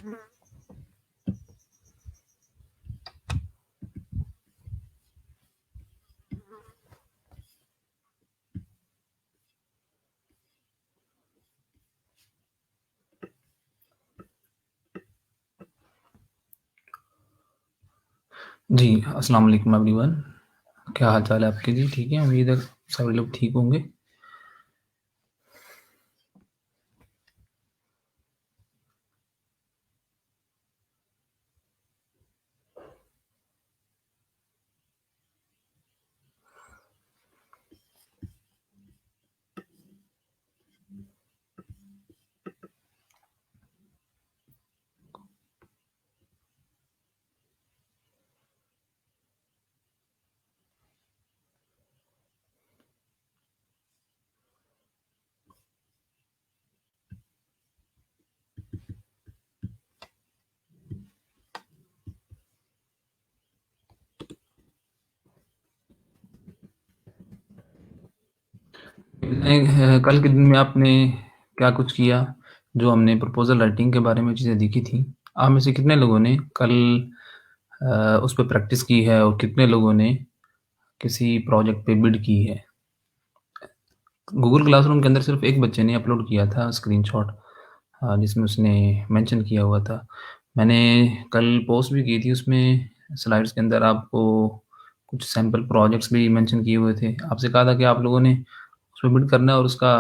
जी, अस्सलाम वालेकुम एवरीवन। क्या हाल-चाल है आपके जी? ठीक है, उम्मीद है सभी लोग ठीक होंगे। कल के दिन में आपने क्या कुछ किया, जो हमने प्रपोज़ल राइटिंग के बारे में चीज़ें देखी थी? आप में से कितने लोगों ने कल उस पे प्रैक्टिस की है और कितने लोगों ने किसी प्रोजेक्ट पे बिड की है? गूगल क्लासरूम के अंदर सिर्फ़ एक बच्चे ने अपलोड किया था स्क्रीनशॉट, जिसमें उसने मेंशन किया हुआ था। मैंने कल पोस्ट भी की थी, उसमें स्लाइड्स के अंदर आपको कुछ सैंपल प्रोजेक्ट्स भी मेंशन किए हुए थे। आपसे कहा था कि आप लोगों ने उसमें बिल्ड करना है और उसका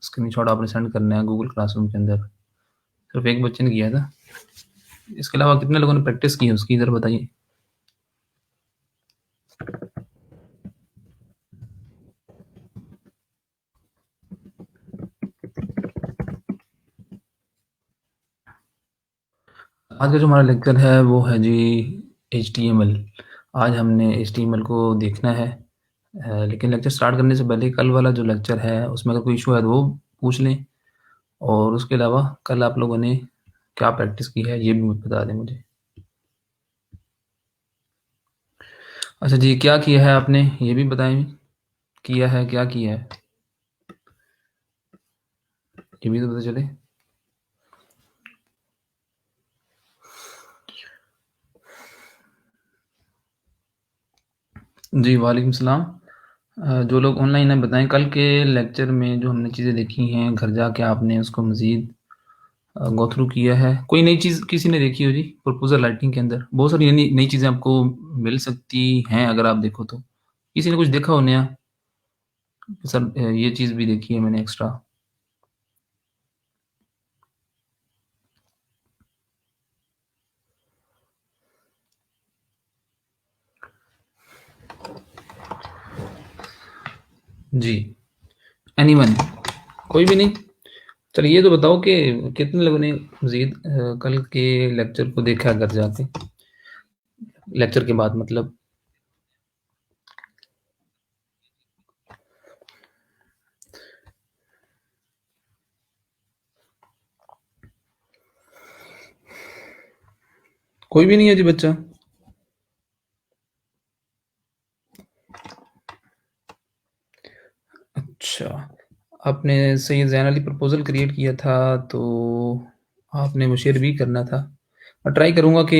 स्क्रीनशॉट आपने सेंड करना है गूगल क्लासरूम के अंदर। सिर्फ़ एक बच्चे ने किया था। इसके अलावा कितने लोगों ने प्रैक्टिस की है उसकी, ज़रा बताइए? आज का जो हमारा लेक्चर है वो है जी एचटीएमएल। आज हमने एचटीएमएल को देखना है। लेकिन लेक्चर स्टार्ट करने से पहले कल वाला जो लेक्चर है उसमें अगर कोई इश्यू है तो वो पूछ लें, और उसके अलावा कल आप लोगों ने क्या प्रैक्टिस की है ये भी बता दें मुझे। अच्छा जी, क्या किया है आपने ये भी बताएं? किया है, क्या किया है ये भी तो पता चले। जी, वालेकुम सलाम। जो लोग ऑनलाइन हैं बताएं, कल के लेक्चर में जो हमने चीज़ें देखी हैं घर जाके आपने उसको मज़ीद गो थ्रू किया है? कोई नई चीज़ किसी ने देखी हो जी प्रपोज़ल राइटिंग के अंदर? बहुत सारी नई नई चीज़ें आपको मिल सकती हैं अगर आप देखो तो। किसी ने कुछ देखा हो नया? सर ये चीज़ भी देखी है मैंने एक्स्ट्रा। जी, एनीवन? कोई भी नहीं? चलिए ये तो बताओ कि कितने लोगों ने मज़ीद कल के लेक्चर को देखा घर जाके? लेक्चर के बाद मतलब? कोई भी नहीं है जी बच्चा? अच्छा, आपने सैयद ज़ैन अली प्रपोज़ल क्रिएट किया था, तो आपने वो शेयर भी करना था। मैं ट्राई करूँगा कि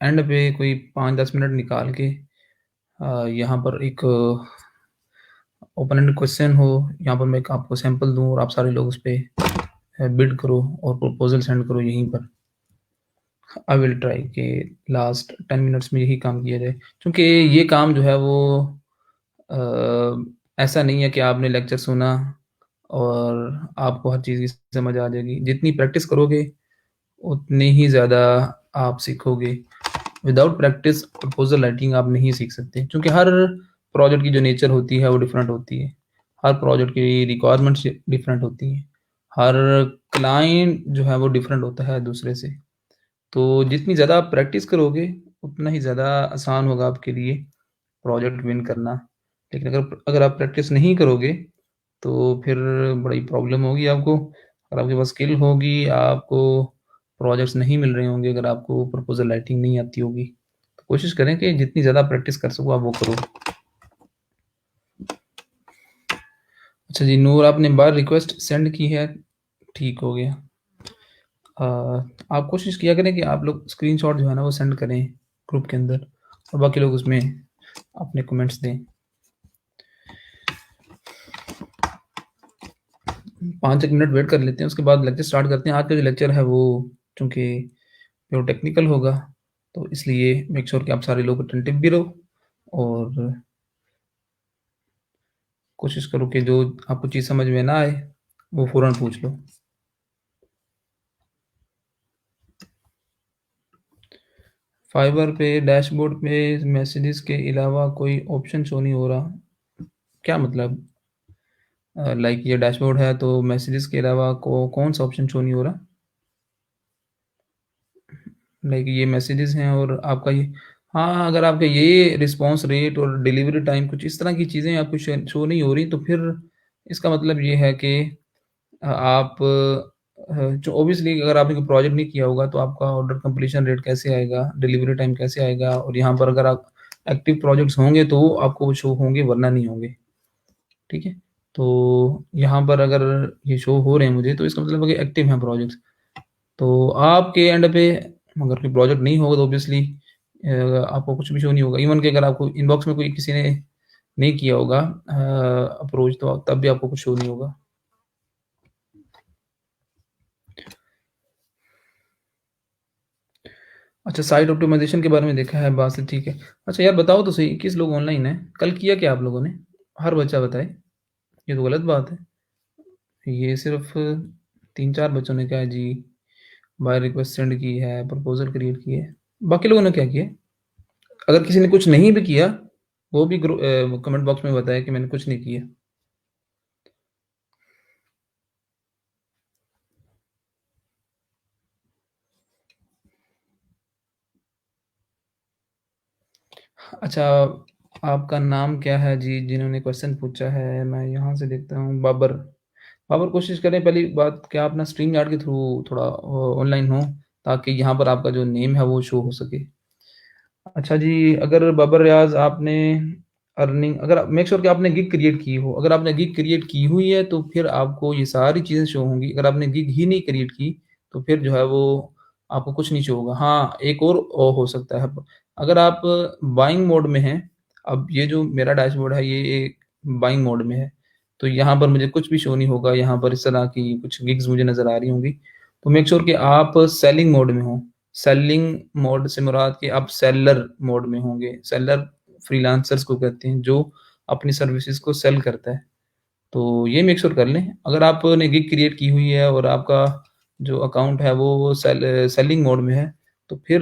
एंड पे कोई 5-10 मिनट निकाल के यहाँ पर एक ओपन एंडेड क्वेश्चन हो, यहाँ पर मैं एक आपको सैंपल दूँ और आप सारे लोग उस पे बिड करो और प्रपोज़ल सेंड करो यहीं पर। आई विल ट्राई कि लास्ट 10 मिनट्स में यही काम किया जाए। क्योंकि ये काम जो है वो ऐसा नहीं है कि आपने लेक्चर सुना और आपको हर चीज़ की समझ आ जाएगी। जितनी प्रैक्टिस करोगे, उतनी ही ज़्यादा आप सीखोगे। विदाउट प्रैक्टिस प्रपोज़ल राइटिंग आप नहीं सीख सकते, क्योंकि हर प्रोजेक्ट की जो नेचर होती है वो डिफरेंट होती है। हर प्रोजेक्ट की रिक्वायरमेंट्स डिफरेंट होती हैं। हर क्लाइंट जो है वो डिफरेंट होता है दूसरे से। तो जितनी ज़्यादा आप प्रैक्टिस करोगे, उतना ही ज़्यादा आसान होगा आपके लिए प्रोजेक्ट विन करना। लेकिन अगर अगर आप प्रैक्टिस नहीं करोगे, तो फिर बड़ी प्रॉब्लम होगी आपको। अगर आपके पास स्किल होगी, आपको प्रोजेक्ट्स नहीं मिल रहे होंगे, अगर आपको प्रपोज़ल राइटिंग नहीं आती होगी। तो कोशिश करें कि जितनी ज़्यादा प्रैक्टिस कर सको आप वो करो। अच्छा जी, नूर आपने बार रिक्वेस्ट सेंड की है, ठीक हो गया। अ, आप कोशिश किया करें कि आप लोग स्क्रीनशॉट जो है ना वो सेंड करें ग्रुप के अंदर और बाकी लोग उसमें अपने कमेंट्स दें। 5 एक मिनट वेट कर लेते हैं, उसके बाद लेक्चर स्टार्ट करते हैं। आज का जो लेक्चर है वो चूँकि प्योर टेक्निकल होगा, तो इसलिए मेक श्योर कि आप सारे लोग अटेंटिव भी रहो और कोशिश करो कि जो आपको चीज़ समझ में ना आए, वो फ़ौरन पूछ लो। फाइवर पे डैशबोर्ड पे मैसेजेस के अलावा कोई ऑप्शन शो नहीं हो रहा। क्या मतलब? लाइक ये डैशबोर्ड है तो मैसेजेस के अलावा कौन-सा ऑप्शन शो नहीं हो रहा? लाइक ये मैसेजेस हैं और आपका ये हाँ, अगर आपका ये रिस्पॉन्स रेट और डिलीवरी टाइम कुछ इस तरह की चीज़ें आपको शो नहीं हो रही, तो फिर इसका मतलब ये है कि आप जो ऑब्वियसली अगर आपने कोई प्रोजेक्ट नहीं किया होगा, तो आपका ऑर्डर कंप्लीशन रेट कैसे आएगा, डिलीवरी टाइम कैसे आएगा और यहाँ पर अगर आप एक्टिव प्रोजेक्ट्स होंगे, तो आपको वो शो होंगे वरना नहीं होंगे, ठीक है? तो यहाँ पर अगर ये शो हो रहे हैं मुझे, तो इसका मतलब है कि एक्टिव हैं प्रोजेक्ट्स। तो आपके एंड पे अगर कोई प्रोजेक्ट नहीं होगा तो ऑब्वियसली आपको कुछ भी शो नहीं होगा। इवन कि अगर आपको इनबॉक्स में कोई किसी ने नहीं किया होगा अप्रोच, तो तब भी आपको कुछ शो नहीं होगा। अच्छा, साइट ऑप्टिमाइज़ेशन के बारे में देखा है, बात से ठीक है। अच्छा यार बताओ तो सही, 21 लोग ऑनलाइन हैं, कल किया क्या आप लोगों ने? हर बच्चा बताए, ये तो गलत बात है। ये सिर्फ़ 3-4 बच्चों ने क्या है जी, बाय रिक्वेस्ट सेंड की है, प्रपोज़ल क्रिएट की है। बाकी लोगों ने क्या किया? अगर किसी ने कुछ नहीं भी किया, वो भी कमेंट बॉक्स में बताए कि मैंने कुछ नहीं किया। अच्छा, आपका नाम क्या है जी, जिन्होंने क्वेश्चन पूछा है? मैं यहाँ से देखता हूँ बाबर। बाबर कोशिश करें पहली बात कि आप ना स्ट्रीम यार्ड के थ्रू थोड़ा ऑनलाइन हो, ताकि यहाँ पर आपका जो नेम है वो शो हो सके। अच्छा जी, अगर बाबर रियाज़ आपने अर्निंग अगर आप मेक श्योर कि आपने गिग क्रिएट की हो। अगर आपने गिग क्रिएट की हुई है, तो फिर आपको ये सारी चीज़ें शो होंगी। अगर आपने गिग ही नहीं क्रिएट की, तो फिर जो है वो आपको कुछ नहीं शो होगा। हाँ, एक और हो सकता है। अगर आप बाइंग मोड में हैं, अब ये जो मेरा डैशबोर्ड है, ये बाइंग मोड में है, तो यहाँ पर मुझे कुछ भी शो नहीं होगा। यहाँ पर इस तरह की कुछ गिग्स मुझे नज़र आ रही होंगी। तो मेक श्योर कि आप सेलिंग मोड में हो। सेलिंग मोड से मुराद कि आप सेलर मोड में होंगे। सेलर फ्रीलांसर्स को कहते हैं, जो अपनी सर्विसेज़ को सेल करता है। तो ये मेक श्योर कर लें। अगर आपने गिग क्रिएट की हुई है और आपका जो अकाउंट है वो सेलिंग मोड में है, तो फिर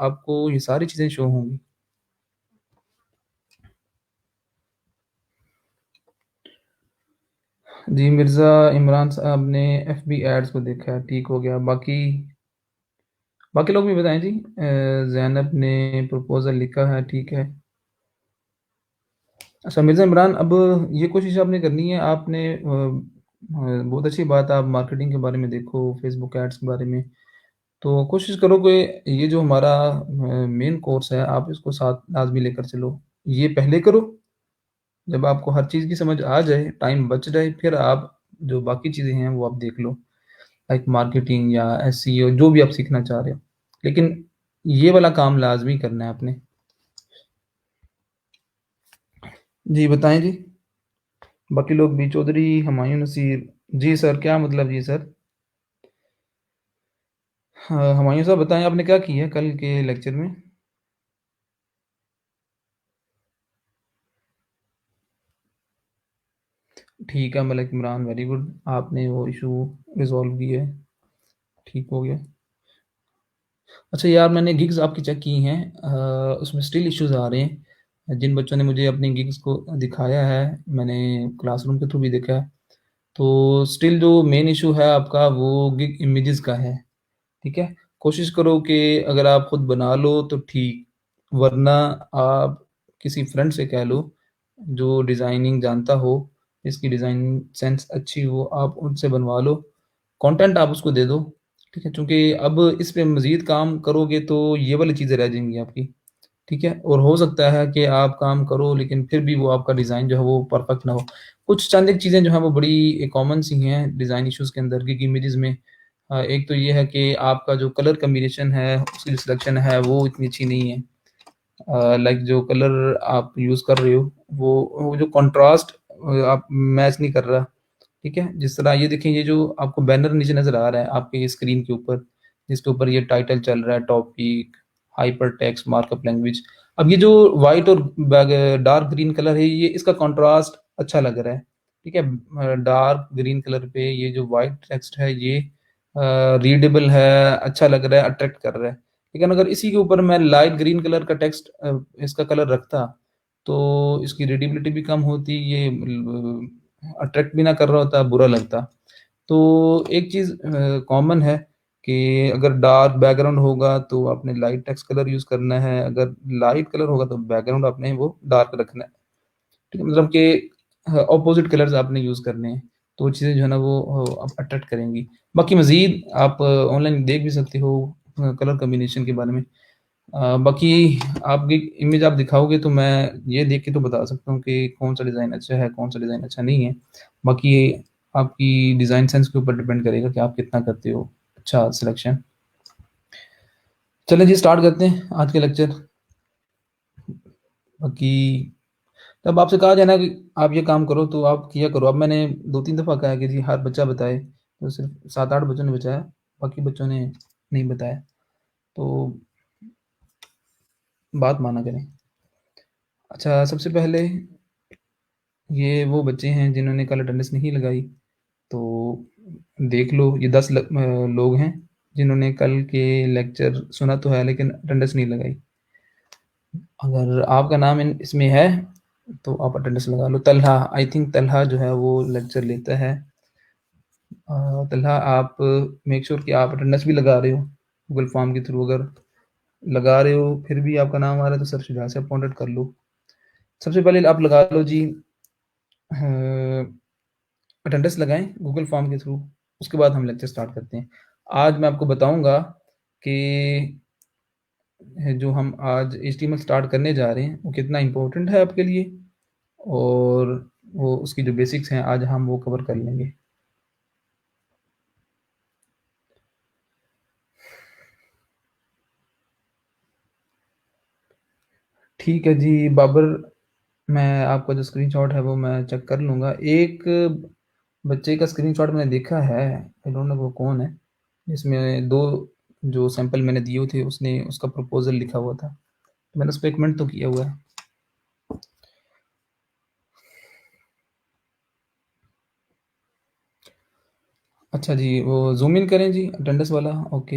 आपको ये सारी चीज़ें शो होंगी। जी, मिर्ज़ा इमरान साहब ने एफबी एड्स को देखा है, ठीक हो गया। बाकी बाकी लोग भी बताएँ जी। ज़ैनब ने प्रपोज़ल लिखा है, ठीक है। अच्छा मिर्ज़ा इमरान, अब ये कोशिश आपने करनी है, आपने बहुत अच्छी बात है, आप मार्केटिंग के बारे में देखो, फेसबुक एड्स के बारे में। तो कोशिश करो कि ये जो हमारा मेन कोर्स है, आप इसको साथ लाज़मी लेकर चलो। ये पहले करो, जब आपको हर चीज़ की समझ आ जाए, टाइम बच जाए, फिर आप जो बाकी चीज़ें हैं, वो आप देख लो। लाइक मार्केटिंग या एसईओ जो भी आप सीखना चाह रहे हो। लेकिन ये वाला काम लाज़मी करना है आपने। जी, बताएँ जी। बाकी लोग भी चौधरी हुमायूं नसीर। जी सर, क्या मतलब जी सर? हाँ, हुमायूं साहब बताएँ आपने क्या किया कल के लेक्चर में? ठीक है मलिक इमरान, वेरी गुड। आपने वो इश्यू रिज़ॉल्व किया है, ठीक हो गया। अच्छा यार, मैंने गिग्स आपकी चेक की हैं, उसमें स्टिल इश्यूज़ आ रहे हैं। जिन बच्चों ने मुझे अपनी गिग्स को दिखाया है, मैंने क्लासरूम के थ्रू भी देखा है, तो स्टिल जो मेन इश्यू है आपका वो गिग इमेजेस का है। ठीक है? कोशिश करो कि अगर आप खुद बना लो तो ठीक, वरना आप किसी फ्रेंड से कह लो, जो डिज़ाइनिंग जानता हो, जिसकी डिज़ाइनिंग सेंस अच्छी हो, आप उनसे बनवा लो। कंटेंट आप उसको दे दो, ठीक है? चूँकि अब इस पे मज़ीद काम करोगे तो ये वाली चीज़ें रह जाएँगी आपकी, ठीक है? और हो सकता है कि आप काम करो लेकिन फिर भी वो आपका डिज़ाइन जो है वो परफेक्ट ना हो। कुछ चंद एक चीज़ें जो हैं वो बड़ी कॉमन सी हैं डिज़ाइन इश्यूज़ के अंदर, गिग इमेजेस में। एक तो ये है कि आपका जो कलर कॉम्बिनेशन है, उसकी जो सिलेक्शन है वो इतनी अच्छी नहीं है। लाइक जो कलर आप यूज़ कर रहे हो, वो जो कंट्रास्ट आप मैच नहीं कर रहा, ठीक है? जिस तरह ये देखें, ये जो आपको बैनर नीचे नज़र आ रहा है आपके ये स्क्रीन के ऊपर, जिसके ऊपर ये टाइटल चल रहा है, topic, hyper text, markup language. अब ये जो व्हाइट और डार्क ग्रीन कलर है, ये इसका कंट्रास्ट अच्छा लग रहा है, ठीक है? डार्क ग्रीन कलर पे ये जो व्हाइट टेक्स्ट है, ये रीडेबल है, अच्छा लग रहा है, अट्रैक्ट कर रहा है। लेकिन अगर इसी के ऊपर मैं लाइट ग्रीन कलर का टेक्स्ट इसका कलर रखता, तो इसकी रीडेबिलिटी भी कम होती, ये अट्रैक्ट भी ना कर रहा होता, बुरा लगता। तो एक चीज़ कॉमन है कि अगर डार्क बैकग्राउंड होगा तो आपने लाइट टेक्स्ट कलर यूज़ करना है, अगर लाइट कलर होगा तो बैकग्राउंड आपने वो डार्क रखना है, ठीक है? मतलब कि ऑपोजिट कलर्स आपने यूज़ करने हैं, तो वो चीज़ें जो है ना वो अट्रैक्ट करेंगी। बाकी मज़ीद आप ऑनलाइन देख भी सकते हो कलर कॉम्बिनेशन के बारे में। बाकी आपकी इमेज आप दिखाओगे तो मैं ये देख के तो बता सकता हूँ कि कौन-सा डिज़ाइन अच्छा है, कौन-सा डिज़ाइन अच्छा नहीं है। बाकी ये आपकी डिज़ाइन सेंस के ऊपर डिपेंड करेगा कि आप कितना करते हो अच्छा सिलेक्शन। चलें जी, स्टार्ट करते हैं आज के लेक्चर। बाकी तब आपसे कहा जाए ना कि आप ये काम करो तो आप किया करो। अब मैंने 2-3 दफ़ा कहा है कि जी हर बच्चा बताए, तो सिर्फ़ 7-8 बच्चों ने बताया, बाकी बच्चों ने नहीं बताया। तो बात माना करें। अच्छा, सबसे पहले ये वो बच्चे हैं जिन्होंने कल अटेंडेंस नहीं लगाई, तो देख लो, ये 10 लोग हैं जिन्होंने कल के लेक्चर सुना तो है लेकिन अटेंडेंस नहीं लगाई। अगर आपका नाम इन इसमें है तो आप अटेंडेंस लगा लो। तलहा, आई थिंक तलहा जो है वो लेक्चर लेता है। तलहा, आप मेक श्योर कि आप अटेंडेंस भी लगा रहे हो गूगल फॉर्म के थ्रू। अगर लगा रहे हो फिर भी आपका नाम आ रहा है तो सर शुजा से अपॉइंटेड कर लो। सबसे पहले आप लगा लो जी, अटेंडेंस लगाएं गूगल फॉर्म के थ्रू, उसके बाद हम लेक्चर स्टार्ट करते हैं। आज मैं आपको बताऊंगा कि जो हम आज HTML स्टार्ट करने जा रहे हैं वो कितना इम्पोर्टेंट है आपके लिए, और वो उसकी जो बेसिक्स हैं आज हम वो कवर कर लेंगे। ठीक है जी बाबर, मैं आपका जो स्क्रीनशॉट है वो मैं चेक कर लूँगा। एक बच्चे का स्क्रीनशॉट मैंने देखा है, आई डोंट नो वो कौन है, जिसमें 2 जो सैंपल मैंने दिए थे उसने उसका प्रपोज़ल लिखा हुआ था। तो मैंने उसपे एक कमेंट तो किया हुआ है। अच्छा जी, वो ज़ूम इन करें जी अटेंडेंस वाला, ओके।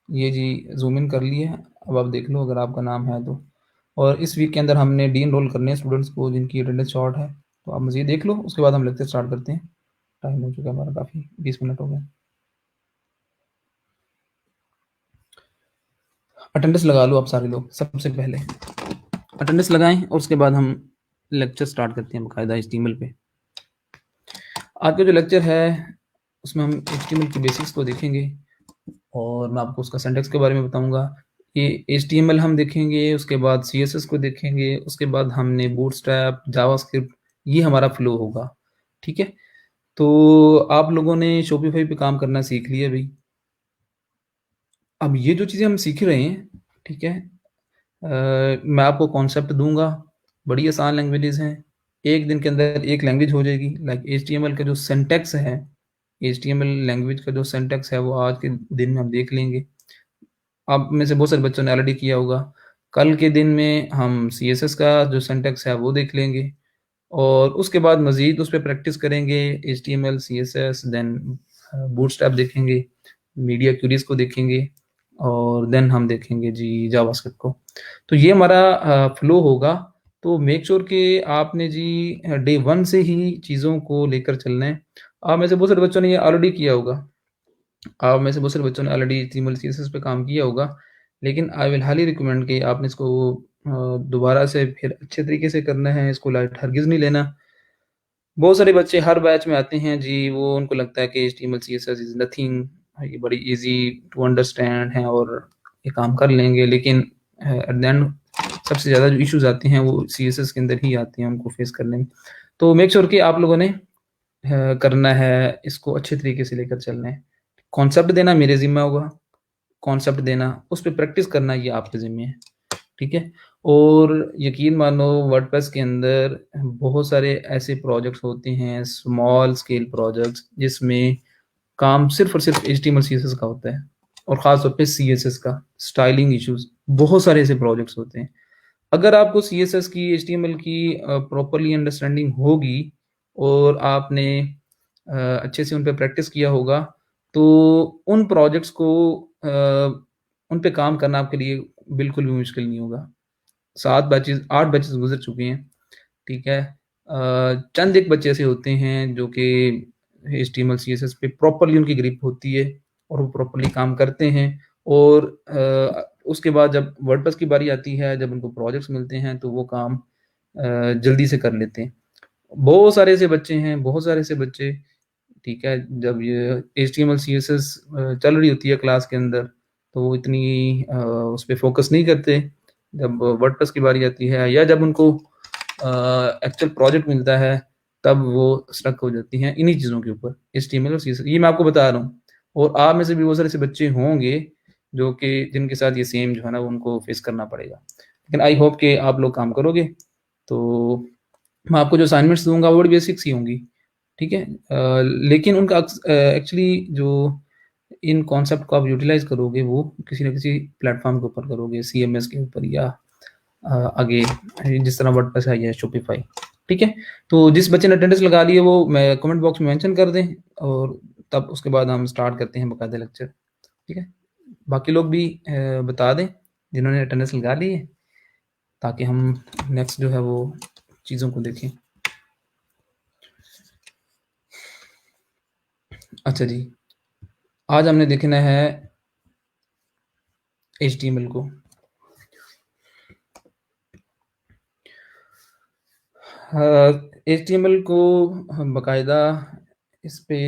ये जी ज़ूम इन कर लिया है। अब आप देख लो अगर आपका नाम है तो। और इस वीक के अंदर हमने डी-एनरोल करने हैं स्टूडेंट्स को जिनकी अटेंडेंस शॉर्ट है। तो आप मज़ीद देख लो, उसके बाद हम लेक्चर स्टार्ट करते हैं। टाइम हो चुका है हमारा काफ़ी, 20 मिनट हो गए। अटेंडेंस लगा लो आप सारे लोग सबसे पहले। अटेंडेंस लगाएँ और उसके बाद हम लेक्चर स्टार्ट करते हैं बाकायदा HTML पे। आज का जो लेक्चर है उसमें हम HTML की बेसिक्स को देखेंगे और मैं आपको उसका सिंटैक्स के बारे में बताऊँगा। ये HTML हम देखेंगे, उसके बाद CSS को देखेंगे, उसके बाद हमने बूटस्ट्रैप, जावास्क्रिप्ट, ये हमारा फ्लो होगा, ठीक है? तो आप लोगों ने शॉपिफ़ाई पे काम करना सीख लिया भई। अब ये जो चीज़ें हम सीख रहे हैं, ठीक है? मैं आपको कॉन्सेप्ट दूँगा, बड़ी आसान लैंग्वेजेज़ हैं। 1 दिन के अंदर एक लैंग्वेज हो जाएगी। लाइक HTML का जो सिंटैक्स है, HTML लैंग्वेज का जो सिंटैक्स है वो आज के दिन में हम देख लेंगे। आप में से बहुत सारे बच्चों ने ऑलरेडी किया होगा। कल के दिन में हम CSS का जो सिंटैक्स है वो देख लेंगे और उसके बाद मज़ीद उस पे प्रैक्टिस करेंगे। HTML, CSS, देन बूटस्ट्रैप देखेंगे, मीडिया क्वेरीज़ को देखेंगे और देन हम देखेंगे जी जावास्क्रिप्ट को। तो ये हमारा फ्लो होगा। तो मेक श्योर कि आपने जी डे 1 से ही चीज़ों को लेकर चलना है। आप में से बहुत सारे बच्चों ने ये ऑलरेडी किया होगा। आप में से बहुत सारे बच्चों ने ऑलरेडी HTML, CSS पे काम किया होगा, लेकिन आई विल हाईली रिकमेंड कि आपने इसको दोबारा से फिर अच्छे तरीके से करना है, इसको लाइट हरगिज़ नहीं लेना। बहुत सारे बच्चे हर बैच में आते हैं जी, वो उनको लगता है कि HTML, CSS इज़ नथिंग, ये बड़ी ईज़ी टू अंडरस्टैंड है और ये काम कर लेंगे, लेकिन एट द एंड सबसे ज़्यादा जो इश्यूज़ आते हैं वो CSS के अंदर ही आते हैं उनको फेस करने में। तो मेक श्योर कि आप लोगों ने करना है, इसको अच्छे तरीके से लेकर चलना है। कॉन्सेप्ट देना मेरे ज़िम्मे होगा, कॉन्सेप्ट देना, उस पे प्रैक्टिस करना ये आपके ज़िम्मे है, ठीक है? और यकीन मानो वर्डप्रेस के अंदर बहुत सारे ऐसे प्रोजेक्ट्स होते हैं, स्मॉल स्केल प्रोजेक्ट्स जिसमें काम सिर्फ़ और सिर्फ़ एचटीएमएल सीएसएस का होता है और ख़ास तौर पे सीएसएस का, स्टाइलिंग इश्यूज़, बहुत सारे ऐसे प्रोजेक्ट्स होते हैं। अगर आपको सीएसएस की, एचटीएमएल की प्रॉपर्ली अंडरस्टैंडिंग होगी और आपने अच्छे से उन पे प्रैक्टिस किया होगा, तो उन प्रोजेक्ट्स को उन पे काम करना आपके लिए बिल्कुल भी मुश्किल नहीं होगा। 7 बैचेज़ 8 बैचेज़ गुज़र चुके हैं, ठीक है? चंद एक बच्चे ऐसे होते हैं जो कि एचटीएमएल, सीएसएस पे प्रॉपर्ली उनकी ग्रिप होती है और वो प्रॉपर्ली काम करते हैं और उसके बाद जब वर्डप्रेस की बारी आती है, जब उनको प्रोजेक्ट्स मिलते हैं, तो वो काम जल्दी से कर लेते हैं। बहुत सारे ऐसे बच्चे हैं, बहुत सारे ऐसे बच्चे, ठीक है, जब ये एचटीएमएल, सीएसएस चल रही होती है क्लास के अंदर, तो वो इतनी उस पे फ़ोकस नहीं करते। जब वर्डप्रेस की बारी आती है या जब उनको एक्चुअल प्रोजेक्ट मिलता है, तब वो स्टक हो जाती हैं इन्हीं चीज़ों के ऊपर, एचटीएमएल और सीएसएस। ये मैं आपको बता रहा हूँ और आप में से भी बहुत सारे ऐसे बच्चे होंगे, जो कि जिनके साथ ये सेम जो है ना, वो उनको फेस करना पड़ेगा। लेकिन आई होप कि आप लोग काम करोगे, तो मैं आपको जो असाइनमेंट्स दूँगा वो बड़ी बेसिक्स ही होंगी, ठीक है? लेकिन उनका एक्चुअली जो इन कॉन्सेप्ट को आप यूटिलाइज़ करोगे, वो किसी न किसी प्लेटफ़ॉर्म के ऊपर करोगे, सीएमएस के ऊपर या आगे जिस तरह वर्डप्रेस है या शॉपिफ़ाई, ठीक है? तो जिस बच्चे ने अटेंडेंस लगा ली है, वो मैं कमेंट बॉक्स में मेंशन कर दें और तब उसके बाद हम स्टार्ट करते हैं बाकायदा लेक्चर, ठीक है? बाकी लोग भी बता दें जिन्होंने अटेंडेंस लगा ली है, ताकि हम नेक्स्ट जो है वो चीज़ों को देखें। अच्छा जी, आज हमने देखना है एचटीएमएल को। एचटीएमएल को हम बाकायदा इस पे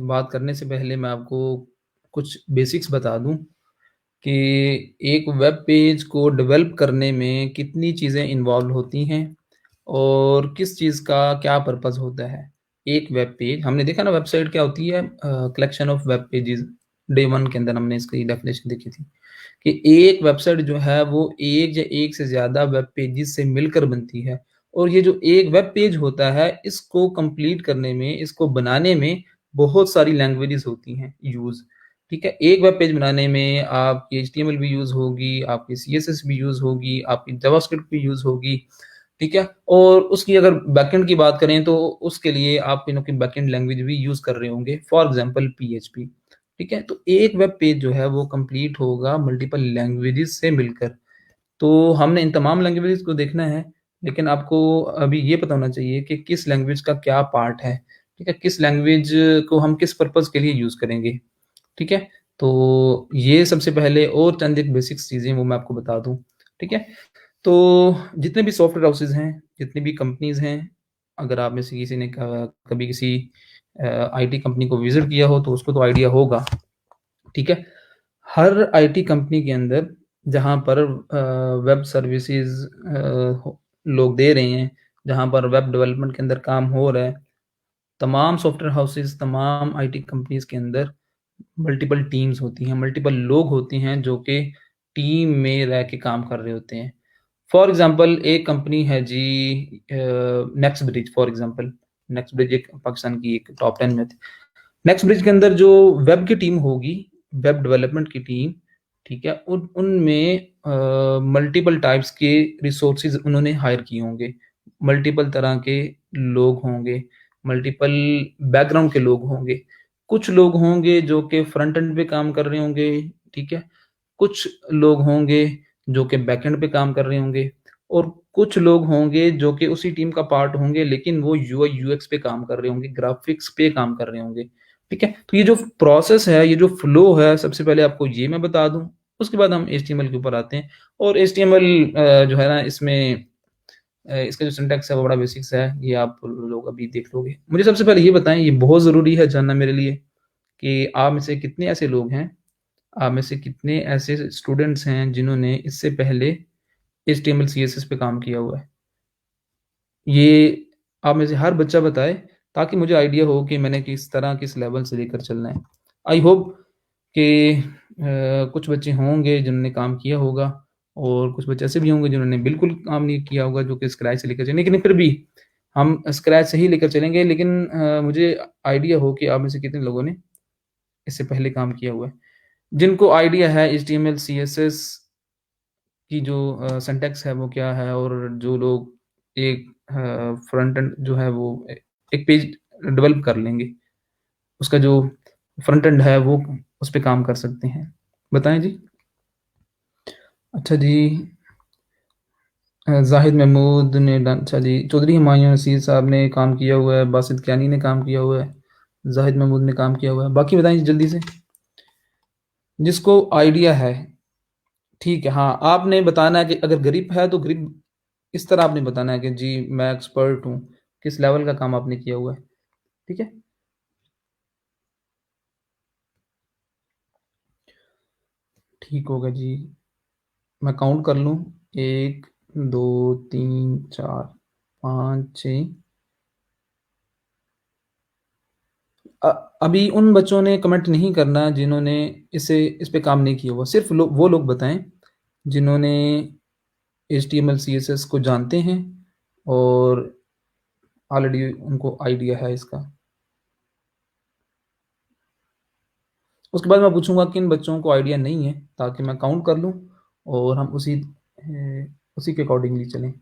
बात करने से पहले मैं आपको कुछ बेसिक्स बता दूँ कि एक वेब पेज को डेवलप करने में कितनी चीज़ें इन्वॉल्व होती हैं और किस चीज़ का क्या पर्पस होता है। एक वेब पेज हमने देखा ना, वेबसाइट क्या होती है, collection of web pages. Day 1 के अंदर हमने इसकी डेफिनेशन देखी थी कि एक वेबसाइट जो है वो एक या एक से ज़्यादा वेब पेजेस से मिलकर बनती है और ये जो एक वेब पेज होता है, इसको कंप्लीट करने में, इसको बनाने में बहुत सारी लैंग्वेजेस होती हैं यूज़, ठीक है? एक वेब पेज बनाने में आपकी एचटीएमएल भी यूज़ होगी, आपकी सीएसएस भी यूज़ होगी, आपकी जावास्क्रिप्ट भी यूज़ होगी, ठीक है? और उसकी अगर बैकएंड की बात करें तो उसके लिए आप इन की बैकएंड लैंग्वेज भी यूज़ कर रहे होंगे, फॉर एग्ज़ाम्पल पीएचपी, ठीक है? तो एक वेब पेज जो है वो कंप्लीट होगा मल्टीपल लैंग्वेजेस से मिलकर। तो हमने इन तमाम लैंग्वेजेस को देखना है, लेकिन आपको अभी ये पता होना चाहिए कि किस लैंग्वेज का क्या पार्ट है, ठीक है? किस लैंग्वेज को हम किस पर्पज़ के लिए यूज़ करेंगे, ठीक है? तो ये सबसे पहले और चंद एक बेसिक्स चीज़ें वो मैं आपको बता दूँ, ठीक है? तो जितने भी सॉफ्टवेयर हाउसेज़ हैं, जितनी भी कंपनीज़ हैं, अगर आप में से किसी ने कभी किसी आईटी कंपनी को विज़िट किया हो तो उसको तो आइडिया होगा, ठीक है? हर आईटी कंपनी के अंदर जहाँ पर वेब सर्विसेज़ लोग दे रहे हैं, जहाँ पर वेब डेवलपमेंट के अंदर काम हो रहा है, तमाम सॉफ्टवेयर हाउसेज़, तमाम आईटी कंपनीज़ के अंदर मल्टीपल टीम्स होती हैं, मल्टीपल लोग होते हैं जो कि टीम में रह के काम कर रहे होते हैं। फॉर एग्ज़ाम्पल एक कंपनी है जी, next bridge, for example next bridge एक पाकिस्तान की एक टॉप 10 में थी। नेक्स्ट ब्रिज के अंदर जो वेब की टीम होगी, वेब डेवलपमेंट की टीम, ठीक है? उनमें मल्टीपल टाइप्स के रिसोर्सेज़ उन्होंने हायर किए होंगे, मल्टीपल तरह के लोग होंगे, मल्टीपल बैकग्राउंड के लोग होंगे। कुछ लोग होंगे जो कि फ्रंट एंड पे काम कर रहे होंगे, ठीक है? कुछ लोग होंगे जो कि बैकएंड पे काम कर रहे होंगे और कुछ लोग होंगे जो कि उसी टीम का पार्ट होंगे, लेकिन वो यूआई यूएक्स पे काम कर रहे होंगे, ग्राफिक्स पे काम कर रहे होंगे, ठीक है? तो ये जो प्रोसेस है, ये जो फ्लो है, सबसे पहले आपको ये मैं बता दूँ, उसके बाद हम एचटीएमएल के ऊपर आते हैं और एचटीएमएल जो है ना, इसमें इसका जो सिंटैक्स है वो बड़ा बेसिक्स है, ये आप लोग अभी देख लोगे। मुझे सबसे पहले ये बताएँ, ये बहुत ज़रूरी है जानना मेरे लिए कि आप में से कितने ऐसे लोग हैं, आप में से कितने ऐसे स्टूडेंट्स हैं जिन्होंने इससे पहले एचटीएमएल सीएसएस पे काम किया हुआ है? ये आप में से हर बच्चा बताए, ताकि मुझे आइडिया हो कि मैंने किस तरह किस लेवल से लेकर चलना है। आई होप कि कुछ बच्चे होंगे जिन्होंने काम किया होगा और कुछ बच्चे ऐसे भी होंगे जिन्होंने बिल्कुल काम नहीं किया होगा, जो कि स्क्रैच से लेकर चलें। लेकिन फिर भी हम स्क्रैच से ही लेकर चलेंगे, लेकिन मुझे आइडिया हो कि आप में से कितने लोगों ने इससे पहले काम किया हुआ है। जिनको आइडिया है एचटीएमएल, सीएसएस की जो सिंटैक्स है वो क्या है, और जो लोग एक फ्रंट एंड जो है वो एक पेज डेवलप कर लेंगे, उसका जो फ्रंट एंड है वो उस पे काम कर सकते हैं। बताएँ जी? अच्छा जी, ज़ाहिद महमूद ने अच्छा जी, चौधरी हुमायूं नसीर साहब ने काम किया हुआ है, बासित कियानी ने काम किया हुआ है, ज़ाहिद महमूद ने काम किया हुआ है। बाकी बताएँ जी जल्दी से, जिसको आइडिया है। ठीक है, हाँ, आपने बताना है कि अगर ग्रिप है तो ग्रिप इस तरह आपने बताना है कि जी मैं एक्सपर्ट हूँ, किस लेवल का काम आपने किया हुआ है, ठीक है? ठीक होगा जी, मैं काउंट कर लूँ 1, 2, 3, 4, 5, 6। अ, अभी उन बच्चों ने कमेंट नहीं करना जिन्होंने इस पे काम नहीं किया हुआ, सिर्फ़ वो लोग बताएँ जिन्होंने एचटीएमएल, सीएसएस को जानते हैं और ऑलरेडी उनको आइडिया है इसका। उसके बाद मैं पूछूँगा किन बच्चों को आइडिया नहीं है, ताकि मैं काउंट कर लूँ और हम उसी के अकॉर्डिंगली चलें।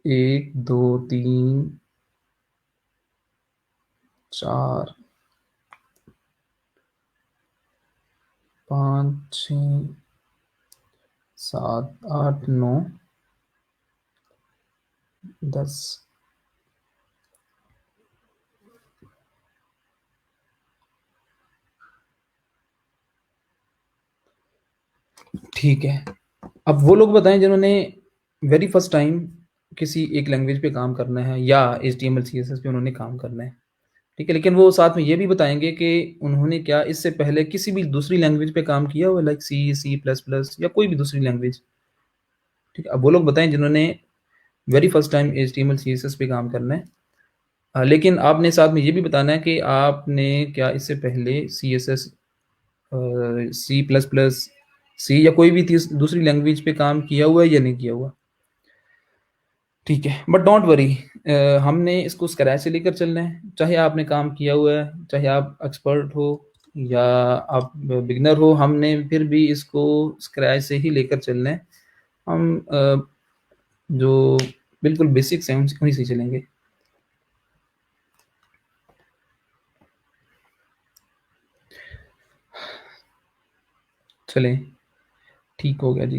1, 2, 3, 4, 5, 6, 7, 8, 9, 10। ठीक है। अब वो लोग बताएँ जिन्होंने वेरी फर्स्ट टाइम किसी एक लैंग्वेज पे काम करना है या एचटीएमएल, सीएसएस पे उन्होंने काम करना है, ठीक है? लेकिन वो साथ में ये भी बताएँगे कि उन्होंने क्या इससे पहले किसी भी दूसरी लैंग्वेज पे काम किया हुआ है, लाइक सी, सी प्लस प्लस या कोई भी दूसरी लैंग्वेज, ठीक है? अब वो लोग बताएँ जिन्होंने very first time HTML, CSS पे काम करना है। लेकिन आपने साथ में ये भी बताना है कि आपने क्या इससे पहले सीएसएस, सी प्लस प्लस, सी या कोई भी दूसरी लैंग्वेज पे काम किया हुआ है या नहीं किया हुआ, ठीक है? बट डोंट वरी, हमने इसको स्क्रैच से लेकर चलना है। चाहे आपने काम किया हुआ है, चाहे आप एक्सपर्ट हो या आप बिगिनर हो, हमने फिर भी इसको स्क्रैच से ही लेकर चलना है। हम जो बिल्कुल बेसिक्स हैं उन्हीं से चलेंगे। चलें, ठीक हो गया जी।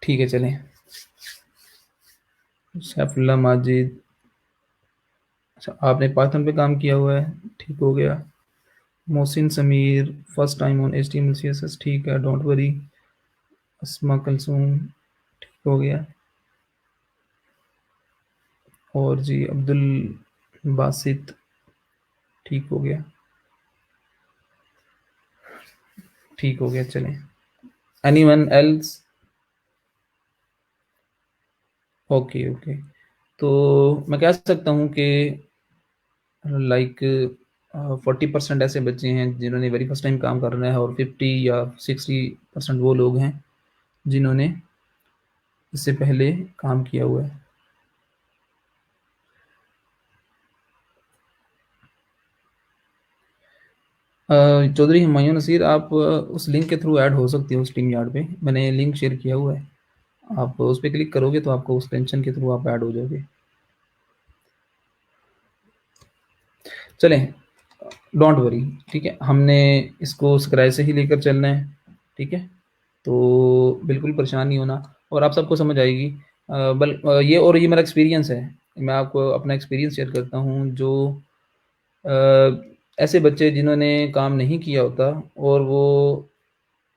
ठीक है, चलें। सैफुल्लाह माजिद, अच्छा आपने पाइथन पे काम किया हुआ है, ठीक हो गया। Mohsin Sameer, first time on HTML CSS, ठीक है, डोंट वरी। अस्मा कुलसूम, ठीक हो गया। और जी अब्दुल बासित, ठीक हो गया, ठीक हो गया, चलें। Anyone else? Okay, okay. तो मैं कह सकता हूँ कि लाइक 40% ऐसे बच्चे हैं जिन्होंने वेरी फर्स्ट टाइम काम करना है और 50 या 60% वो लोग हैं जिन्होंने इससे पहले काम किया हुआ है। चौधरी हुमायूं नसीर, आप उस लिंक के थ्रू ऐड हो सकते हो स्ट्रीम यार्ड पे, मैंने लिंक शेयर किया हुआ है। आप उस पर क्लिक करोगे तो आपको उस टेंशन के थ्रू आप ऐड हो जाओगे। चलें, डोंट वरी, ठीक है? हमने इसको स्क्रैच से ही लेकर चलना है, ठीक है? तो बिल्कुल परेशान नहीं होना और आप सबको समझ आएगी। ये मेरा एक्सपीरियंस है, मैं आपको अपना एक्सपीरियंस शेयर करता हूँ। जो ऐसे बच्चे जिन्होंने काम नहीं किया होता और वो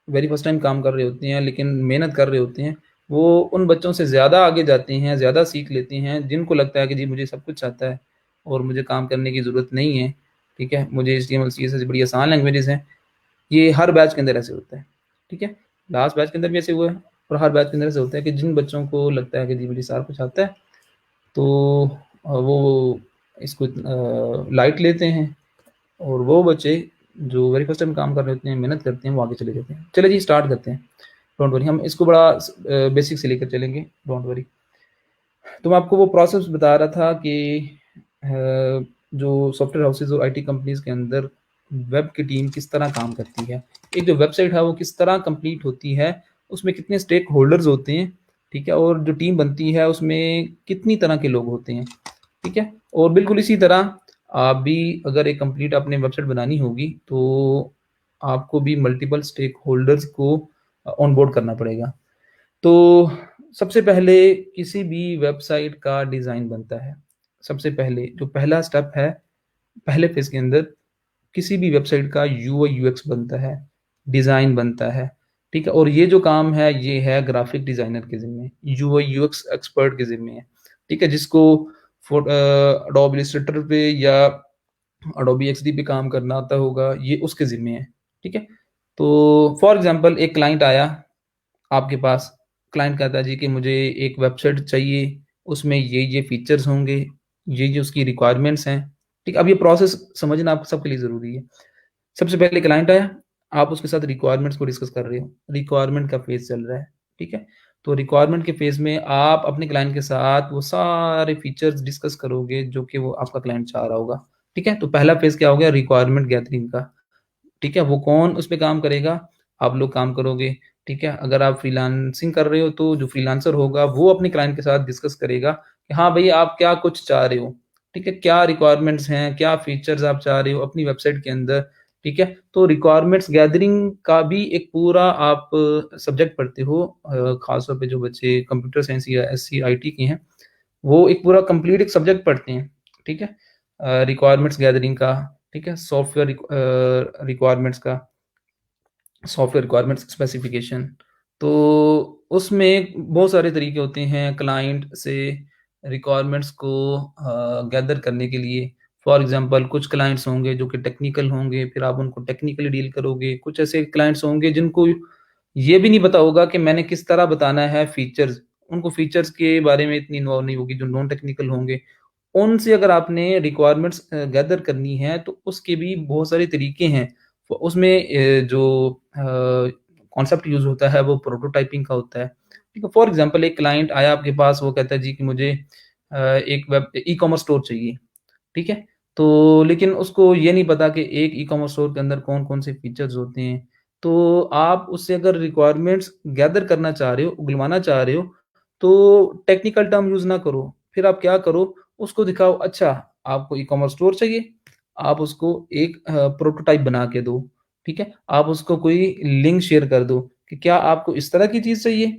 वेरी फर्स्ट टाइम काम कर रहे होते हैं, लेकिन मेहनत कर रहे होते हैं, वो उन बच्चों से ज़्यादा आगे जाते हैं, ज़्यादा सीख लेते हैं, जिनको लगता है कि जी मुझे सब कुछ आता है और मुझे काम करने की ज़रूरत नहीं है, ठीक है? मुझे एचटीएमएल, सीएसएस बड़ी आसान लैंग्वेजेज़ हैं। ये हर बैच के अंदर ऐसे होता है, ठीक है? लास्ट बैच के अंदर भी ऐसे हुआ है और हर बैच के अंदर ऐसे होता है कि जिन बच्चों को लगता है कि जी मुझे सारा कुछ आता है, तो वो इसको लाइट लेते हैं, और वो बच्चे जो वेरी फर्स्ट टाइम काम कर रहे होते हैं, मेहनत करते हैं, वो आगे चले जाते हैं। चलिए जी, स्टार्ट करते हैं, डोंट वरी। हम इसको बड़ा बेसिक से लेकर चलेंगे, डोंट वरी। तो मैं आपको वो प्रोसेस बता रहा था कि जो सॉफ्टवेयर हाउसेज और आईटी कंपनीज के अंदर वेब की टीम किस तरह काम करती है। एक जो वेबसाइट है वो किस तरह कंप्लीट होती है, उसमें कितने स्टेक होल्डर्स होते हैं, ठीक है, और जो टीम बनती है उसमें कितनी तरह के लोग होते हैं, ठीक है। और बिल्कुल इसी तरह आप भी अगर एक कंप्लीट अपने वेबसाइट बनानी होगी तो आपको भी मल्टीपल स्टेक होल्डर्स को ऑन बोर्ड करना पड़ेगा। तो सबसे पहले किसी भी वेबसाइट का डिज़ाइन बनता है। सबसे पहले जो पहला स्टेप है, पहले फेज़ के अंदर किसी भी वेबसाइट का यूआई यूएक्स बनता है, डिज़ाइन बनता है, ठीक है? और ये जो काम है, ये है ग्राफ़िक डिज़ाइनर के ज़िम्मे, यूआई यूएक्स एक्सपर्ट के ज़िम्मे है, ठीक है? जिसको एडोब इलस्ट्रेटर पे या एडोबी एक्सडी पे काम करना आता होगा, ये उसके ज़िम्मे है, ठीक है? तो फॉर एग्ज़ाम्पल एक क्लाइंट आया आपके पास, क्लाइंट कहता है जी कि मुझे एक वेबसाइट चाहिए, उसमें ये फीचर्स होंगे, ये उसकी रिक्वायरमेंट्स हैं, ठीक है? अब ये प्रोसेस समझना आप सबके लिए ज़रूरी है। सबसे पहले क्लाइंट आया, आप उसके साथ रिक्वायरमेंट्स को डिस्कस कर रहे हो, रिक्वायरमेंट का फेज़ चल रहा है, ठीक है? तो रिक्वायरमेंट के फेज़ में आप अपने क्लाइंट के साथ वो सारे फीचर्स डिस्कस करोगे जो कि वो आपका क्लाइंट चाह रहा होगा, ठीक है? तो पहला फेज़ क्या हो गया, रिक्वायरमेंट गैदरिंग का। ठीक है? वो कौन उस पे काम करेगा? आप लोग काम करोगे, ठीक है? अगर आप फ्रीलांसिंग कर रहे हो तो जो फ्रीलांसर होगा वो अपने क्लाइंट के साथ डिस्कस करेगा कि हाँ भई, आप क्या कुछ चाह रहे हो, ठीक है? क्या रिक्वायरमेंट्स हैं, क्या फीचर्स आप चाह रहे हो अपनी वेबसाइट के अंदर, ठीक है? तो रिक्वायरमेंट्स गैदरिंग का भी एक पूरा आप सब्जेक्ट पढ़ते हो, ख़ास तौर पे जो बच्चे कंप्यूटर साइंस या एससी आईटी के हैं, वो एक पूरा कंप्लीट एक सब्जेक्ट पढ़ते हैं, ठीक है? रिक्वायरमेंट्स गैदरिंग का, ठीक है? रिक्वायरमेंट्स का, सॉफ्टवेयर रिक्वायरमेंट्स स्पेसिफिकेशन। तो उसमें बहुत सारे तरीके होते हैं क्लाइंट से रिक्वायरमेंट्स को गैदर करने के लिए। फॉर एग्जांपल कुछ क्लाइंट्स होंगे जो कि टेक्निकल होंगे, फिर आप उनको टेक्निकली डील करोगे। कुछ ऐसे क्लाइंट्स होंगे जिनको ये भी नहीं पता होगा कि मैंने किस तरह बताना है फीचर्स। उनको फीचर्स के बारे में इतनी नॉलेज नहीं होगी, जो नॉन टेक्निकल होंगे। उनसे अगर आपने रिक्वायरमेंट्स गैदर करनी है तो उसके भी बहुत सारे तरीके हैं। तो उसमें जो कॉन्सेप्ट यूज़ होता है वो प्रोटोटाइपिंग का होता है। ठीक है? फॉर एग्ज़ाम्पल एक क्लाइंट आया आपके पास, वो कहता है जी कि मुझे एक वेब ई-कॉमर्स स्टोर चाहिए, ठीक है? तो लेकिन उसको ये नहीं पता कि एक ई-कॉमर्स स्टोर के अंदर कौन-कौन से फीचर्स होते हैं। तो आप उससे अगर रिक्वायरमेंट्स गैदर करना चाह रहे हो, उगलवाना चाह रहे हो, तो टेक्निकल टर्म यूज़ ना करो। फिर आप क्या करो, उसको दिखाओ, अच्छा आपको ई-कॉमर्स स्टोर चाहिए, आप उसको एक प्रोटोटाइप बना के दो, ठीक है? आप उसको कोई लिंक शेयर कर दो कि क्या आपको इस तरह की चीज़ चाहिए,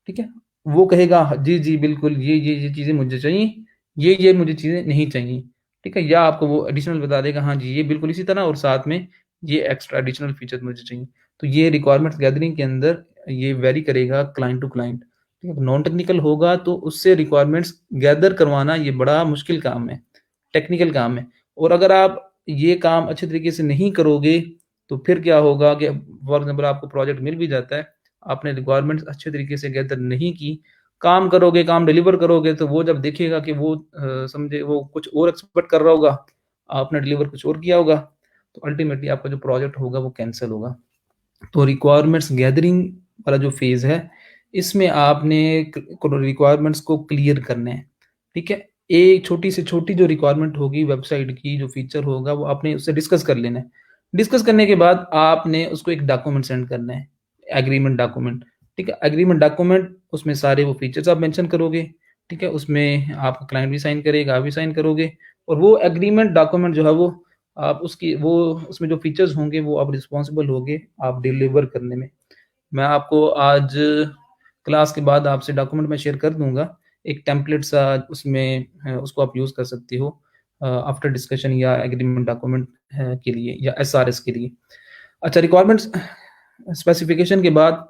ठीक है? वो कहेगा जी, जी, बिल्कुल ये चीज़ें मुझे चाहिए, ये मुझे चीज़ें नहीं चाहिए, ठीक है? या आपको वो एडिशनल बता देगा, हाँ जी, ये बिल्कुल इसी तरह और साथ में ये एक्स्ट्रा एडिशनल फीचर्स मुझे चाहिए। तो ये रिक्वायरमेंट्स गैदरिंग के अंदर ये वैरी करेगा क्लाइंट टू क्लाइंट, ठीक है? नॉन टेक्निकल होगा तो उससे रिक्वायरमेंट्स गैदर करवाना ये बड़ा मुश्किल काम है, टेक्निकल काम है। और अगर आप ये काम अच्छे तरीके से नहीं करोगे, तो फिर क्या होगा कि फॉर एग्ज़ाम्पल आपको प्रोजेक्ट मिल भी जाता है, आपने रिक्वायरमेंट्स अच्छे तरीके से गैदर नहीं की, काम करोगे, काम डिलीवर करोगे, तो वो जब देखेगा कि वो समझे वो कुछ और एक्सपेक्ट कर रहा होगा, आपने डिलीवर कुछ और किया होगा, तो अल्टीमेटली आपका जो प्रोजेक्ट होगा वो कैंसल होगा। तो रिक्वायरमेंट्स गैदरिंग वाला जो फ़ेज़ है, इसमें आपने रिक्वायरमेंट्स को क्लियर करना है, ठीक है? एक छोटी से छोटी जो रिक्वायरमेंट होगी वेबसाइट की, जो फ़ीचर होगा, वो आपने उससे डिस्कस कर लेना है। डिस्कस करने के बाद आपने उसको एक डॉक्यूमेंट सेंड करना है, एग्रीमेंट डॉक्यूमेंट, ठीक है? एग्रीमेंट डॉक्यूमेंट, उसमें सारे वो फ़ीचर्स आप मेंशन करोगे, ठीक है? उसमें आपका क्लाइंट भी साइन करेगा, आप भी साइन करोगे, और वो एग्रीमेंट डॉक्यूमेंट जो है वो आप उसकी वो उसमें जो फीचर्स होंगे वो आप रिस्पॉन्सिबल होगे आप डिलीवर करने में। मैं आपको आज क्लास के बाद आपसे डॉक्यूमेंट मैं शेयर कर दूँगा। एक टेम्पलेट सा उसमें उसको आप यूज़ कर सकते हो आफ्टर डिस्कशन या एग्रीमेंट डॉक्यूमेंट के लिए या एसआरएस के लिए। अच्छा, रिक्वायरमेंट्स स्पेसिफिकेशन के बाद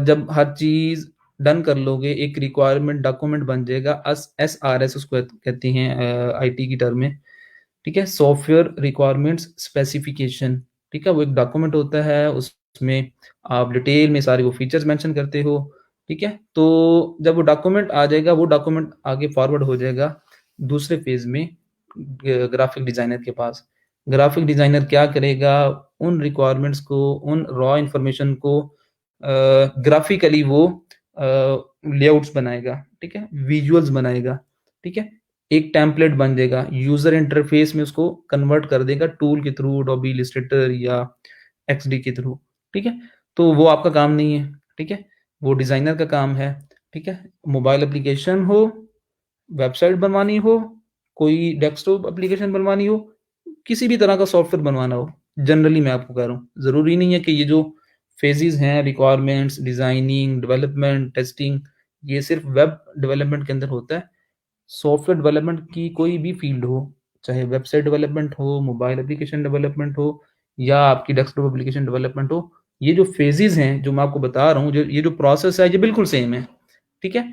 जब हर चीज़ डन कर लोगे, एक रिक्वायरमेंट डॉक्यूमेंट बन जाएगा। एसआरएस उसको कहते हैं आईटी की टर्म में। ठीक है? सॉफ्टवेयर रिक्वायरमेंट्स स्पेसिफिकेशन, ठीक है? वो एक डॉक्यूमेंट होता है, उसमें आप डिटेल में सारे वो फीचर्स मेंशन करते हो, ठीक है? तो जब वो डॉक्यूमेंट आ जाएगा, वो डॉक्यूमेंट आगे फॉरवर्ड हो जाएगा दूसरे फ़ेज़ में ग्राफिक डिज़ाइनर के पास। ग्राफिक डिज़ाइनर क्या करेगा, उन रिक्वायरमेंट्स को, उन रॉ इन्फॉर्मेशन को ग्राफिकली वो लेआउट्स बनाएगा, ठीक है? विजुअल्स बनाएगा, ठीक है? एक टेम्पलेट बन जाएगा, यूज़र इंटरफ़ेस में उसको कन्वर्ट कर देगा टूल के थ्रू, एडोबी इलस्ट्रेटर या एक्सडी के थ्रू, ठीक है? तो वो आपका काम नहीं है, ठीक है? वो डिज़ाइनर का काम है, ठीक है? मोबाइल एप्लीकेशन हो, वेबसाइट बनवानी हो, कोई डेस्कटॉप एप्लीकेशन बनवानी हो, किसी भी तरह का सॉफ्टवेयर बनवाना हो, जनरली मैं आपको कह रहा हूँ। ज़रूरी नहीं है कि ये जो फ़ेज़ेज़ हैं, रिक्वायरमेंट्स, डिज़ाइनिंग, डेवलपमेंट, टेस्टिंग, ये सिर्फ़ वेब डेवलपमेंट के अंदर होता है। सॉफ्टवेयर डेवलपमेंट की कोई भी फ़ील्ड हो, चाहे वेबसाइट डेवलपमेंट हो, मोबाइल एप्लीकेशन डेवलपमेंट हो या आपकी डेस्कटॉप एप्लीकेशन डेवलपमेंट हो, ये जो फ़ेज़ेज़ हैं, जो मैं आपको बता रहा हूँ, जो ये जो प्रोसेस है, ये बिल्कुल सेम है, ठीक है?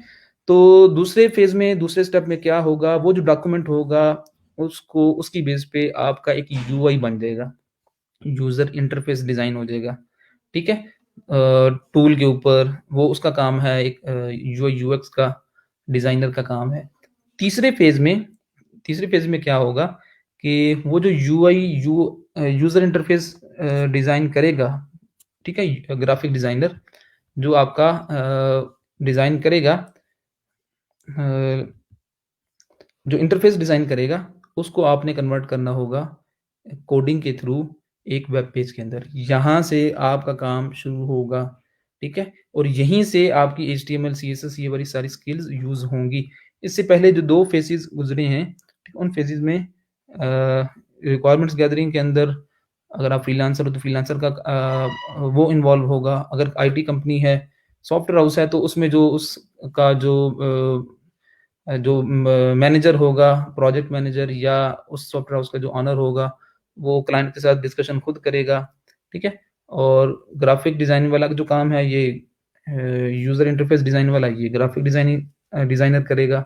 तो दूसरे फ़ेज़ में, दूसरे स्टेप में क्या होगा, वो जो डॉक्यूमेंट होगा, उसको उसकी बेस पे आपका एक यूआई बन जाएगा, यूज़र इंटरफ़ेस डिज़ाइन हो जाएगा, ठीक है? टूल के ऊपर वो उसका काम है, एक यूआई यूएक्स का डिज़ाइनर का काम है। तीसरे फ़ेज़ में तीसरे फ़ेज़ में क्या होगा कि वो जो यूज़र इंटरफ़ेस डिज़ाइन करेगा, ठीक है? ग्राफ़िक डिज़ाइनर जो आपका डिज़ाइन करेगा, अ, जो इंटरफ़ेस डिज़ाइन करेगा, उसको आपने कन्वर्ट करना होगा कोडिंग के थ्रू एक वेब पेज के अंदर। यहाँ से आपका काम शुरू होगा, ठीक है? और यहीं से आपकी एचटीएमएल, सीएसएस ये वाली सारी स्किल्स यूज़ होंगी। इससे पहले जो 2 फ़ेज़ेज़ गुज़रे हैं, ठीक, उन फ़ेज़ेज़ में रिक्वायरमेंट्स गैदरिंग के अंदर अगर आप फ्रीलांसर हो तो फ्रीलांसर का वो इन्वॉल्व होगा। अगर आईटी कंपनी है, सॉफ्टवेयर हाउस है तो उसमें जो उसका जो मैनेजर होगा, प्रोजेक्ट मैनेजर या उस सॉफ्टवेयर हाउस का जो ओनर होगा, वो क्लाइंट के साथ डिस्कशन खुद करेगा, ठीक है? और ग्राफिक डिज़ाइन वाला जो काम है ये यूज़र इंटरफेस डिज़ाइन वाला ये ग्राफिक डिज़ाइनर करेगा।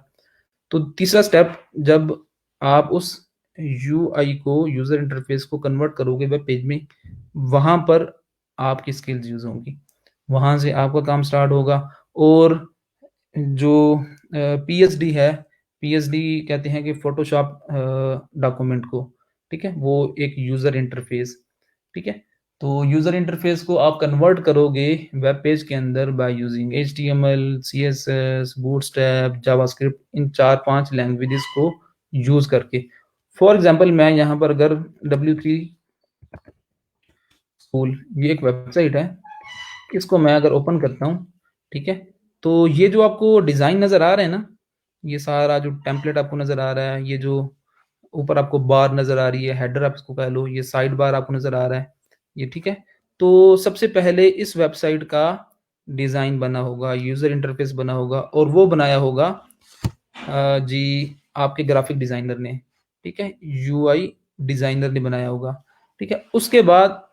तो तीसरा स्टेप जब आप उस यूआई को, यूज़र इंटरफेस को कन्वर्ट करोगे वेब पेज में, वहाँ पर आपकी स्किल्स यूज़ होंगी। वहाँ से आपका काम स्टार्ट होगा और जो पीएचडी है, पीएचडी कहते हैं कि फ़ोटोशॉप डॉक्यूमेंट को, ठीक है? वो एक यूज़र इंटरफ़ेस, ठीक है? तो यूज़र इंटरफ़ेस को आप कन्वर्ट करोगे वेब पेज के अंदर by using HTML, CSS, Bootstrap, JavaScript इन 4-5 लैंग्वेजेज़ को यूज़ करके। फॉर एग्ज़ाम्पल मैं यहाँ पर अगर W3 स्कूल ये एक वेबसाइट है, इसको मैं अगर ओपन करता हूँ, ठीक है? तो ये जो आपको डिज़ाइन नज़र आ रहा है ना, ये सारा जो टेम्पलेट आपको नज़र आ रहा है, ये जो ऊपर आपको बार नज़र आ रही है, हेडर आप इसको कह लो, ये साइड बार आपको नज़र आ रहा है, ये ठीक है? तो सबसे पहले इस वेबसाइट का डिज़ाइन बना होगा, यूज़र इंटरफ़ेस बना होगा और वो बनाया होगा जी आपके ग्राफ़िक डिज़ाइनर ने, ठीक है? यूआई डिज़ाइनर ने बनाया होगा, ठीक है? उसके बाद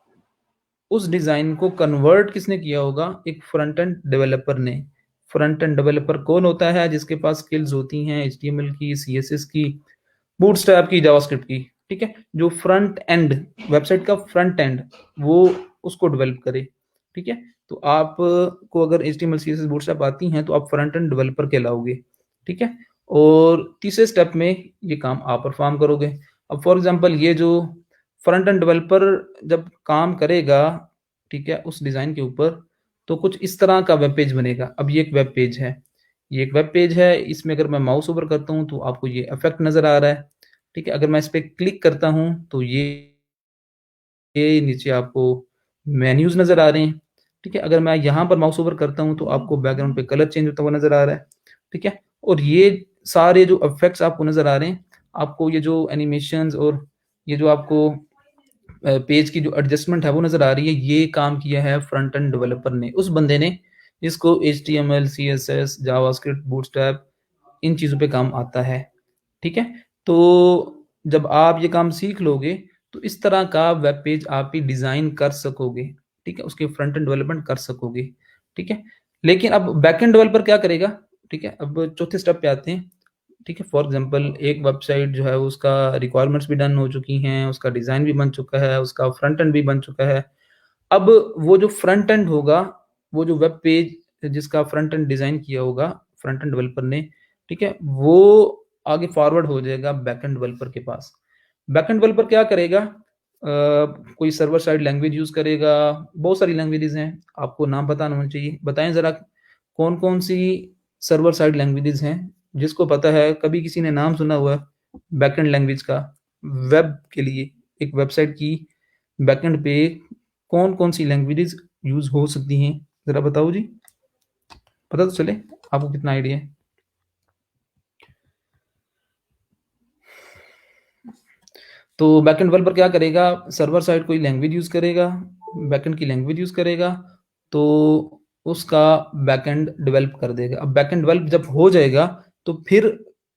उस डिज़ाइन को कन्वर्ट किसने किया होगा? एक फ्रंट एंड डेवलपर ने। फ्रंट एंड डेवलपर कौन होता है? जिसके पास स्किल्स होती हैं एचटीएमएल की, सीएसएस की, बूटस्ट्रैप की, जावास्क्रिप्ट की, ठीक है? जो फ्रंट एंड वेबसाइट का फ्रंट एंड वो उसको डेवलप करे, ठीक है? तो आप को अगर एचटीएमएल, सीएसएस, बूटस्ट्रैप आती हैं तो आप फ्रंट एंड डेवलपर कहलाओगे, ठीक है? और तीसरे स्टेप में ये काम आप परफॉर्म करोगे। अब फॉर एग्ज़ाम्पल ये जो फ्रंट एंड डेवलपर जब काम करेगा, ठीक है, उस डिज़ाइन के ऊपर, तो कुछ इस तरह का वेब पेज बनेगा। अब ये एक वेब पेज है, ये एक वेब पेज है, इसमें अगर मैं माउस ओवर करता हूँ, तो आपको ये इफ़ेक्ट नज़र आ रहा है, ठीक है? अगर मैं इस पे क्लिक करता हूँ, तो ये नीचे आपको मेन्यूज़ नज़र आ रहे हैं, ठीक है? अगर मैं यहाँ पर माउस ओवर करता हूँ, तो आपको बैकग्राउंड पे कलर चेंज होता हुआ नज़र आ रहा है, ठीक है? और ये सारे जो इफ़ेक्ट्स आपको नज़र आ रहे हैं, आपको ये जो एनिमेशंस और ये जो आपको पेज की जो एडजस्टमेंट है वो नज़र आ रही है, ये काम किया है फ्रंट एंड डेवलपर ने, उस बंदे ने जिसको एचटीएमएल, सीएसएस, जावास्क्रिप्ट, बूटस्ट्रैप इन चीज़ों पे काम आता है, ठीक है? तो जब आप ये काम सीख लोगे, तो इस तरह का वेब पेज आप भी डिज़ाइन कर सकोगे, ठीक है? उसके फ्रंट एंड डेवलपमेंट कर सकोगे, ठीक है? लेकिन अब बैकएंड डेवलपर क्या करेगा, ठीक है? अब चौथे स्टेप पे आते हैं, ठीक है? फॉर एग्ज़ाम्पल एक वेबसाइट जो है उसका रिक्वायरमेंट्स भी डन हो चुकी हैं, उसका डिज़ाइन भी बन चुका है, उसका फ्रंट एंड भी बन चुका है। अब वो जो फ्रंट एंड होगा, वो जो वेब पेज जिसका फ्रंट एंड डिज़ाइन किया होगा फ्रंट एंड डेवलपर ने, ठीक है? वो आगे फॉरवर्ड हो जाएगा बैकएंड डेवलपर के पास। बैकएंड डेवलपर क्या करेगा? कोई सर्वर साइड लैंग्वेज यूज़ करेगा, बहुत सारी लैंग्वेजेज़ हैं, आपको नाम पता होना चाहिए। बताएँ ज़रा कौन-कौन सी सर्वर साइड लैंग्वेजेज़ हैं, जिसको पता है, कभी किसी ने नाम सुना हुआ है बैकएंड लैंग्वेज का? वेब के लिए, एक वेबसाइट की बैकएंड पे कौन-कौन सी लैंग्वेजेज़ यूज़ हो सकती हैं? ज़रा बताओ जी, पता तो चले, आपको कितना आइडिया है? तो बैकएंड डेवलपर क्या करेगा? सर्वर साइड कोई लैंग्वेज यूज़ करेगा, बैकएंड की लैंग्वेज यूज़ करेगा, तो उसका बैकएंड डेवलप कर देगा। अब बैकएंड डेवलप जब हो जाएगा, तो फिर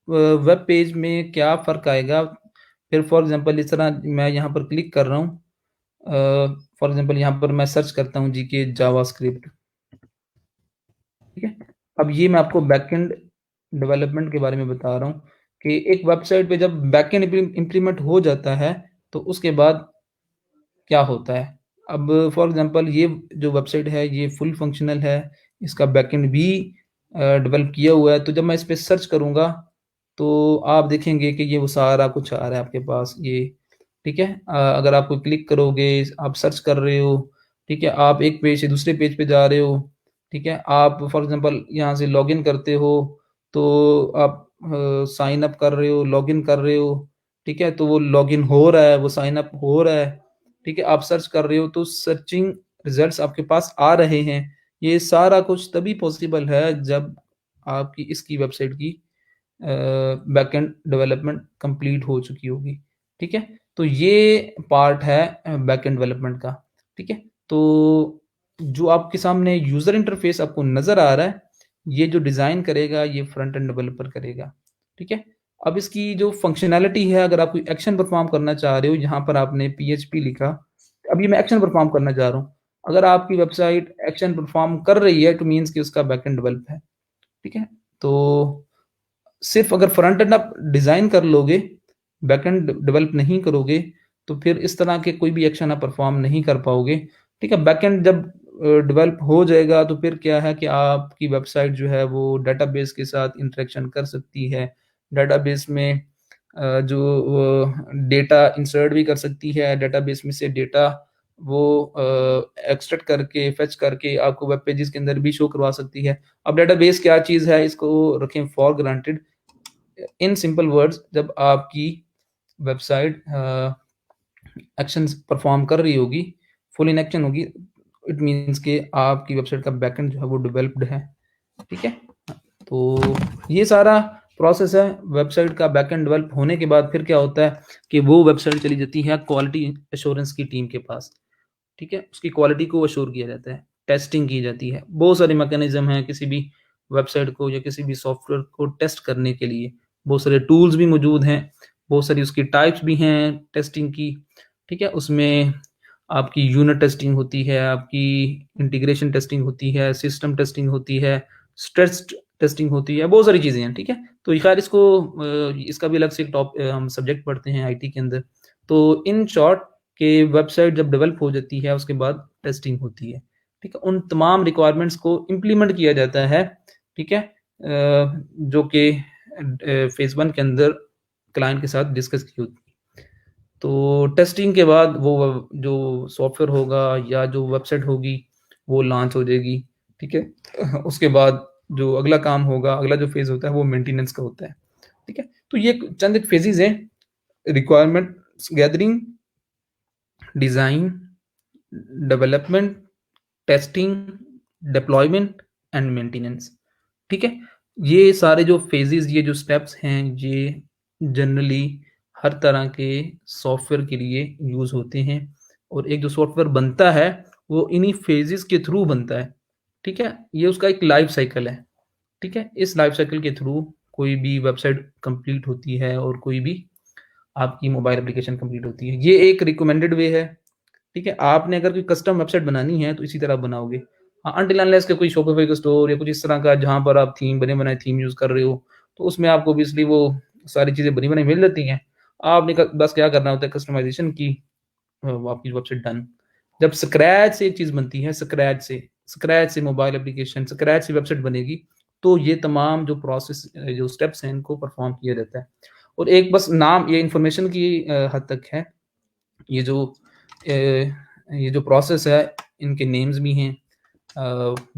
वेब पेज में क्या फ़र्क आएगा? फिर फॉर एग्ज़ाम्पल इस तरह मैं यहाँ पर क्लिक कर रहा हूँ, फॉर एग्ज़ाम्पल यहाँ पर मैं सर्च करता हूँ जीके जावास्क्रिप्ट, ठीक है? अब ये मैं आपको बैकएंड डेवलपमेंट के बारे में बता रहा हूँ कि एक वेबसाइट पे जब बैकएंड इम्प्लीमेंट हो जाता है, तो उसके बाद क्या होता है? अब फॉर एग्ज़ाम्पल ये जो वेबसाइट है, ये फुल फंक्शनल है, इसका बैकएंड भी डेवलप किया हुआ है, तो जब मैं इस पे सर्च करूँगा, तो आप देखेंगे कि ये वो सारा कुछ आ रहा है आपके पास ये, ठीक है? अगर आप कोई क्लिक करोगे, आप सर्च कर रहे हो, ठीक है? आप एक पेज से दूसरे पेज पे जा रहे हो, ठीक है? आप फॉर एग्ज़ाम्पल यहाँ से लॉगिन करते हो, तो आप साइन अप कर रहे हो, लॉगिन कर रहे हो, ठीक है? तो वो लॉगिन हो रहा है, वो साइन अप हो रहा है, ठीक है? आप सर्च कर रहे हो, तो सर्चिंग रिज़ल्ट्स आपके पास आ रहे हैं। ये सारा कुछ तभी पॉसिबल है जब आपकी इसकी वेबसाइट की बैकएंड डेवलपमेंट कंप्लीट हो चुकी होगी, ठीक है? तो ये पार्ट है बैकएंड डेवलपमेंट का, ठीक है? तो जो आपके सामने यूज़र इंटरफ़ेस आपको नज़र आ रहा है, ये जो डिज़ाइन करेगा, ये फ्रंट एंड डेवलपर करेगा, ठीक है? अब इसकी जो फ़ंक्शनैलिटी है, अगर आप कोई एक्शन परफ़ॉर्म करना चाह रहे हो, यहाँ पर आपने पीएचपी लिखा, अब ये मैं एक्शन परफ़ॉर्म करना चाह रहा हूँ। अगर आपकी वेबसाइट एक्शन परफ़ॉर्म कर रही है, इट मीन्स कि उसका बैकएंड डेवलप है, ठीक है? तो सिर्फ़ अगर फ्रंट एंड आप डिज़ाइन कर लोगे, बैकएंड डेवलप नहीं करोगे, तो फिर इस तरह के कोई भी एक्शन आप परफ़ॉर्म नहीं कर पाओगे, ठीक है? बैकएंड जब डेवलप हो जाएगा, तो फिर क्या है कि आपकी वेबसाइट जो है वो डेटाबेस के साथ इंटरेक्शन कर सकती है। डेटाबेस में जो डेटा इंसर्ट भी कर सकती है, डेटाबेस में से डेटा वो एक्सट्रैक्ट करके, फेच करके आपको वेब पेजेज़ के अंदर भी शो करवा सकती है। अब डेटाबेस क्या चीज़ है, इसको रखें for granted. In simple words, जब आपकी वेबसाइट एक्शंस परफॉर्म कर रही होगी, फुल इन एक्शन होगी, इट मीन्स कि आपकी वेबसाइट का बैकएंड जो है वो डेवलप्ड है, ठीक है? तो ये सारा प्रोसेस है वेबसाइट का बैकएंड डेवलप होने के बाद। फिर क्या होता है कि वो वेबसाइट चली जाती है क्वालिटी एश्योरेंस की टीम के पास, ठीक है? उसकी क्वालिटी को अश्योर किया जाता है, टेस्टिंग की जाती है। बहुत सारे मैकेनिज़्म हैं किसी भी वेबसाइट को या किसी भी सॉफ्टवेयर को टेस्ट करने के लिए। बहुत सारे टूल्स भी मौजूद हैं, बहुत सारी उसकी टाइप्स भी हैं टेस्टिंग की, ठीक है? उसमें आपकी यूनिट टेस्टिंग होती है, आपकी इंटीग्रेशन टेस्टिंग होती है, सिस्टम टेस्टिंग होती है, स्ट्रेस टेस्टिंग होती है, बहुत सारी चीज़ें हैं, ठीक है? तो ये खैर इसको इसका भी अलग से एक हम सब्जेक्ट पढ़ते हैं आईटी के अंदर। तो इन शॉर्ट कि वेबसाइट जब डेवलप हो जाती है, उसके बाद टेस्टिंग होती है, ठीक है? उन तमाम रिक्वायरमेंट्स को इम्प्लीमेंट किया जाता है, ठीक है? जो कि फ़ेज़ 1 के अंदर क्लाइंट के साथ डिस्कस की होती है। तो टेस्टिंग के बाद वो जो सॉफ्टवेयर होगा या जो वेबसाइट होगी, वो लॉन्च हो जाएगी, ठीक है? उसके बाद जो अगला काम होगा, अगला जो फ़ेज़ होता है, वो मेंटेनेंस का होता है, ठीक है? तो ये चंद एक फ़ेज़ेज़ हैं, requirements gathering, design, development, testing, deployment and maintenance, ठीक है? ये सारे जो फ़ेज़ेज़, ये जो स्टेप्स हैं, ये जनरली हर तरह के सॉफ्टवेयर के लिए यूज़ होते हैं, और एक जो सॉफ्टवेयर बनता है, वो इन्हीं फ़ेज़ेज़ के थ्रू बनता है, ठीक है? ये उसका एक लाइफ़ साइकिल है, ठीक है? इस लाइफ़ साइकिल के थ्रू कोई भी वेबसाइट कंप्लीट होती है और कोई भी आपकी मोबाइल एप्लीकेशन कंप्लीट होती है। ये एक रिकमेंडेड वे है, ठीक है? आपने अगर कोई कस्टम वेबसाइट बनानी है, तो इसी तरह बनाओगे। हाँ, अनटिल अनलेस के कोई शॉपिफ़ाई का स्टोर या कुछ इस तरह का जहाँ पर आप थीम बने-बनाए थीम यूज़ कर रहे हो, तो उसमें आपको ऑब्वियसली वो सारी चीज़ें बनी-बनाई मिल जाती हैं। आपने क बस क्या करना होता है कस्टमाइज़ेशन की, वो आपकी वेबसाइट डन। जब स्क्रैच से एक चीज़ बनती है, स्क्रैच से मोबाइल एप्लीकेशन, स्क्रैच से वेबसाइट बनेगी, तो ये तमाम जो प्रोसेस जो स्टेप्स हैं इनको परफॉर्म किया जाता है। और एक बस नाम ये इन्फॉर्मेशन की हद तक है। ये जो प्रोसेस है इनके नेम्स भी हैं।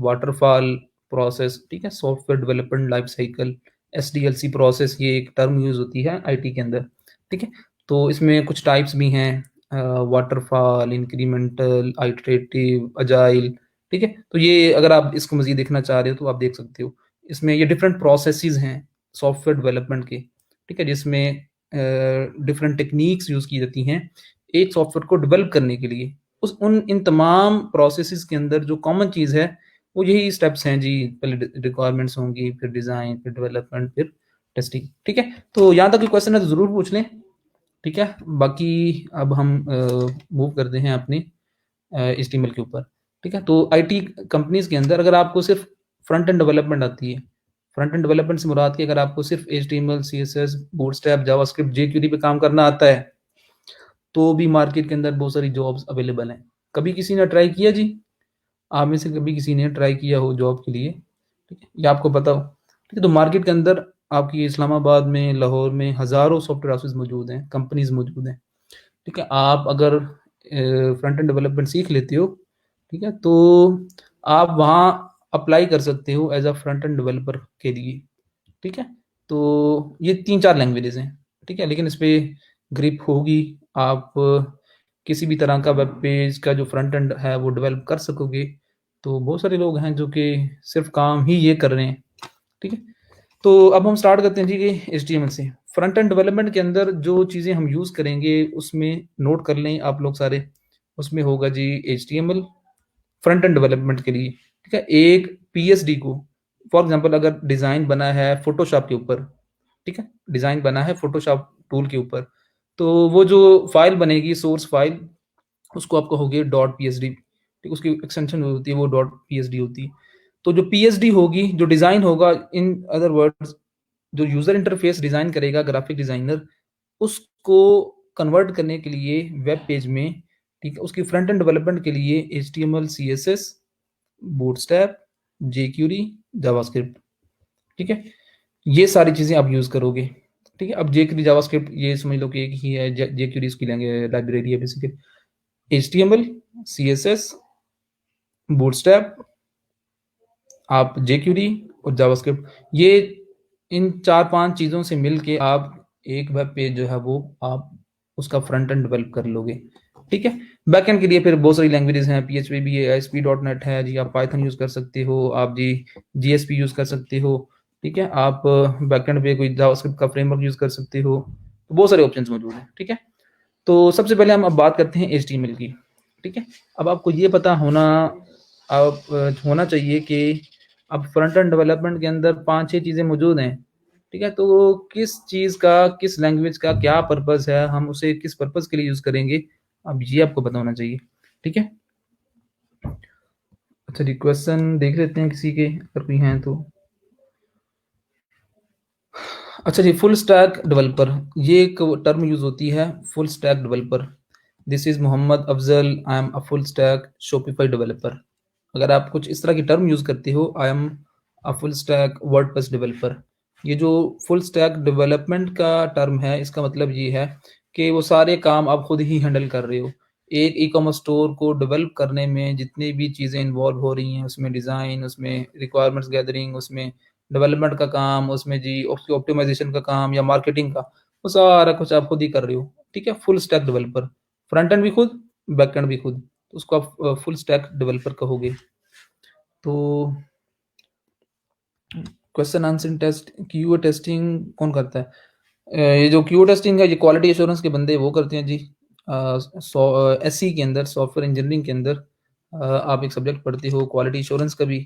वाटरफॉल प्रोसेस, ठीक है, software development life cycle, SDLC process, ये एक टर्म यूज़ होती है आईटी के अंदर, ठीक है। तो इसमें कुछ टाइप्स भी हैं, वाटरफॉल, इंक्रीमेंटल, आइटरेटिव, अजाइल, ठीक है। तो ये अगर आप इसको मज़ीद देखना चाह रहे हो तो आप देख सकते हो। इसमें ये डिफरेंट प्रोसेसेस हैं सॉफ्टवेयर डेवलपमेंट के, ठीक है, जिसमें डिफरेंट टेक्निक्स यूज़ की जाती हैं एक सॉफ्टवेयर को डेवलप करने के लिए। उस उन इन तमाम प्रोसेसेस के अंदर जो कॉमन चीज़ है वो यही स्टेप्स हैं जी। पहले रिक्वायरमेंट्स होंगी, फिर डिज़ाइन, फिर डेवलपमेंट, फिर टेस्टिंग, ठीक है। तो यहाँ तक कोई क्वेश्चन है तो ज़रूर पूछ लें, ठीक है। बाकी अब हम मूव करते हैं अपने एचटीएमएल के ऊपर, ठीक है। तो आईटी कंपनीज के अंदर अगर आपको सिर्फ फ्रंट एंड डेवलपमेंट आती है, फ्रंट एंड डेवलपमेंट से मुराद की अगर आपको सिर्फ एचटीएमएल, सीएसएस, बूटस्ट्रैप, जावास्क्रिप्ट, जेक्यूरी पे काम करना आता है तो भी मार्केट के अंदर बहुत सारी जॉब्स अवेलेबल हैं। कभी किसी ने ट्राई किया जी? आप में से कभी किसी ने ट्राई किया हो जॉब के लिए, ठीक है, या आपको पता हो, ठीक है। तो मार्केट के अंदर आपकी इस्लामाबाद में, लाहौर में हज़ारों सॉफ्टवेयर हाउसेस मौजूद हैं, कंपनीज मौजूद हैं, ठीक है। आप अगर फ्रंट एंड डेवलपमेंट सीख लेते हो, ठीक है, तो आप वहाँ अप्लाई कर सकते हो as a front end developer के लिए, ठीक है। तो ये 3-4 लैंग्वेजेस हैं, ठीक है, लेकिन इस पे ग्रिप होगी, आप किसी भी तरह का वेब पेज का जो फ्रंट एंड है वो डेवलप कर सकोगे। तो बहुत सारे लोग हैं जो कि सिर्फ काम ही ये कर रहे हैं, ठीक है। तो अब हम स्टार्ट करते हैं जी कि एचटीएमएल से। फ्रंट एंड डेवलपमेंट के अंदर जो चीज़ें हम यूज़ करेंगे उसमें नोट कर लें आप लोग सारे। उसमें होगा जी एचटीएमएल फ्रंट एंड डेवलपमेंट के लिए, ठीक है। एक पीएसडी को, फॉर एग्जांपल अगर डिज़ाइन बना है फोटोशॉप के ऊपर, ठीक है, डिज़ाइन बना है फोटोशॉप टूल के ऊपर, तो वो जो फाइल बनेगी सोर्स फाइल, उसको आप कहोगे डॉट पीएसडी, ठीक, उसकी एक्सटेंशन होती है वो डॉट पीएसडी होती है। तो जो पीएसडी होगी, जो डिज़ाइन होगा, इन अदर वर्ड्स जो यूज़र इंटरफेस डिज़ाइन करेगा ग्राफिक डिज़ाइनर, उसको कन्वर्ट करने के लिए वेब पेज में, ठीक है, उसकी फ्रंट एंड डेवलपमेंट के लिए एचटीएमएल, सीएसएस, बूटस्ट्रैप, जेक्यूरी, जावास्क्रिप्ट, ठीक है, ये सारी चीज़ें आप यूज़ करोगे, ठीक है। अब जेक्यूरी, जावास्क्रिप्ट ये समझ लो कि एक ही है, जेक्यूरी उसकी लाइब्रेरी है बेसिकली। एचटीएमएल, सीएसएस, बूटस्ट्रैप, आप जेक्यूरी और जावास्क्रिप्ट, ये इन 4-5 चीज़ों से मिल के आप एक वेब पेज जो है वो आप उसका फ्रंट एंड डेवलप कर लोगे, ठीक है। बैकएंड के लिए फिर बहुत सारी लैंग्वेजेस हैं, पीएचपी भी है, ASP.NET है जी, आप पाइथन यूज़ कर सकते हो, आप जी जीएसपी यूज़ कर सकते हो, ठीक है। आप बैकएंड पे कोई जावास्क्रिप्ट का फ्रेमवर्क यूज़ कर सकते हो, तो बहुत सारे ऑप्शंस मौजूद हैं, ठीक है। तो सबसे पहले हम अब बात करते हैं एचटीएमएल की, ठीक है। अब आपको ये पता होना होना चाहिए कि अब फ्रंट एंड डेवलपमेंट के अंदर 5-6 चीज़ें मौजूद हैं, ठीक है। तो किस चीज़ का, किस लैंग्वेज का क्या पर्पज़ है, हम उसे किस पर्पज़ के लिए यूज़ करेंगे, अब ये आपको पता होना चाहिए, ठीक है। अच्छा जी, क्वेश्चन देख लेते हैं किसी के, अगर कोई हैं तो। अच्छा जी, फुल स्टैक डेवलपर, ये एक टर्म यूज़ होती है, full stack developer. This is Mohammad Afzal, I am a full stack Shopify developer. अगर आप कुछ इस तरह की टर्म यूज़ करते हो, आई am a full stack WordPress developer. ये जो फुल स्टैक डेवलपमेंट का टर्म है, इसका मतलब ये है कि वो सारे काम आप खुद ही हैंडल कर रहे हो। एक ई-कॉमर्स स्टोर को डेवलप करने में जितनी भी चीज़ें इन्वॉल्व हो रही हैं, उसमें डिज़ाइन, उसमें रिक्वायरमेंट्स गैदरिंग, उसमें डेवलपमेंट का काम, उसमें जी उसकी ऑप्टिमाइज़ेशन का काम या मार्केटिंग का, वो सारा कुछ आप खुद ही कर रहे हो, ठीक है? Full stack developer, front end भी खुद, बैक एंड भी खुद, तो उसको आप फुल स्टैक डेवलपर कहोगे। तो question answering test, QA testing कौन करता है? ये जो क्यूए टेस्टिंग है, ये क्वालिटी एश्योरेंस के बंदे वो करते हैं जी। एसई के अंदर, सॉफ्टवेयर इंजीनियरिंग के अंदर आप एक सब्जेक्ट पढ़ते हो क्वालिटी एश्योरेंस का भी,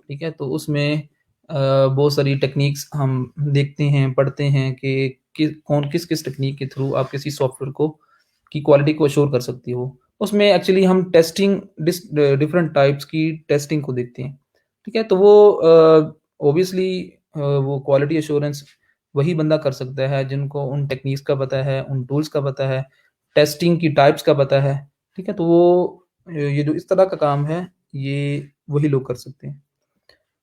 ठीक है? तो उसमें बहुत सारी टेक्निक्स हम देखते हैं, पढ़ते हैं कि कौन किस-किस टेक्निक के थ्रू आप किसी सॉफ्टवेयर को की क्वालिटी को एश्योर कर सकते हो। उसमें एक्चुअली हम टेस्टिंग डिफरेंट टाइप्स की टेस्टिंग को देखते हैं, ठीक है? तो वो ऑब्वियसली वो क्वालिटी एश्योरेंस वही बंदा कर सकता है जिनको उन टेक्निक्स का पता है, उन टूल्स का पता है, टेस्टिंग की टाइप्स का पता है, ठीक है? तो वो ये जो इस तरह का काम है, ये वही लोग कर सकते हैं।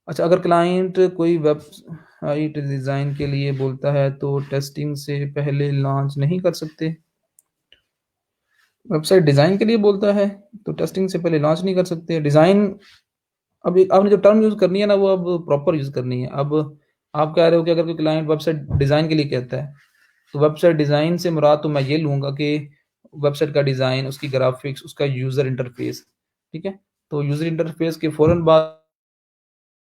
अच्छा, अगर क्लाइंट कोई वेबसाइट डिज़ाइन के लिए बोलता है तो टेस्टिंग से पहले लॉन्च नहीं कर सकते? वेबसाइट डिज़ाइन के लिए बोलता है तो टेस्टिंग से पहले लॉन्च नहीं कर सकते। डिज़ाइन, अब एक आपने जो टर्म यूज़ करनी है ना, वो अब प्रॉपर यूज़ करनी है। अब आप कह रहे हो कि अगर कोई क्लाइंट वेबसाइट डिज़ाइन के लिए कहता है, तो वेबसाइट डिज़ाइन से मुराद तो मैं ये लूँगा कि वेबसाइट का डिज़ाइन, उसकी ग्राफ़िक्स, उसका यूज़र इंटरफ़ेस, ठीक है? तो यूज़र इंटरफ़ेस के फ़ौरन बाद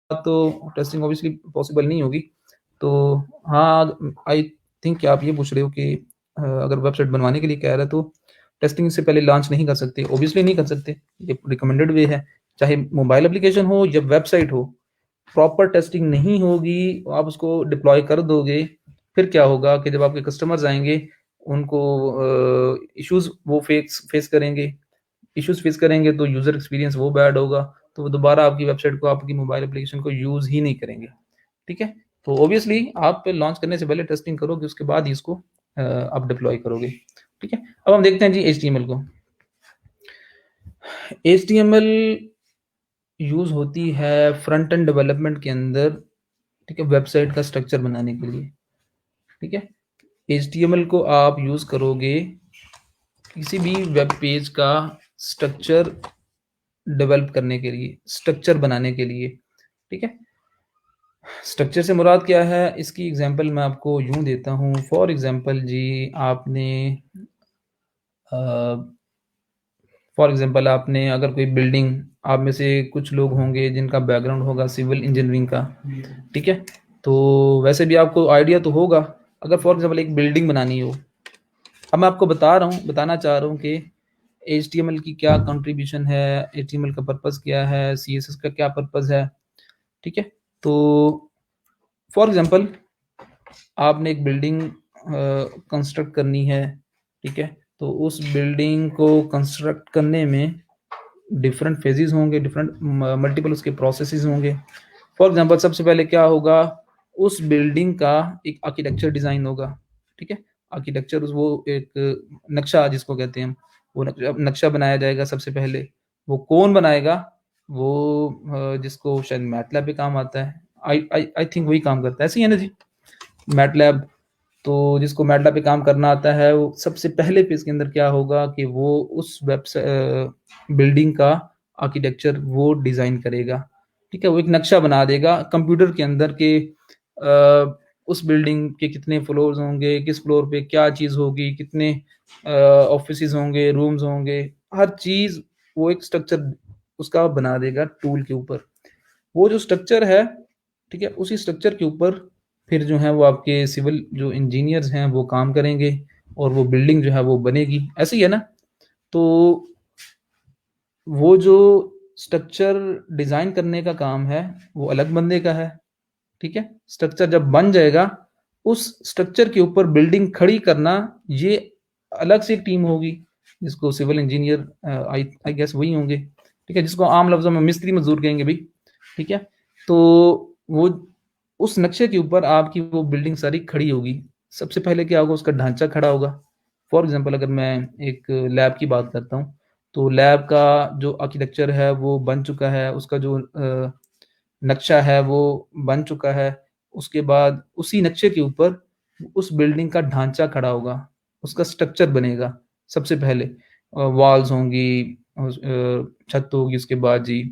तो टेस्टिंग ऑब्वियसली पॉसिबल नहीं होगी। तो हाँ, आई थिंक कि आप ये पूछ रहे हो कि अगर वेबसाइट बनवाने के लिए कह रहा है तो टेस्टिंग से पहले लॉन्च नहीं कर सकते। ऑब्वियसली नहीं कर सकते, ये रिकमेंडेड वे है। चाहे मोबाइल एप्लीकेशन हो या वेबसाइट हो, प्रॉपर टेस्टिंग नहीं होगी, आप उसको डिप्लॉय कर दोगे, फिर क्या होगा कि जब आपके कस्टमर्स आएँगे, उनको इश्यूज़ वो फेस करेंगे। इश्यूज़ फेस करेंगे तो यूज़र एक्सपीरियंस वो बैड होगा, तो वो दोबारा आपकी वेबसाइट को, आपकी मोबाइल एप्लीकेशन को यूज़ ही नहीं करेंगे, ठीक है? तो ऑब्वियसली आप लॉन्च करने से पहले टेस्टिंग करोगे, उसके बाद ही इसको आप डिप्लॉय करोगे, ठीक है? अब हम देखते हैं जी एचटीएमएल को। एचटीएमएल यूज़ होती है फ्रंट एंड डेवलपमेंट के अंदर, ठीक है? वेबसाइट का स्ट्रक्चर बनाने के लिए, ठीक है? एचटीएमएल को आप यूज़ करोगे किसी भी वेब पेज का स्ट्रक्चर डेवलप करने के लिए, स्ट्रक्चर बनाने के लिए, ठीक है? स्ट्रक्चर से मुराद क्या है? इसकी एग्ज़ाम्पल मैं आपको यूँ देता हूँ। फॉर एग्ज़ाम्पल जी, आपने अ, फॉर एग्ज़ाम्पल आपने अगर कोई बिल्डिंग, आप में से कुछ लोग होंगे जिनका बैकग्राउंड होगा सिविल इंजीनियरिंग का, ठीक है? तो वैसे भी आपको आइडिया तो होगा, अगर फॉर एग्ज़ाम्पल एक बिल्डिंग बनानी हो। अब मैं आपको बताना चाह रहा हूँ कि एचटीएमएल की क्या कंट्रीब्यूशन है, एचटीएमएल का पर्पज़ क्या है, सीएसएस का क्या पर्पज़ है, ठीक है? तो फॉर एग्ज़ाम्पल आपने एक बिल्डिंग कंस्ट्रक्ट करनी है, ठीक है? तो उस बिल्डिंग को कंस्ट्रक्ट करने में डिफरेंट फेजेज़ होंगे, डिफरेंट मल्टीपल उसके प्रोसेसेस होंगे। फॉर एग्ज़ाम्पल सबसे पहले क्या होगा, उस बिल्डिंग का एक आर्किटेक्चर डिज़ाइन होगा, ठीक है? आर्किटेक्चर वो एक नक्शा जिसको कहते हैं हम, वो नक्शा नक्शा बनाया जाएगा सबसे पहले। वो कौन बनाएगा? वो जिसको शायद मैटलैब पे काम आता है। आई थिंक वही काम करता है, ऐसे ही है ना जी? मैटलैब, तो जिसको मैटलैब पे काम करना आता है, वो सबसे पहले पेज के अंदर क्या होगा कि वो उस बिल्डिंग का आर्किटेक्चर वो डिज़ाइन करेगा, ठीक है? वो एक नक्शा बना देगा कंप्यूटर के अंदर के उस बिल्डिंग के कितने फ्लोर्स होंगे, किस फ्लोर पे क्या चीज़ होगी, कितने ऑफिसेज़ होंगे, रूम्स होंगे, हर चीज़ वो एक स्ट्रक्चर उसका बना देगा टूल के ऊपर। वो जो स्ट्रक्चर है, ठीक है? उसी स्ट्रक्चर के ऊपर फिर जो है वो आपके सिविल जो इंजीनियर्स हैं वो काम करेंगे और वो बिल्डिंग जो है वो बनेगी। ऐसे ही है ना? तो वो जो स्ट्रक्चर डिज़ाइन करने का काम है, वो अलग बंदे का है, ठीक है? स्ट्रक्चर जब बन जाएगा, उस स्ट्रक्चर के ऊपर बिल्डिंग खड़ी करना, ये अलग से एक टीम होगी, जिसको civil engineer I I guess वही होंगे, ठीक है? जिसको आम लफ्ज़ों में मिस्त्री मज़दूर कहेंगे भई, ठीक है? तो वो उस नक्शे के ऊपर आपकी वो बिल्डिंग सारी खड़ी होगी। सबसे पहले क्या होगा, उसका ढाँचा खड़ा होगा। फॉर एग्ज़ाम्पल अगर मैं एक लैब की बात करता हूँ, तो लैब का जो आर्किटेक्चर है वो बन चुका है, उसका जो नक्शा है वो बन चुका है। उसके बाद उसी नक्शे के ऊपर उस बिल्डिंग का ढाँचा खड़ा होगा, उसका स्ट्रक्चर बनेगा सबसे पहले। वॉल्स होंगी, छत होगी, उसके बाद जी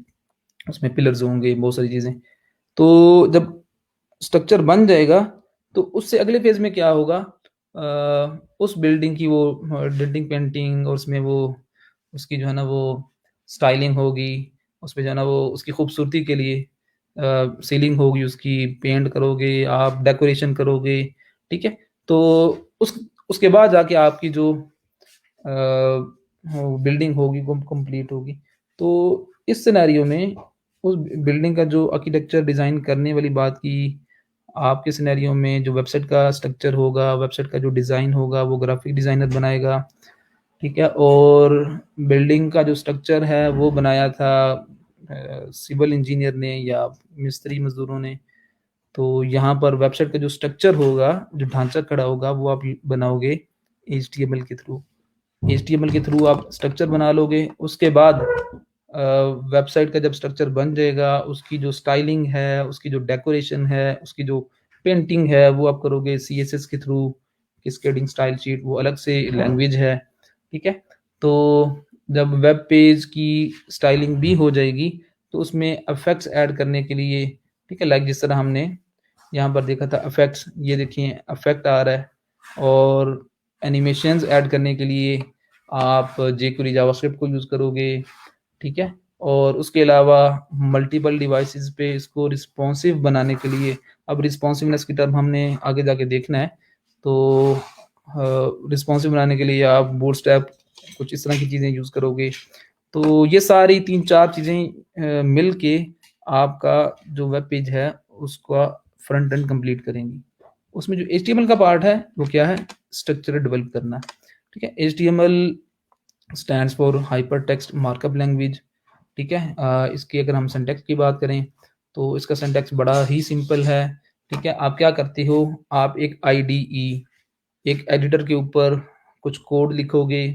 उसमें पिलर्स होंगे, बहुत सारी चीज़ें। तो जब स्ट्रक्चर बन जाएगा, तो उससे अगले फ़ेज़ में क्या होगा, उस बिल्डिंग की वो डेंटिंग पेंटिंग और उसमें वो उसकी जो है ना वो स्टाइलिंग होगी, उसमें जो है ना वो उसकी खूबसूरती के लिए सीलिंग होगी उसकी, पेंट करोगे आप, डेकोरेशन करोगे, ठीक है? तो उस उसके बाद जाके आपकी जो वो बिल्डिंग होगी वो कंप्लीट होगी। तो इस सिनेरियो में उस बिल्डिंग का जो आर्किटेक्चर डिज़ाइन करने वाली बात की, आपके सिनेरियो में जो वेबसाइट का स्ट्रक्चर होगा, वेबसाइट का जो डिज़ाइन होगा, वो ग्राफ़िक डिज़ाइनर बनाएगा, ठीक है? और बिल्डिंग का जो स्ट्रक्चर है, वो बनाया था सिविल इंजीनियर ने या मिस्त्री मज़दूरों ने। तो यहाँ पर वेबसाइट का जो स्ट्रक्चर होगा, जो ढाँचा खड़ा होगा, वो आप बनाओगे एचटीएमएल के थ्रू। एचटीएमएल के थ्रू आप स्ट्रक्चर बना लोगे, उसके बाद वेबसाइट का जब स्ट्रक्चर बन जाएगा, उसकी जो स्टाइलिंग है, उसकी जो डेकोरेशन है, उसकी जो पेंटिंग है, वो आप करोगे सीएसएस के थ्रू। कैस्केडिंग स्टाइल शीट वो अलग से लैंग्वेज है, ठीक है? तो जब वेब पेज की स्टाइलिंग भी हो जाएगी, तो उसमें इफेक्ट्स ऐड करने के लिए, ठीक है, लाइक जिस तरह हमने यहाँ पर देखा था इफेक्ट्स, ये देखिए इफेक्ट आ रहा है। और एनिमेशंस ऐड करने के लिए आप jQuery जावास्क्रिप्ट को यूज़ करोगे, ठीक है? और उसके अलावा मल्टीपल डिवाइसेस पे इसको रिस्पॉन्सिव बनाने के लिए, अब रिस्पॉन्सिवनेस की टर्म हमने आगे जाके देखना है, तो रिस्पॉन्सिव बनाने के लिए आप बूटस्ट्रैप कुछ इस तरह की चीज़ें यूज़ करोगे। तो ये सारी 3-4 चीज़ें मिल के आपका जो वेब पेज है उसका फ्रंट एंड कंप्लीट करेंगी। उसमें जो एचटीएमएल का पार्ट है वो क्या है? स्ट्रक्चर डेवलप करना, ठीक है? HTML stands for hyper text markup language, ठीक है? इसकी अगर हम सिंटैक्स की बात करें तो इसका सिंटैक्स बड़ा ही सिंपल है, ठीक है? आप क्या करते हो, आप एक आईडीई, एक एडिटर के ऊपर कुछ कोड लिखोगे,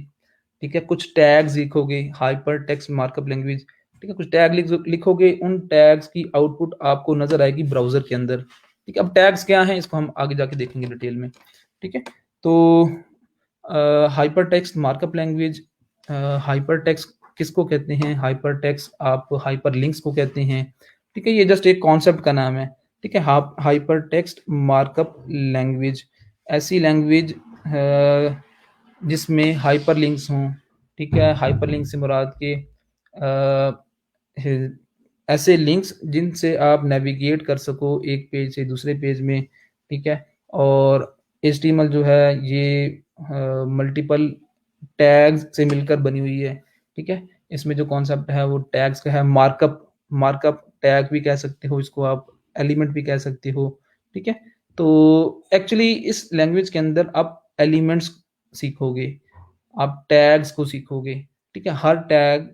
ठीक है? कुछ टैग्स लिखोगे, हाइपर टेक्स्ट मार्कअप लैंग्वेज, ठीक है? कुछ टैग लिखोगे, उन टैग्स की आउटपुट आपको नजर आएगी ब्राउजर के अंदर, ठीक है? अब टैग्स क्या हैं इसको हम आगे जाके देखेंगे डिटेल में, ठीक है? तो hyper text markup language, hyper text किसको कहते हैं? हाइपर टेक्स्ट आप हाइपर लिंक्स को कहते हैं, ठीक है? ये जस्ट एक कॉन्सेप्ट का नाम है, ठीक है? हाइपर टेक्स्ट मार्कअप लैंग्वेज ऐसी लैंग्वेज जिसमें हाइपर लिंक्स हों, ठीक है? हाइपर लिंक से मुराद के ऐसे लिंक्स जिनसे आप नेविगेट कर सको एक पेज से दूसरे पेज में, ठीक है? और एचटीएमएल जो है ये मल्टीपल टैग्स से मिलकर बनी हुई है, ठीक है? इसमें जो कॉन्सेप्ट है वो टैग्स का है। मार्कअप मार्कअप टैग भी कह सकते हो इसको आप, एलिमेंट भी कह सकते हो, ठीक है? तो एक्चुअली इस लैंग्वेज के अंदर आप एलिमेंट्स सीखोगे, आप टैग्स को सीखोगे, ठीक है? हर टैग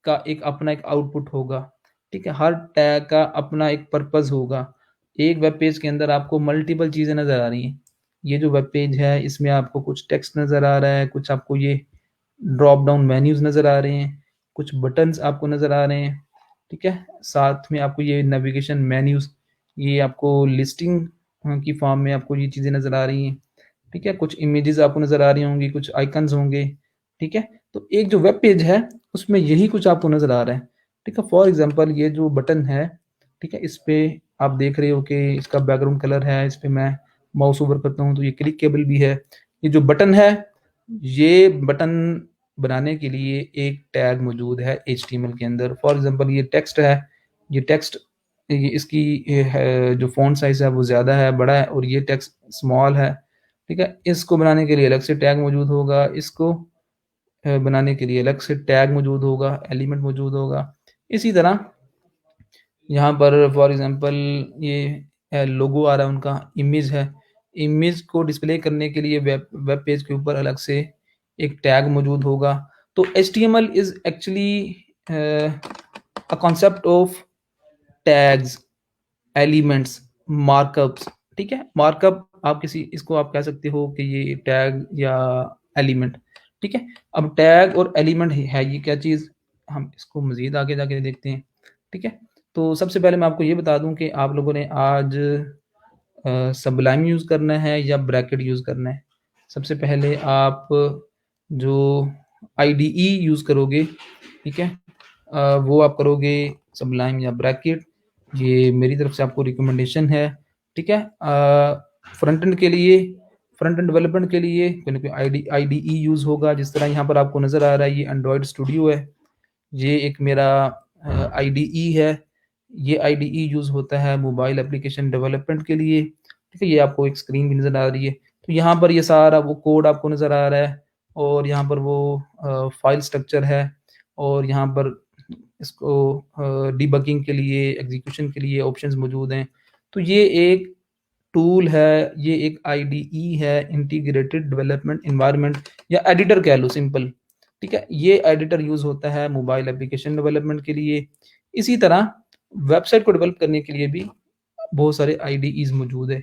का एक अपना एक आउटपुट होगा, ठीक है? हर टैग का अपना एक पर्पस होगा। एक वेब पेज के अंदर आपको मल्टीपल चीज़ें नज़र आ रही हैं। ये जो वेब पेज है इसमें आपको कुछ टेक्स्ट नज़र आ रहा है, कुछ आपको ये ड्रॉप डाउन मेन्यूज़ नज़र आ रहे हैं, कुछ बटन्स आपको नज़र आ रहे हैं, ठीक है? साथ में आपको ये नेविगेशन मेन्यूज़, ये आपको लिस्टिंग की फॉर्म में आपको ये चीज़ें नज़र आ रही हैं, ठीक है? कुछ इमेजेस आपको नज़र आ रही होंगी, कुछ आइकन्स होंगे, ठीक है? तो एक जो वेब पेज है उसमें यही कुछ आपको नज़र आ रहा है, ठीक है? फॉर एग्ज़ाम्पल ये जो बटन है, ठीक है? इस पे आप देख रहे हो कि इसका बैकग्राउंड कलर है, इस पे मैं माउस ओवर करता हूँ तो ये क्लिकेबल भी है। ये जो बटन है, ये बटन बनाने के लिए एक टैग मौजूद है एचटीएमएल के अंदर। फॉर एग्ज़ाम्पल ये टेक्स्ट है, ये टेक्स्ट, ये इसकी जो फ़ॉन्ट साइज़ है वो ज़्यादा है, बड़ा है, और ये टेक्स्ट स्मॉल है, ठीक है? इसको बनाने के लिए अलग से टैग मौजूद होगा, इसको बनाने के लिए अलग से टैग मौजूद होगा, एलिमेंट मौजूद होगा। इसी तरह यहाँ पर फॉर एग्ज़ाम्पल ये लोगो आ रहा है उनका, इमेज है। इमेज को डिस्प्ले करने के लिए वेब वेब पेज के ऊपर अलग से एक टैग मौजूद होगा। तो HTML is actually a concept of tags, elements, markups, ठीक है? मार्कअप आप किसी इसको आप कह सकते हो कि ये टैग या एलिमेंट, ठीक है? अब टैग और एलिमेंट है ये क्या चीज़? हम इसको मज़ीद आगे जाके देखते हैं, ठीक है? तो सबसे पहले मैं आपको ये बता दूँ कि आप लोगों ने आज सबलाइम यूज़ करना है या ब्रैकेट यूज़ करना है। सबसे पहले आप जो आईडीई यूज़ करोगे, ठीक है? वो आप करोगे सबलाइम या ब्रैकेट, ये मेरी तरफ से आपको रिकमेंडेशन है, ठीक है? फ्रंट एंड के लिए, फ्रंट एंड डेवलपमेंट के लिए कोई ना कोई आईडीई यूज़ होगा। जिस तरह यहाँ पर आपको नज़र आ रहा है ये एंड्रॉयड स्टूडियो है, ये एक मेरा आईडीई है। ये आईडीई यूज़ होता है मोबाइल एप्लीकेशन डेवलपमेंट के लिए, ठीक है? ये आपको एक स्क्रीन भी नज़र आ रही है। तो यहाँ पर ये सारा वो कोड आपको नज़र आ रहा है, और यहाँ पर वो फाइल स्ट्रक्चर है, और यहाँ पर इसको डिबगिंग के लिए, एग्जीक्यूशन के लिए ऑप्शंस मौजूद हैं। तो ये एक टूल है, ये एक आईडीई है, इंटीग्रेटेड डेवलपमेंट एनवायरनमेंट या एडिटर कह लो सिंपल, ठीक है? ये एडिटर यूज़ होता है मोबाइल एप्लीकेशन डेवलपमेंट के लिए। इसी तरह वेबसाइट को डेवलप करने के लिए भी बहुत सारे आईडीईज़ मौजूद है।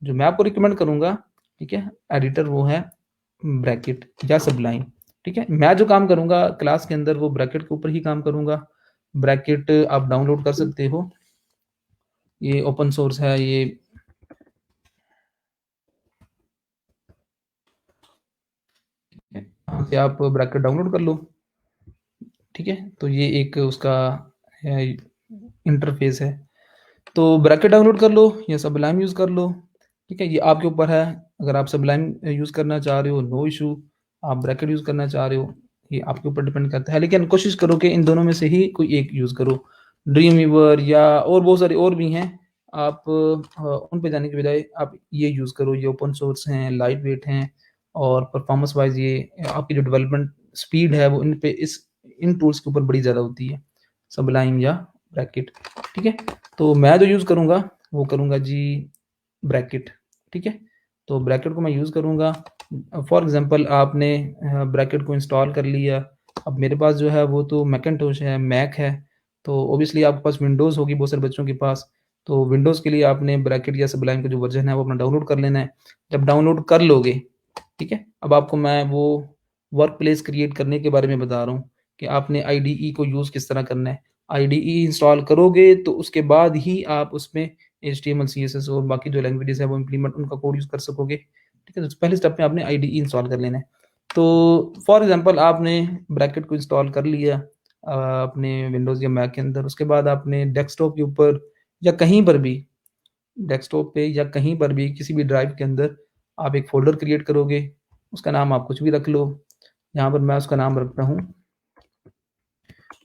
जो मैं आपको रिकमेंड करूँगा, ठीक है, एडिटर वो है ब्रैकेट या सबलाइन, ठीक है? मैं जो काम करूँगा क्लास के अंदर वो ब्रैकेट के ऊपर ही काम करूँगा। ब्रैकेट आप डाउनलोड कर सकते हो, ये ओपन सोर्स है, ये यहाँ से आप ब्रैकेट डाउनलोड कर लो, ठीक है। तो ये एक उसका इंटरफेस है। तो ब्रैकेट डाउनलोड कर लो या सबलाइम यूज़ कर लो, ठीक है। ये आपके ऊपर है, अगर आप सबलाइम यूज़ करना चाह रहे हो नो इशू, आप ब्रैकेट यूज़ करना चाह रहे हो ये आपके ऊपर डिपेंड करता है, लेकिन कोशिश करो कि इन दोनों में से ही कोई एक यूज़ करो। ड्रीम वीवर या और बहुत सारे और भी हैं, आप उन पे जाने के बजाय आप ये यूज़ करो, ये ओपन सोर्स हैं, लाइट वेट हैं और परफॉर्मेंस वाइज ये आपकी जो डेवलपमेंट स्पीड है वो इन पे इन टूल्स के ऊपर बड़ी ज़्यादा होती है, सबलाइम या ब्रैकेट, ठीक है। तो मैं जो यूज़ करूँगा वो करूँगा जी ब्रैकेट, ठीक है। तो ब्रैकेट को मैं यूज़ करूँगा। फॉर एग्ज़ाम्पल आपने ब्रैकेट को इंस्टॉल कर लिया, अब मेरे पास जो है वो तो मैकिन्टोश है, मैक है, तो ऑब्वियसली आपके पास विंडोज़ होगी बहुत सारे बच्चों के पास, तो विंडोज़ के लिए आपने ब्रैकेट या सबलाइम का जो वर्ज़न है वो अपना डाउनलोड कर लेना है। जब डाउनलोड कर लोगे, ठीक है, अब आपको मैं वो वर्क प्लेस क्रिएट करने के बारे में बता रहा हूँ कि आपने आईडीई को यूज़ किस तरह करना है। आईडीई इंस्टॉल करोगे तो उसके बाद ही आप उसमें एचटीएमएल, सीएसएस और बाकी जो लैंग्वेजेज़ है वो इम्प्लीमेंट उनका कोड यूज़ कर सकोगे, ठीक है। तो पहले स्टेप में आपने आईडीई इंस्टॉल कर लेना है। तो फॉर एग्ज़ाम्पल आपने ब्रैकेट को इंस्टॉल कर लिया अपने विंडोज़ या मैक के अंदर, उसके बाद आपने डेस्कटॉप के ऊपर या कहीं पर भी, डेस्कटॉप पे या कहीं पर भी किसी भी ड्राइव के अंदर आप एक फ़ोल्डर क्रिएट करोगे, उसका नाम आप कुछ भी रख लो। यहाँ पर मैं उसका नाम रखता हूँ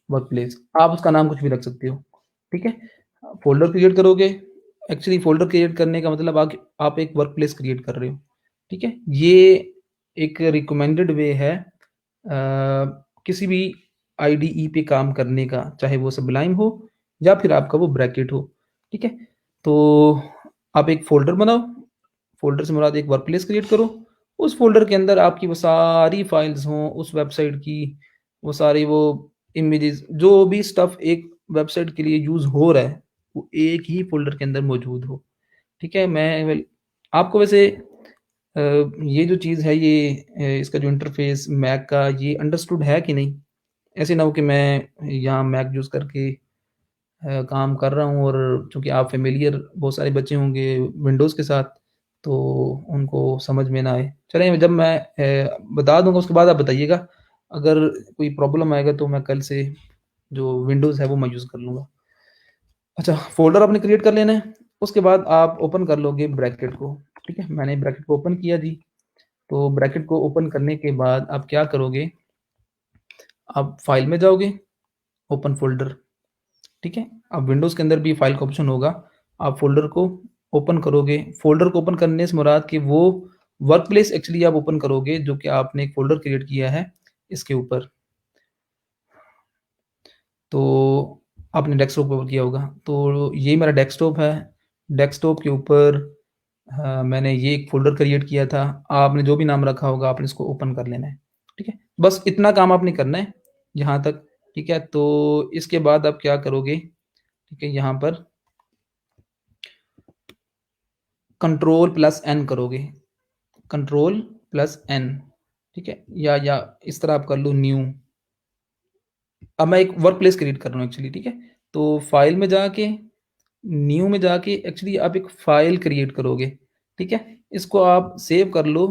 वर्क प्लेस, आप उसका नाम कुछ भी रख सकते हो, ठीक है। फ़ोल्डर क्रिएट करोगे, एक्चुअली फ़ोल्डर क्रिएट करने का मतलब आप एक वर्क प्लेस क्रिएट कर रहे हो, ठीक है। ये एक रिकमेंडेड वे है किसी भी आईडीई पे काम करने का, चाहे वो सबलाइम हो या फिर आपका वो ब्रैकेट हो, ठीक है। तो आप एक फ़ोल्डर बनाओ, फ़ोल्डर से मुराद एक वर्क प्लेस क्रिएट करो, उस फ़ोल्डर के अंदर आपकी वो सारी फाइल्स हों उस वेबसाइट की, वो सारी वो इमेजेस, जो भी स्टफ़ एक वेबसाइट के लिए यूज़ हो रहा है, वो एक ही फ़ोल्डर के अंदर मौजूद हो, ठीक है। मैं वेल आपको वैसे ये जो चीज़ है ये इसका जो इंटरफ़ेस मैक का ये अंडरस्टूड है कि नहीं? ऐसे ना हो कि मैं यहाँ मैक यूज़ करके काम कर रहा हूँ और चूँकि आप फ़ैमिलियर बहुत सारे बच्चे होंगे विंडोज़ के साथ, तो उनको समझ में ना आए। चलें जब मैं बता दूँगा उसके बाद आप बताइएगा, अगर कोई प्रॉब्लम आएगा तो मैं कल से जो विंडोज़ है वो मैं यूज़ कर लूँगा। अच्छा, फ़ोल्डर आपने क्रिएट कर लेना है, उसके बाद आप ओपन कर लोगे ब्रैकेट को, ठीक है? मैंने ब्रैकेट को ओपन किया जी, तो ब्रैकेट को ओपन करने के बाद आप क्या करोगे, आप फ़ाइल में जाओगे, ओपन फ़ोल्डर, ठीक है? अब विंडोज़ के अंदर भी फ़ाइल का ऑप्शन होगा, आप फ़ोल्डर को ओपन करोगे, फ़ोल्डर को ओपन करने से मुराद कि वो वर्क प्लेस एक्चुअली आप ओपन करोगे जो कि आपने एक फ़ोल्डर क्रिएट किया है इसके ऊपर। तो आपने डेस्कटॉप ओपन किया होगा, तो ये मेरा डेस्कटॉप है, डेस्कटॉप के ऊपर मैंने ये एक फ़ोल्डर क्रिएट किया था, आपने जो भी नाम रखा होगा आपने इसको ओपन कर लेना है, ठीक है? बस इतना काम आपने करना है यहाँ तक, ठीक है? तो इसके बाद आप क्या करोगे, ठीक है? यहाँ पर कंट्रोल प्लस एन करोगे, कंट्रोल प्लस एन, ठीक है? या इस तरह आप कर लो न्यू। अब मैं एक वर्क प्लेस क्रिएट कर रहा हूँ एक्चुअली, ठीक है? तो फाइल में जाके, न्यू में जाके एक्चुअली आप एक फाइल क्रिएट करोगे, ठीक है? इसको आप सेव कर लो,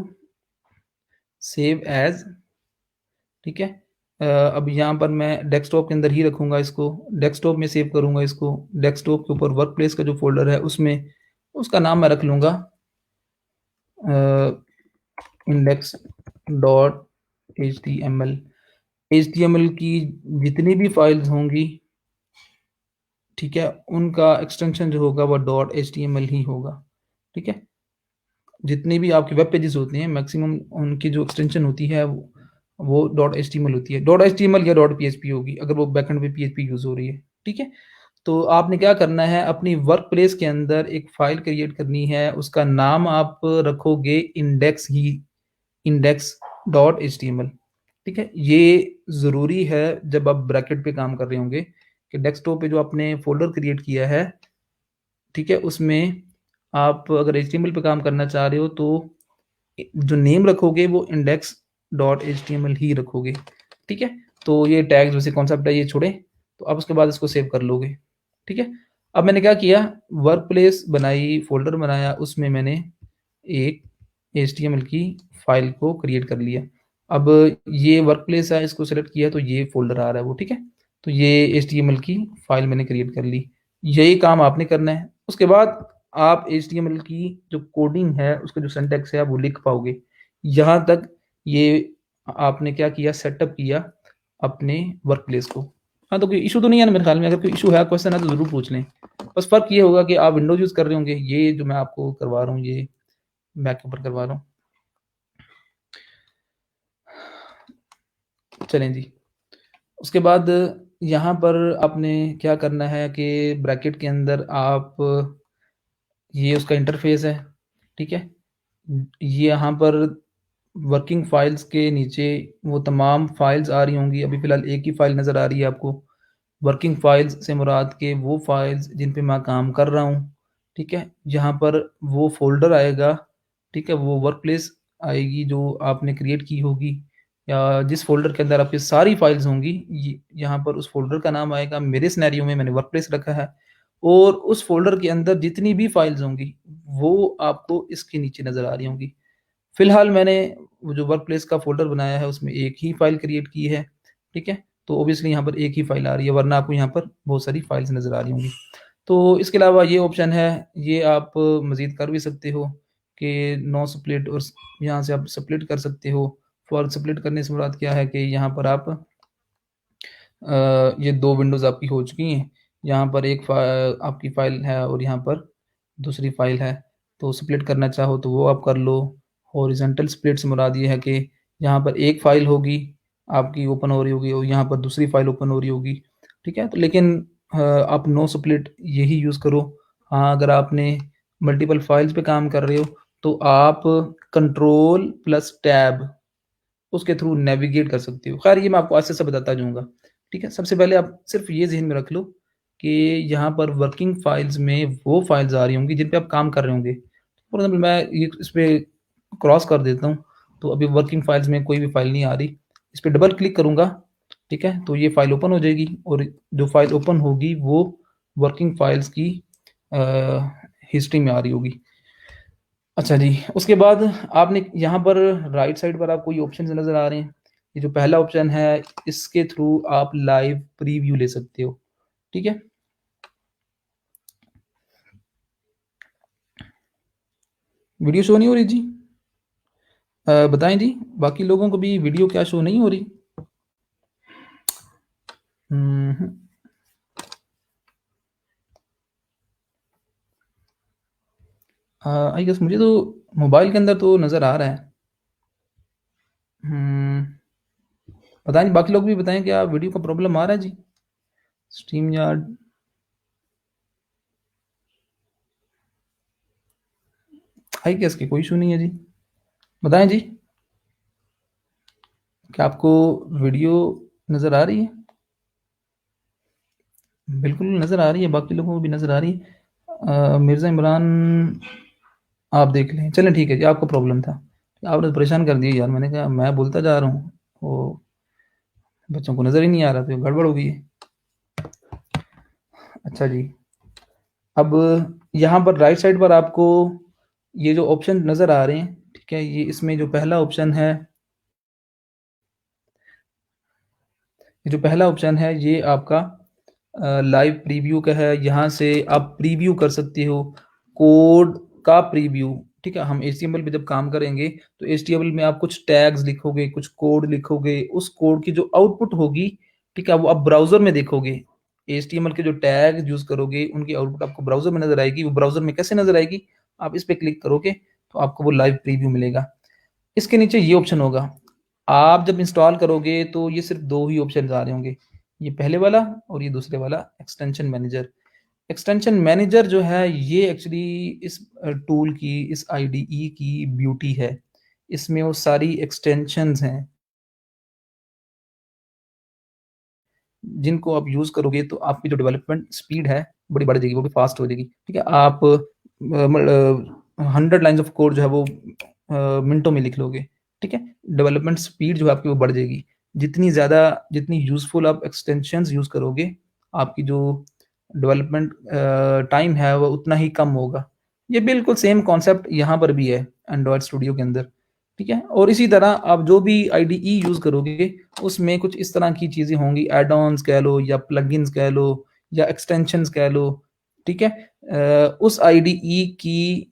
सेव एज़, ठीक है? अब यहाँ पर मैं डेस्कटॉप के अंदर ही रखूँगा इसको, डेस्कटॉप में सेव करूँगा इसको, डेस्कटॉप के ऊपर वर्क प्लेस का जो फ़ोल्डर है उसमें, उसका नाम मैं रख लूँगा अ, इंडेक्स डॉट एचटीएमएल। एचटीएमएल की जितनी भी फाइल्स होंगी, ठीक है, उनका एक्सटेंशन जो होगा वो डॉट एचटीएमएल ही होगा, ठीक है। जितने भी आपके वेब पेजेस होते हैं मैक्सिमम उनकी जो एक्सटेंशन होती है वो डॉट एचटीएमएल होती है, डॉट एचटीएमएल या डॉट पीएचपी होगी अगर वो बैकएंड पे पीएचपी यूज़ हो रही है, ठीक है। तो आपने क्या करना है, अपनी वर्क प्लेस के अंदर एक फाइल क्रिएट करनी है, उसका नाम आप रखोगे इंडेक्स ही, इंडेक्स डॉट एचटीएमएल, ठीक है। ये ज़रूरी है जब आप ब्रैकेट पे काम कर रहे होंगे कि डेस्कटॉप पे जो आपने फ़ोल्डर क्रिएट किया है, ठीक है, उसमें आप अगर एचटीएमएल पे काम करना चाह रहे हो तो जो नेम रखोगे वो इंडेक्स डॉट एचटीएमएल ही रखोगे, ठीक है। तो ये टैग्स वैसे कॉन्सेप्ट है, ये छोड़ें। तो आप उसके बाद इसको सेव कर लोगे, ठीक है। अब मैंने क्या किया, वर्क प्लेस बनाई, फ़ोल्डर बनाया, उसमें मैंने एक एचटीएमएल की फ़ाइल को क्रिएट कर लिया। अब ये वर्क प्लेस है, इसको सेलेक्ट किया तो ये फ़ोल्डर आ रहा है वो, ठीक है। तो ये एचटीएमएल की फ़ाइल मैंने क्रिएट कर ली। यही काम आपने करना है। उसके बाद आप एचटीएमएल की जो कोडिंग है, उसका जो सिंटैक्स है, वो लिख पाओगे। यहाँ तक ये आपने क्या किया, सेटअप किया अपने वर्क प्लेस को। हाँ, तो कोई इश्यू तो नहीं है ना मेरे ख्याल में? अगर कोई इश्यू है, क्वेश्चन है तो ज़रूर पूछ लें। बस फ़र्क ये होगा कि आप विंडोज़ यूज़ कर रहे होंगे, ये जो मैं आपको करवा रहा हूँ, ये मैक के ऊपर करवा रहा हूँ। चलें जी। उसके बाद यहाँ पर आपने क्या करना है कि ब्रैकेट के अंदर आप, ये उसका इंटरफ़ेस है, ठीक है? ये यहाँ पर वर्किंग फ़ाइल्स के नीचे वो तमाम फ़ाइल्स आ रही होंगी। अभी फ़िलहाल एक ही फ़ाइल नज़र आ रही है आपको। वर्किंग फ़ाइल्स से मुराद के वो फ़ाइल्स जिन पे मैं काम कर रहा हूँ, ठीक है? यहाँ पर वो फ़ोल्डर आएगा, ठीक है? वो वर्क प्लेस आएगी जो आपने क्रिएट की होगी, या जिस फ़ोल्डर के अंदर आपकी सारी फ़ाइल्स होंगी, ये यहाँ पर उस फ़ोल्डर का नाम आएगा। मेरे सिनेरियो में मैंने वर्क प्लेस रखा है, और उस फ़ोल्डर के अंदर जितनी भी फ़ाइल्स होंगी, वो आपको इसके नीचे नज़र आ रही होंगी। फ़िलहाल मैंने वो जो वर्क प्लेस का फ़ोल्डर बनाया है, उसमें एक ही फ़ाइल क्रिएट की है, ठीक है? तो ऑब्वियसली यहाँ पर एक ही फ़ाइल आ रही है, वरना आपको यहाँ पर बहुत सारी फ़ाइल्स नज़र आ रही होंगी। तो इसके अलावा ये ऑप्शन है, ये आप मज़ीद कर भी सकते हो कि नो स्प्लिट, और यहाँ से आप स्प्लिट कर सकते हो। फॉर स्प्लिट करने से मुराद क्या है कि यहाँ पर आप ये 2 विंडोज़ आपकी हो चुकी हैं। यहाँ पर एक आपकी फ़ाइल है और यहाँ पर दूसरी फ़ाइल है। तो स्प्लिट करना चाहो तो वो आप कर लो। हॉरिज़ॉन्टल स्प्लिट से मुराद ये है कि यहाँ पर एक फ़ाइल होगी, आपकी ओपन हो रही होगी, और यहाँ पर दूसरी फ़ाइल ओपन हो रही होगी, ठीक है? तो लेकिन आप नो स्प्लिट यही यूज़ करो। हाँ, अगर आपने मल्टीपल फ़ाइल्स पे काम कर रहे हो, तो आप कंट्रोल प्लस टैब उसके थ्रू नेविगेट कर सकते हो। ख़ैर, ये मैं आपको आस्ते से बताता जाऊँगा, ठीक है? सबसे पहले आप सिर्फ़ ये ज़हन में रख लो कि यहाँ पर वर्किंग फ़ाइल्स में वो फ़ाइल्स आ रही होंगी जिन पे आप काम कर रहे होंगे। फॉर एग्ज़ाम्पल मैं ये इस पे क्रॉस कर देता हूँ, तो अभी वर्किंग फ़ाइल्स में कोई भी फ़ाइल नहीं आ रही। इस पे डबल क्लिक करूँगा, ठीक है? तो ये फ़ाइल ओपन हो जाएगी, और जो फ़ाइल ओपन होगी वो वर्किंग फ़ाइल्स की अ, हिस्ट्री में आ रही होगी। अच्छा जी, उसके बाद आपने यहाँ पर राइट साइड पर आपको ये ऑप्शंस नज़र आ रहे हैं। ये जो पहला ऑप्शन है, इसके थ्रू आप लाइव प्रीव्यू ले सकते हो, ठीक है? वीडियो शो नहीं हो रही जी? बताएँ जी, बाकी लोगों को भी वीडियो क्या शो नहीं हो रही? हुँ, हुँ। आई गेस मुझे तो मोबाइल के अंदर तो नज़र आ रहा है। हुँ, पता नहीं, बाकी लोग भी बताएँ, क्या वीडियो का प्रॉब्लम आ रहा है जी? स्ट्रीम यार्ड, आई गेस कि कोई इश्यू नहीं है जी। बताएँ जी, क्या आपको वीडियो नज़र आ रही है? बिल्कुल नज़र आ रही है, बाकी लोगों को भी नज़र आ रही है। मिर्ज़ा इमरान, आप देख लें। चलें ठीक है जी, आपको प्रॉब्लम था। आपने तो परेशान कर दिया यार, मैंने कहा मैं बोलता जा रहा हूँ, वो बच्चों को नज़र ही नहीं आ रहा, तो गड़बड़ हो गई है। अच्छा जी, अब यहाँ पर राइट साइड पर आपको ये जो ऑप्शन नज़र आ रहे हैं, ठीक है? ये इसमें जो पहला ऑप्शन है, ये जो पहला ऑप्शन है, ये आपका लाइव प्रीव्यू का है। यहाँ से आप प्रीव्यू कर सकते हो, कोड का प्रीव्यू, ठीक है? हम एचटीएमएल पे जब काम करेंगे, तो एचटीएमएल में आप कुछ टैग्स लिखोगे, कुछ कोड लिखोगे, उस कोड की जो आउटपुट होगी, ठीक है? वो आप ब्राउज़र में देखोगे। एचटीएमएल के जो टैग यूज़ करोगे, उनकी आउटपुट आपको ब्राउज़र में नज़र आएगी। वो ब्राउज़र में कैसे नज़र आएगी? आप इस पे क्लिक करोगे, तो आपको वो लाइव प्रीव्यू मिलेगा। इसके नीचे ये ऑप्शन होगा। आप जब इंस्टॉल करोगे, तो ये सिर्फ़ 2 ही ऑप्शंस आ रहे होंगे। ये पहले वाला और ये दूसरे वाला, एक्सटेंशन मैनेजर। एक्सटेंशन मैनेजर जो है, ये एक्चुअली इस टूल की, इस आईडीई की ब्यूटी है। इसमें वो सारी एक्सटेंशंस हैं, जिनको आप यूज़ करोगे तो आपकी जो डेवलपमेंट स्पीड है, बड़ी बढ़ जाएगी, वो भी फ़ास्ट हो जाएगी। ठीक है? आप 100 लाइन्स ऑफ कोड जो है वो मिनटों में लिख लोगे। ठीक है? डेवलपमेंट स्पीड जो है आपकी वो बढ़ जाएगी। जितनी ज़्यादा, जितनी यूज़फुल आप एक्सटेंशंस यूज़ करोगे, आपकी जो डेवलपमेंट टाइम है वो उतना ही कम होगा। ये बिल्कुल सेम कॉन्सेप्ट यहाँ पर भी है एंड्रॉयड स्टूडियो के अंदर, ठीक है? और इसी तरह आप जो भी आईडीई यूज़ करोगे, उसमें कुछ इस तरह की चीज़ें होंगी, ऐड-ऑन्स कह लो या प्लगइन्स कह लो या एक्सटेंशंस कह लो, ठीक है? उस आईडीई की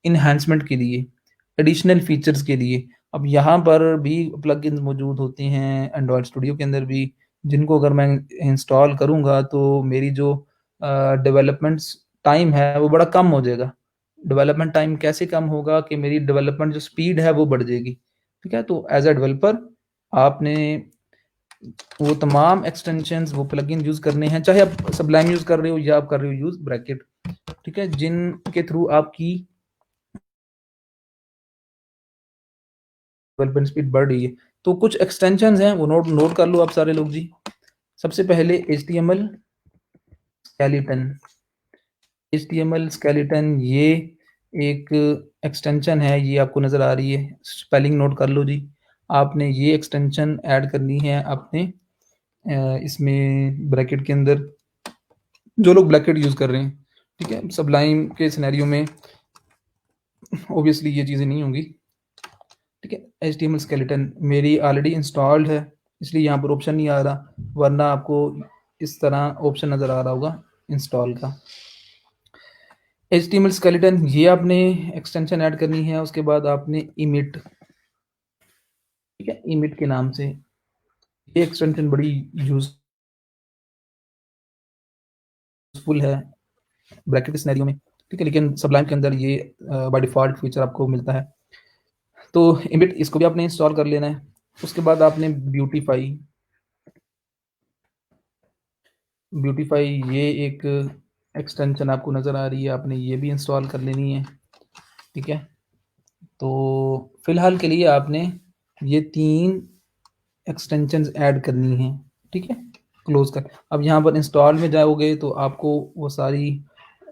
एनहांसमेंट के लिए, एडिशनल फीचर्स के लिए, अब यहाँ पर भी प्लगइन्स मौजूद होते हैं एंड्रॉयड स्टूडियो के अंदर भी, जिनको अगर मैं इंस्टॉल करूँगा तो मेरी जो डेवलपमेंट्स टाइम है वो बड़ा कम हो जाएगा। डेवलपमेंट टाइम कैसे कम होगा कि मेरी डेवलपमेंट जो स्पीड है वो बढ़ जाएगी, ठीक है? तो एज़ अ डेवलपर आपने वो तमाम एक्सटेंशंस, वो प्लगइन यूज़ करने हैं, चाहे आप सबलाइम यूज़ कर रहे हो या आप कर रहे हो यूज़ ब्रैकेट, ठीक है? जिनके थ्रू आपकी डेवलपमेंट स्पीड बढ़ रही है। तो कुछ एक्सटेंशंस हैं वो नोट नोट कर लो आप सारे लोग जी। सबसे पहले एचटीएमएल स्केलेटन। एचटीएमएल स्केलेटन ये एक एक्सटेंशन है, ये आपको नज़र आ रही है। स्पेलिंग नोट कर लो जी। आपने ये एक्सटेंशन ऐड करनी है अपने इसमें ब्रैकेट के अंदर, जो लोग ब्रैकेट यूज़ कर रहे हैं, ठीक है? सबलाइम के सिनेरियो में ऑब्वियसली ये चीज़ें नहीं होंगी, ठीक है? एचटीएमएल स्केलेटन मेरी ऑलरेडी इंस्टॉल्ड है, इसलिए यहाँ पर ऑप्शन नहीं आ रहा, वरना आपको इस तरह ऑप्शन नज़र आ रहा होगा इंस्टॉल का। एचटीएमएल स्केलेटन ये आपने एक्सटेंशन ऐड करनी है, उसके बाद आपने इमिट, ठीक है? इमिट के नाम से ये एक्सटेंशन बड़ी यूज़फुल है ब्रैकेट सिनेरियो में, ठीक है? लेकिन सबलाइम के अंदर ये बाय डिफ़ॉल्ट फीचर आपको मिलता है। तो इमिट इसको भी आपने इंस्टॉल कर लेना है। उसके बाद आपने ब्यूटीफाई, ब्यूटीफाई ये एक एक्सटेंशन आपको नज़र आ रही है, आपने ये भी इंस्टॉल कर लेनी है, ठीक है? तो फ़िलहाल के लिए आपने ये 3 एक्सटेंशंस ऐड करनी हैं, ठीक है? क्लोज़ कर, अब यहाँ पर इंस्टॉल में जाओगे तो आपको वो सारी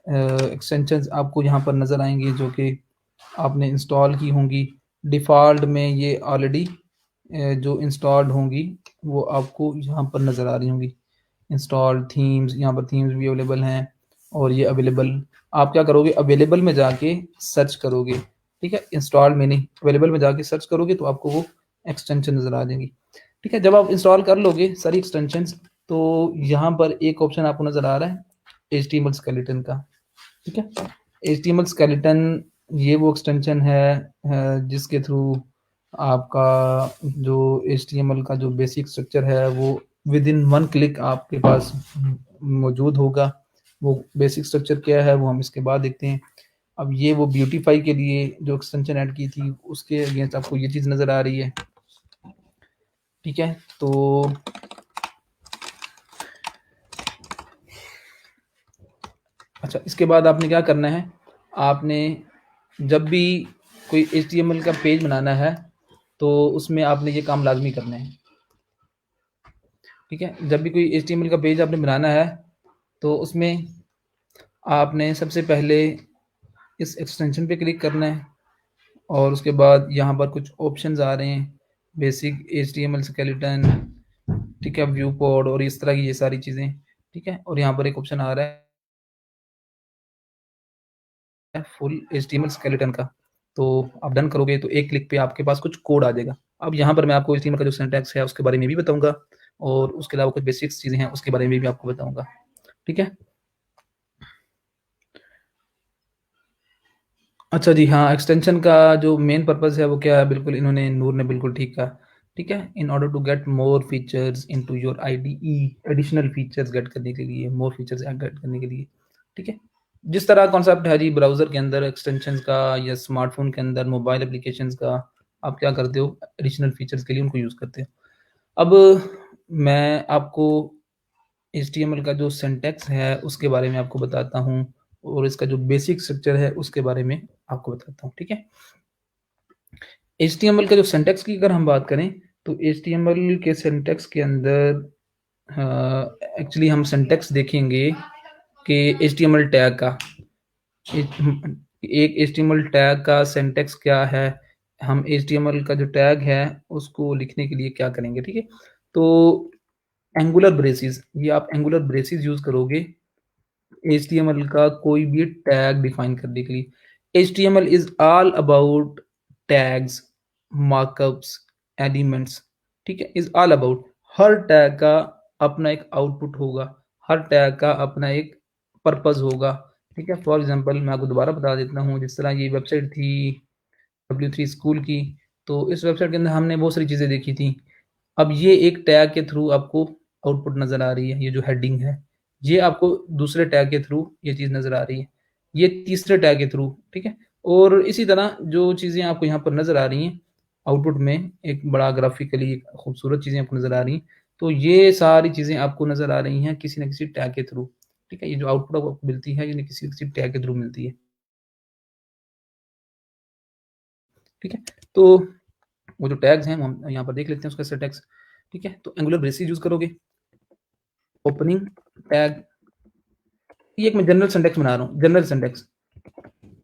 एक्सटेंशंस आपको यहाँ पर नज़र आएँगी जो कि आपने इंस्टॉल की होंगी। डिफ़ॉल्ट में ये ऑलरेडी जो इंस्टॉल्ड होंगी वो आपको यहाँ पर नज़र आ रही होंगी। इंस्टॉल्ड थीम्स, यहाँ पर थीम्स भी अवेलेबल हैं और ये अवेलेबल, आप क्या करोगे अवेलेबल में जाके सर्च करोगे, ठीक है? इंस्टॉल्ड में नहीं, अवेलेबल में जाके सर्च करोगे तो आपको वो एक्सटेंशन नज़र आ जाएँगी, ठीक है? जब आप इंस्टॉल कर लोगे सारी एक्सटेंशंस तो यहाँ पर एक ऑप्शन आपको नज़र आ रहा है एचटीएमएल स्केलेटन का, ठीक है? एचटीएमएल स्केलेटन ये वो एक्सटेंशन है जिसके थ्रू आपका जो एचटीएमएल का जो बेसिक स्ट्रक्चर है वो विदिन 1 क्लिक आपके पास मौजूद होगा। वो बेसिक स्ट्रक्चर क्या है वो हम इसके बाद देखते हैं। अब ये वो ब्यूटीफाई के लिए जो एक्सटेंशन ऐड की थी उसके अगेंस्ट आपको ये चीज़ नज़र आ रही है, ठीक है? तो अच्छा, इसके बाद आपने क्या करना है, आपने जब भी कोई एचटीएमएल का पेज बनाना है तो उसमें आपने ये काम लाज़मी करना है, ठीक है? जब भी कोई एचटीएमएल का पेज आपने बनाना है तो उसमें आपने सबसे पहले इस एक्सटेंशन पे क्लिक करना है और उसके बाद यहाँ पर कुछ ऑप्शंस आ रहे हैं, बेसिक एचटीएमएल स्केलेटन, ठीक है? व्यू कोड और इस तरह की ये सारी चीज़ें, ठीक है? और यहाँ पर एक ऑप्शन आ रहा है फुल एचटीएमएल स्केलेटन का, तो आप डन करोगे तो एक क्लिक पे आपके पास कुछ कोड आ जाएगा। अब यहाँ पर मैं आपको एचटीएमएल का जो सिंटैक्स है उसके बारे में भी बताऊँगा और उसके अलावा कुछ बेसिक्स चीज़ें हैं उसके बारे में भी आपको बताऊँगा, ठीक है? अच्छा जी, हाँ, एक्सटेंशन का जो मेन पर्पज़ है वो क्या है, बिल्कुल इन्होंने नूर ने बिल्कुल ठीक कहा, ठीक है? In order to get more features into your IDE, additional features get करने के लिए, मोर फीचर्स गेट करने के लिए, ठीक है? जिस तरह कॉन्सेप्ट है जी ब्राउज़र के अंदर एक्सटेंशंस का या स्मार्टफ़ोन के अंदर मोबाइल एप्लीकेशंस का, आप क्या करते हो एडिशनल फीचर्स के लिए उनको यूज़ करते हो। अब मैं आपको एचटीएमएल का जो सिंटैक्स है उसके बारे में आपको बताता हूँ और इसका जो बेसिक स्ट्रक्चर है उसके बारे में आपको बताता हूँ, ठीक है? एचटीएमएल का जो सिंटैक्स की अगर हम बात करें तो एचटीएमएल के सिंटैक्स के अंदर एक्चुअली हम सिंटैक्स देखेंगे कि एचटीएमएल टैग का एक एचटीएमएल टैग का सिंटैक्स क्या है, हम एचटीएमएल का जो टैग है उसको लिखने के लिए क्या करेंगे, ठीक है? तो एंगुलर ब्रेसेस, ये आप एंगुलर ब्रेसेस यूज़ करोगे एचटीएमएल का कोई भी टैग डिफाइन करने के लिए। HTML is all about tags, markups, elements, ठीक है? Is all about her tag का अपना एक आउटपुट होगा, हर टैग का अपना एक पर्पस होगा, ठीक है? फॉर एग्ज़ाम्पल मैं आपको दोबारा बता देता हूँ, जिस तरह ये वेबसाइट थी W3 स्कूल की, तो इस वेबसाइट के अंदर हमने बहुत सारी चीज़ें देखी थी। अब ये एक टैग के थ्रू आपको आउटपुट नज़र आ रही है, ये जो हेडिंग है, ये आपको दूसरे टैग के थ्रू ये चीज़ नज़र आ रही है, ये तीसरे टैग के थ्रू, ठीक है? और इसी तरह जो चीज़ें आपको यहाँ पर नज़र आ रही हैं, आउटपुट में एक बड़ा ग्राफिकली एक खूबसूरत चीज़ें आपको नज़र आ रही हैं, तो ये सारी चीज़ें आपको नज़र आ रही हैं किसी न किसी टैग के थ्रू, ठीक है? ये जो आउटपुट आपको मिलती है, ये किसी न किसी टैग के थ्रू मिलती है, ठीक है? तो वो जो टैग्स हैं, वो हम यहाँ पर देख लेते हैं उसका सिंटैक्स, ठीक है? तो एंगुलर ब्रेसेस यूज़ करोगे, ओपनिंग टैग, ये एक मैं जनरल सिंटैक्स बना रहा हूँ, general syntax,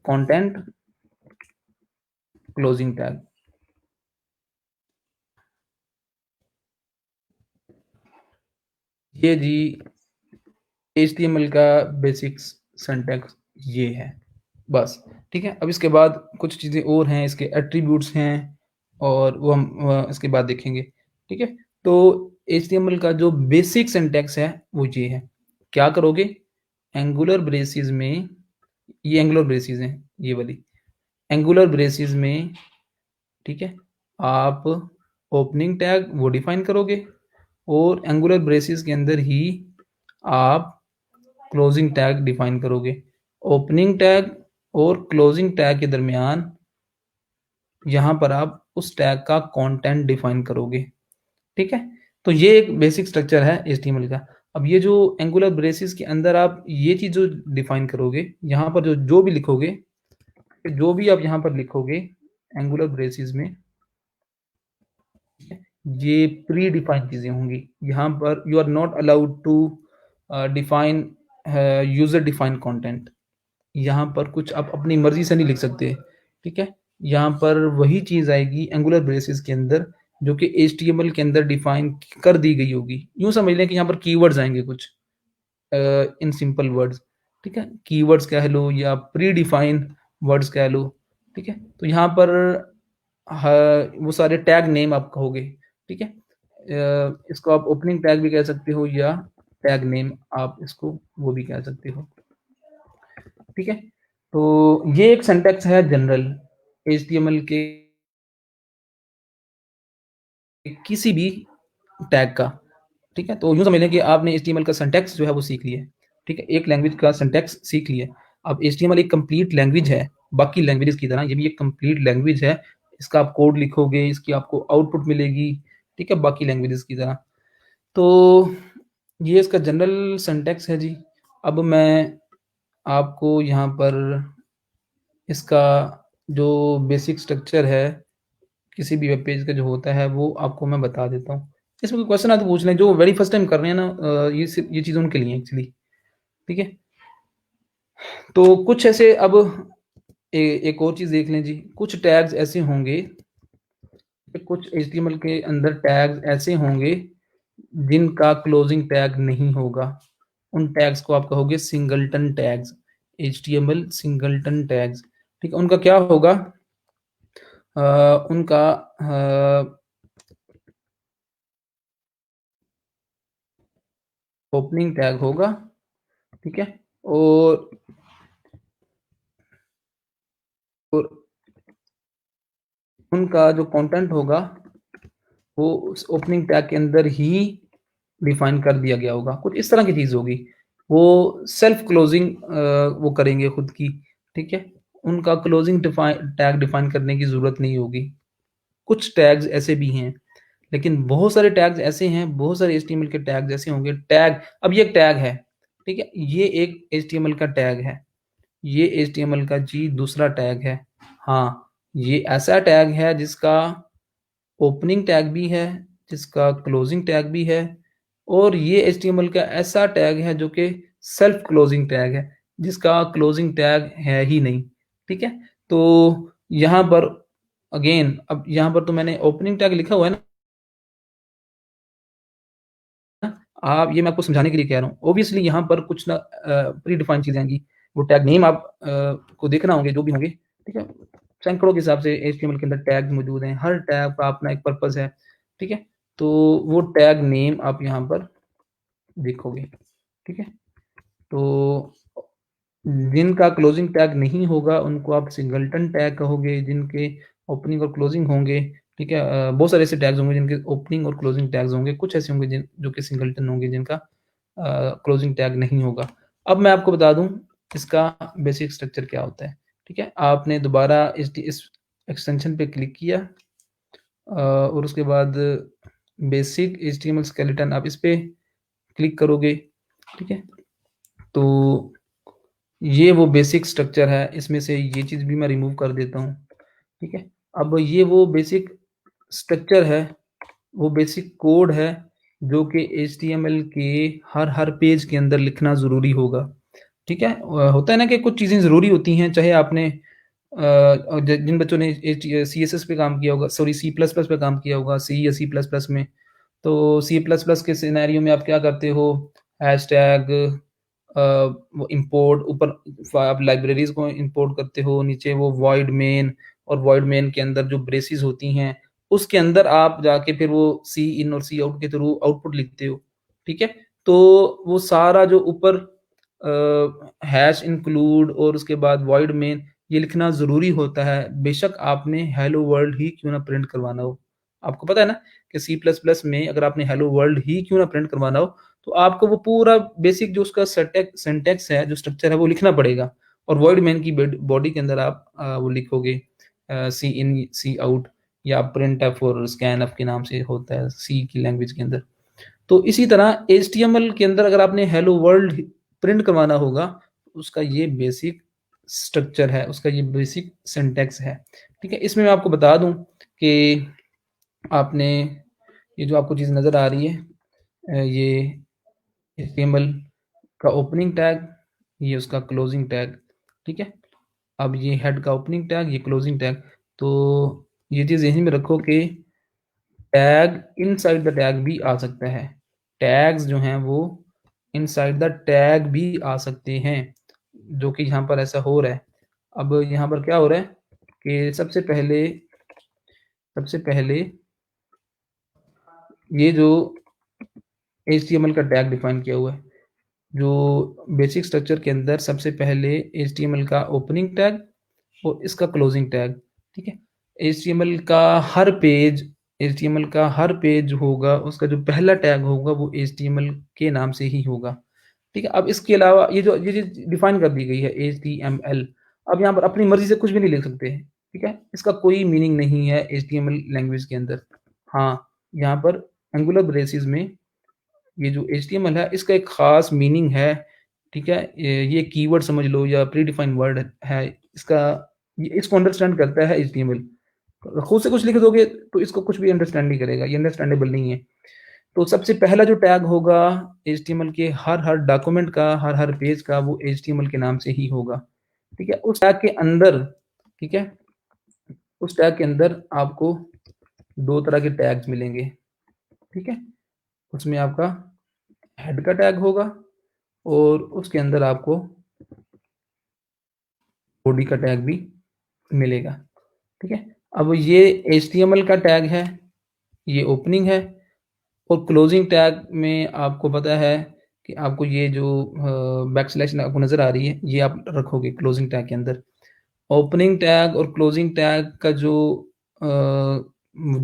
content, closing tag. ये जी एचटीएमएल का बेसिक्स सिंटैक्स ये है, बस, ठीक है? अब इसके बाद कुछ चीज़ें और हैं, इसके एट्रीब्यूट्स हैं और वो हम इसके बाद देखेंगे, ठीक है? तो एचटीएमएल का जो बेसिक सिंटैक्स है, वो ये है। क्या करोगे? एंगुलर ब्रेसेस में, ये एंगुलर ब्रेसेस हैं, ये वाली। एंगुलर ब्रेसेस में, ठीक है, आप ओपनिंग टैग वो डिफाइन करोगे और एंगुलर ब्रेसेस के अंदर ही आप क्लोजिंग टैग डिफाइन करोगे। ओपनिंग टैग और क्लोजिंग टैग के दरमियान यहाँ पर आप उस टैग का कंटेंट डिफाइन करोगे, ठीक है? तो ये एक बेसिक स्ट्रक्चर है एचटीएमएल का। अब ये जो एंगुलर ब्रेसेस के अंदर आप ये चीज़ जो डिफाइन करोगे, यहाँ पर जो भी लिखोगे, जो भी आप यहाँ पर लिखोगे एंगुलर ब्रेसेस में, ये प्री डिफाइंड चीज़ें होंगी। यहाँ पर you are not allowed to define user defined content. यहाँ पर कुछ आप अपनी मर्ज़ी से नहीं लिख सकते, ठीक है? यहाँ पर वही चीज़ आएगी एंगुलर ब्रेसेस के अंदर जो कि एचटीएमएल के अंदर डिफाइन कर दी गई होगी। यूँ समझ लें कि यहाँ पर कीवर्ड्स आएँगे कुछ इन सिंपल वर्ड्स, ठीक है? कीवर्ड्स कह लो या प्री डिफाइन वर्ड्स कह लो, ठीक है? तो यहाँ पर वो सारे टैग नेम आप कहोगे, ठीक है? इसको आप ओपनिंग टैग भी कह सकते हो या टैग नेम आप इसको वो भी कह सकते हो, ठीक है? तो ये एक सिंटैक्स है जनरल एचटीएमएल के किसी भी टैग का, ठीक है? तो यूँ समझ लें कि आपने एचटीएमएल का सिंटैक्स जो है वो सीख लिया है, ठीक है? एक लैंग्वेज का सिंटैक्स सीख लिया है। अब एचटीएमएल एक कंप्लीट लैंग्वेज है, बाकी लैंग्वेजेज़ की तरह ये भी एक कंप्लीट लैंग्वेज है। इसका आप कोड लिखोगे, इसकी आपको आउटपुट मिलेगी, ठीक है? बाकी लैंग्वेजेज़ की तरह। तो ये इसका जनरल सिंटैक्स है जी। अब मैं आपको यहाँ पर इसका जो बेसिक स्ट्रक्चर है, किसी भी वेब पेज का जो होता है, वो आपको मैं बता देता हूँ। इसमें कोई क्वेश्चन है तो पूछ लें, जो वेरी फर्स्ट टाइम कर रहे हैं ना ये चीज़ उनके लिए है एक्चुअली, ठीक है? तो कुछ ऐसे अब एक और चीज़ देख लें जी, कुछ टैग्स ऐसे होंगे, कुछ एचटीएमएल के अंदर टैग्स ऐसे होंगे, जिनका क्लोजिंग टैग नहीं होगा। उन टैग्स को आप कहोगे singleton tags, HTML singleton tags, ठीक है? उनका क्या होगा? उनका ओपनिंग टैग होगा, ठीक है? और और उनका जो कंटेंट होगा, वो उस ओपनिंग टैग के अंदर ही डिफाइन कर दिया गया होगा। कुछ इस तरह की चीज़ होगी। वो सेल्फ क्लोजिंग वो करेंगे खुद की, ठीक है? उनका क्लोजिंग टैग डिफाइन करने की ज़रूरत नहीं होगी। कुछ टैग्स ऐसे भी हैं, लेकिन बहुत सारे टैग्स ऐसे हैं, बहुत सारे एचटीएमएल के टैग्स ऐसे होंगे। टैग, अब ये एक टैग है, ठीक है? ये एक एचटीएमएल का टैग है। ये एचटीएमएल का जी दूसरा टैग है। हाँ, ये ऐसा टैग है जिसका ओपनिंग टैग भी है, जिसका क्लोजिंग टैग भी है और ये एचटीएमएल का ऐसा टैग है जो कि सेल्फ क्लोजिंग टैग है, जिसका क्लोजिंग टैग है ही नहीं, ठीक है? तो यहाँ पर अगेन अब यहाँ पर तो मैंने ओपनिंग टैग लिखा हुआ है ना, आप ये मैं आपको समझाने के लिए कह रहा हूँ। ऑब्वियसली यहाँ पर कुछ ना प्री डिफाइंड चीज़ें आएँगी। वो टैग नेम आप को देखना होंगे, जो भी होंगे, ठीक है? सैकड़ों के हिसाब से एचटीएमएल के अंदर टैग्स मौजूद हैं। हर टैग का अपना एक पर्पज़ है, ठीक है? तो वो टैग नेम आप यहाँ पर देखोगे, ठीक है? तो जिनका क्लोजिंग टैग नहीं होगा, उनको आप सिंगलटन टैग कहोगे, जिनके ओपनिंग और क्लोजिंग होंगे, ठीक है? बहुत सारे ऐसे टैग्स होंगे जिनके ओपनिंग और क्लोजिंग टैग्स होंगे, कुछ ऐसे होंगे जो कि सिंगलटन होंगे, जिनका क्लोजिंग टैग नहीं होगा। अब मैं आपको बता दूँ इसका बेसिक स्ट्रक्चर क्या होता है, ठीक है? आपने दोबारा इस एक्सटेंशन पे क्लिक किया और उसके बाद बेसिक एचटीएमएल स्केलेटन आप इस पे क्लिक करोगे, ठीक है? तो ये वो बेसिक स्ट्रक्चर है, इसमें से ये चीज़ भी मैं रिमूव कर देता हूँ, ठीक है? अब ये वो बेसिक स्ट्रक्चर है, वो बेसिक कोड है, जो कि एचटीएमएल के हर पेज के अंदर लिखना ज़रूरी होगा, ठीक है? होता है ना कि कुछ चीज़ें ज़रूरी होती हैं, चाहे आपने जिन बच्चों ने सीएसएस पे काम किया होगा, सॉरी सी प्लस प्लस पे काम किया होगा, सी या सी प्लस प्लस में, तो सी प्लस प्लस के सिनेरियो में आप क्या करते हो, हैशटैग वो इंपोर्ट ऊपर आप लाइब्रेरीज को इंपोर्ट करते हो, नीचे वो वॉइड मेन, और वॉइड मेन के अंदर जो ब्रेसेस होती हैं, उसके अंदर आप जाके फिर वो सी इन और सी आउट के थ्रू आउटपुट लिखते हो, ठीक है? तो वो सारा जो ऊपर हैश इंक्लूड और उसके बाद वॉइड मेन, ये लिखना ज़रूरी होता है, बेशक आपने हेलो वर्ल्ड ही क्यों ना प्रिंट करवाना हो। आपको पता है ना कि सी प्लस प्लस में अगर आपने हेलो वर्ल्ड ही क्यों ना प्रिंट करवाना हो, तो आपको वो पूरा बेसिक जो उसका सिंटैक्स है, जो स्ट्रक्चर है, वो लिखना पड़ेगा। और वॉइड मेन की बॉडी के अंदर आप वो लिखोगे सी इन सी आउट, या प्रिंटफ और स्कैनफ के नाम से होता है सी की लैंग्वेज के अंदर। तो इसी तरह एचटीएमएल के अंदर अगर आपने हेलो वर्ल्ड प्रिंट करवाना होगा, उसका ये बेसिक स्ट्रक्चर है, उसका ये बेसिक सिंटैक्स है, ठीक है? इसमें मैं आपको बता दूं कि आपने ये जो आपको चीज़ नज़र आ रही है, ये एचटीएमएल का ओपनिंग टैग, ये उसका क्लोजिंग टैग, ठीक है? अब ये हेड का ओपनिंग टैग, ये क्लोजिंग टैग। तो ये चीज़ ज़हन में रखो कि टैग इनसाइड द टैग भी आ सकता है। टैग्स जो हैं वो इनसाइड द टैग भी आ सकते हैं, जो कि यहाँ पर ऐसा हो रहा है। अब यहाँ पर क्या हो रहा है कि सबसे पहले ये जो एचटीएमएल का टैग डिफाइन किया हुआ है, जो बेसिक स्ट्रक्चर के अंदर सबसे पहले एचटीएमएल का ओपनिंग टैग और इसका क्लोजिंग टैग, ठीक है? एचटीएमएल का हर पेज एचटीएमएल का हर पेज होगा, उसका जो पहला टैग होगा वो एचटीएमएल के नाम से ही होगा, ठीक है? अब इसके अलावा ये चीज़ डिफाइन कर दी गई है एचटीएमएल। अब यहाँ पर अपनी मर्ज़ी से कुछ भी नहीं लिख सकते हैं, ठीक है? इसका कोई मीनिंग नहीं है एचटीएमएल लैंग्वेज के अंदर। हाँ, यहाँ पर एंगुलर ब्रेसेस में ये जो एचटीएमएल है, इसका एक ख़ास मीनिंग है, ठीक है? ये कीवर्ड समझ लो या प्री डिफाइंड वर्ड है, इसका इसको अंडरस्टैंड करता है एचटीएमएल। खुद से कुछ लिख दोगे तो इसको कुछ भी अंडरस्टैंड नहीं करेगा, ये अंडरस्टैंडेबल नहीं है। तो सबसे पहला जो टैग होगा एचटीएमएल के हर डॉक्यूमेंट का, हर पेज का, वो एचटीएमएल के नाम से ही होगा, ठीक है? उस टैग के अंदर, ठीक है? उस टैग के अंदर आपको 2 तरह के टैग्स मिलेंगे, ठीक है? उसमें आपका हेड का टैग होगा और उसके अंदर आपको बॉडी का टैग भी मिलेगा, ठीक है? अब ये एचटीएमएल का टैग है, ये ओपनिंग है, और क्लोजिंग टैग में आपको पता है कि आपको ये जो बैकस्लैश आपको नज़र आ रही है, ये आप रखोगे क्लोजिंग टैग के अंदर। ओपनिंग टैग और क्लोजिंग टैग का जो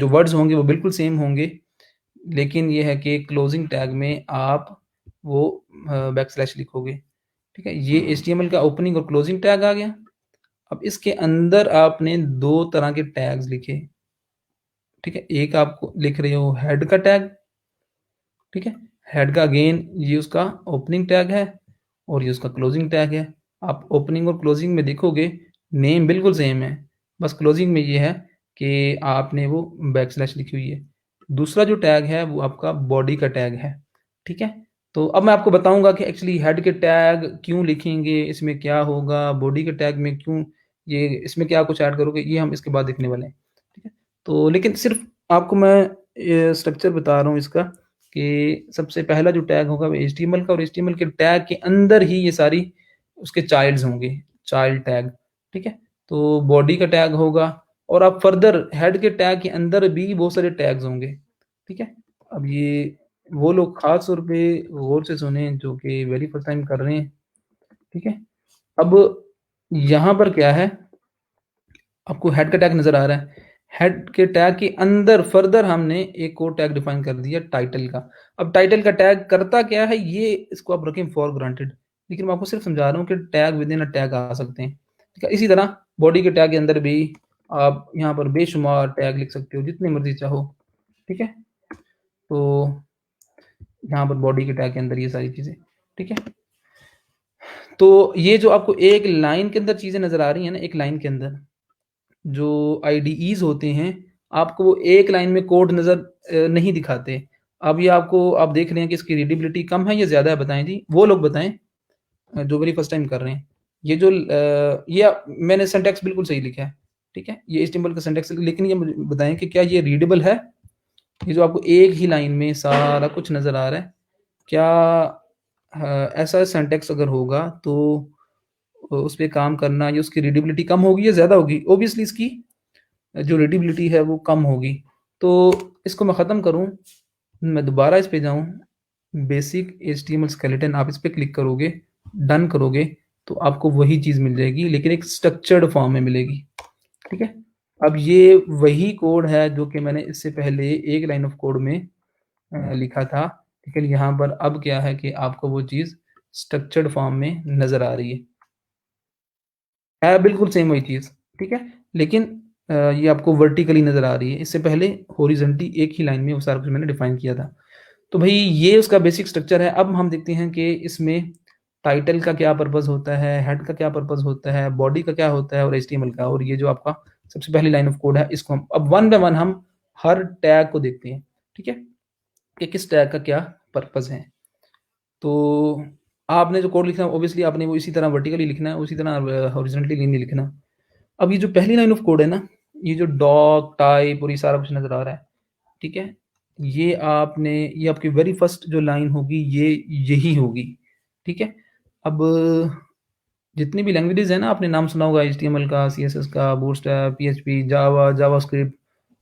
वर्ड्स होंगे वो बिल्कुल सेम होंगे, लेकिन ये है कि क्लोजिंग टैग में आप वो बैकस्लैश लिखोगे, ठीक है? ये एचटीएमएल का ओपनिंग और क्लोजिंग टैग आ गया। अब इसके अंदर आपने 2 तरह के टैग्स लिखे, ठीक है? एक आप लिख रहे हो हेड का टैग, ठीक है? हेड का अगेन ये उसका ओपनिंग टैग है और ये उसका क्लोजिंग टैग है। आप ओपनिंग और क्लोजिंग में देखोगे नेम बिल्कुल सेम है, बस क्लोजिंग में ये है कि आपने वो बैकस्लैश लिखी हुई है। दूसरा जो टैग है वो आपका बॉडी का टैग है, ठीक है? तो अब मैं आपको बताऊँगा कि एक्चुअली हेड के टैग क्यों लिखेंगे, इसमें क्या होगा, बॉडी के टैग में क्यों, ये इसमें क्या कुछ ऐड करोगे, ये हम इसके बाद देखने वाले हैं, ठीक है? तो लेकिन सिर्फ़ आपको मैं स्ट्रक्चर बता रहा हूँ इसका, कि सबसे पहला जो टैग होगा वो HTML का, और HTML के टैग के अंदर ही ये सारी उसके चाइल्ड्स होंगे, चाइल्ड टैग, ठीक है? तो बॉडी का टैग होगा, और आप फर्दर हेड के टैग के अंदर भी बहुत सारे टैग्स होंगे, ठीक है? अब ये वो लोग खास तौर पे गौर से सुने जो कि वेरी फर्स्ट टाइम कर रहे हैं, ठीक है? अब यहाँ पर क्या है, आपको हेड का टैग नज़र आ रहा है। हेड के टैग के अंदर फर्दर हमने एक और टैग डिफाइन कर दिया टाइटल का। अब टाइटल का टैग करता क्या है, ये इसको आप रखें फॉर ग्रांटेड, लेकिन मैं आपको सिर्फ समझा रहा हूँ कि tag within a tag आ सकते हैं, ठीक है? इसी तरह बॉडी के टैग के अंदर भी आप यहाँ पर बेशुमार टैग लिख सकते हो, जितने मर्जी चाहो, ठीक है? तो यहाँ पर बॉडी के टैग के अंदर ये सारी चीज़ें, ठीक है? तो ये जो आपको एक लाइन के अंदर चीज़ें नज़र आ रही हैं ना, एक लाइन के अंदर जो आईडीईज़ होते हैं, आपको वो एक लाइन में कोड नज़र नहीं दिखाते। अब ये आपको आप देख रहे हैं कि इसकी रीडेबिलिटी कम है या ज़्यादा है, बताएँ जी? वो लोग बताएँ जो वेरी फर्स्ट टाइम कर रहे हैं। ये जो मैंने सिंटैक्स बिल्कुल सही लिखा है, ठीक है? ये एचटीएमएल का सिंटैक्स, लेकिन ये मुझे बताएँ कि क्या ये रीडेबल है? ये जो आपको एक ही लाइन में सारा कुछ नज़र आ रहा है, क्या ऐसा सिंटैक्स अगर होगा तो उस पे काम करना या उसकी रीडेबिलिटी कम होगी या ज़्यादा होगी? ऑब्वियसली इसकी जो रीडेबिलिटी है वो कम होगी। तो इसको मैं ख़त्म करूँ, मैं दोबारा इस पे जाऊँ, बेसिक एचटीएमएल स्केलेटन आप इस पे क्लिक करोगे, डन करोगे, तो आपको वही चीज़ मिल जाएगी, लेकिन एक स्ट्रक्चर्ड फॉर्म में मिलेगी, ठीक है? अब ये वही कोड है जो कि मैंने इससे पहले एक लाइन ऑफ कोड में लिखा था, लेकिन यहाँ पर अब क्या है कि आपको वो चीज़ स्ट्रक्चर्ड फॉर्म में नज़र आ रही है बिल्कुल सेम वही चीज़, ठीक है? लेकिन ये आपको वर्टिकली नज़र आ रही है, इससे पहले हॉरिज़ॉन्टली एक ही लाइन में वो सारा कुछ मैंने डिफ़ाइन किया था। तो भई ये उसका बेसिक स्ट्रक्चर है। अब हम देखते हैं कि इसमें टाइटल का क्या पर्पज़ होता है, हेड का क्या पर्पज़ होता है, बॉडी का क्या होता है और एचटीएमएल का, और ये जो आपका सबसे पहली लाइन ऑफ कोड है, इसको हम अब वन बाय वन हम हर टैग को देखते हैं, ठीक है? कि किस टैग का क्या पर्पज़ है। तो आपने जो कोड लिखना है ऑब्वियसली आपने वो इसी तरह वर्टिकली लिखना है, उसी तरह हॉरिज़ॉन्टली नहीं लिखना। अब ये जो पहली लाइन ऑफ कोड है ना, ये जो डॉग, टाइप और ये सारा कुछ नज़र आ रहा है, ठीक है? ये आपकी वेरी फर्स्ट जो लाइन होगी ये यही होगी, ठीक है? अब जितनी भी लैंग्वेजेज़ हैं ना, आपने नाम सुना होगा एचटीएमएल का, सीएसएस का, बूटस्ट्रैप, पीएचपी, जावा, जावास्क्रिप्ट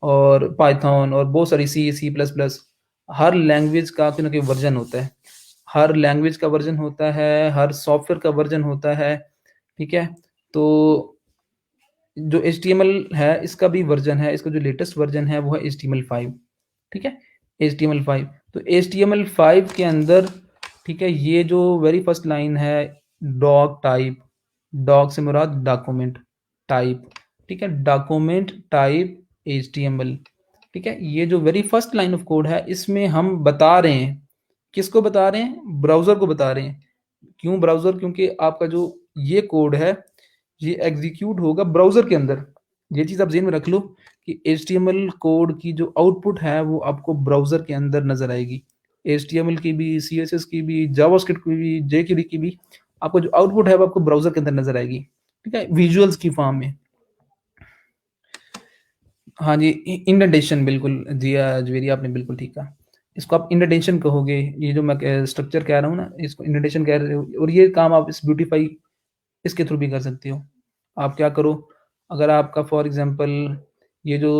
और पाइथन और बहुत सारी सी, सी प्लस प्लस। हर लैंग्वेज का कोई ना कोई वर्ज़न होता है। हर लैंग्वेज का वर्ज़न होता है, हर सॉफ्टवेयर का वर्ज़न होता है, ठीक है? तो जो एचटीएमएल है इसका भी वर्ज़न है, इसका जो लेटेस्ट वर्ज़न है वो है HTML5, ठीक है? HTML5, तो HTML5 के अंदर, ठीक है, ये जो वेरी फर्स्ट लाइन है, डॉक टाइप, डॉक से मुराद डॉक्यूमेंट टाइप, ठीक है? डॉक्यूमेंट टाइप HTML, ठीक है? ये जो very first line of code है, इसमें हम बता रहे हैं, किसको बता रहे हैं? ब्राउज़र को बता रहे हैं। क्यों ब्राउज़र? क्योंकि आपका जो ये कोड है, ये एग्जीक्यूट होगा ब्राउज़र के अंदर। ये चीज़ आप ज़हन में रख लो कि HTML कोड की जो आउटपुट है वो आपको ब्राउज़र के अंदर नज़र आएगी। HTML की भी, CSS की भी, जावास्क्रिप्ट की भी, jQuery की भी, आपको जो आउटपुट है वो आपको ब्राउज़र के अंदर नज़र आएगी, ठीक है? विजुअल्स की फॉर्म में। हाँ जी, इंडेंटेशन बिल्कुल जी, जवेरी आपने बिल्कुल ठीक कहा। इसको आप इंडेंटेशन कहोगे, ये जो मैं स्ट्रक्चर कह रहा हूँ ना, इसको इंडेंटेशन कह रहे हो, और ये काम आप इस ब्यूटीफाई इसके थ्रू भी कर सकते हो। आप क्या करो, अगर आपका फॉर एग्ज़ाम्पल ये जो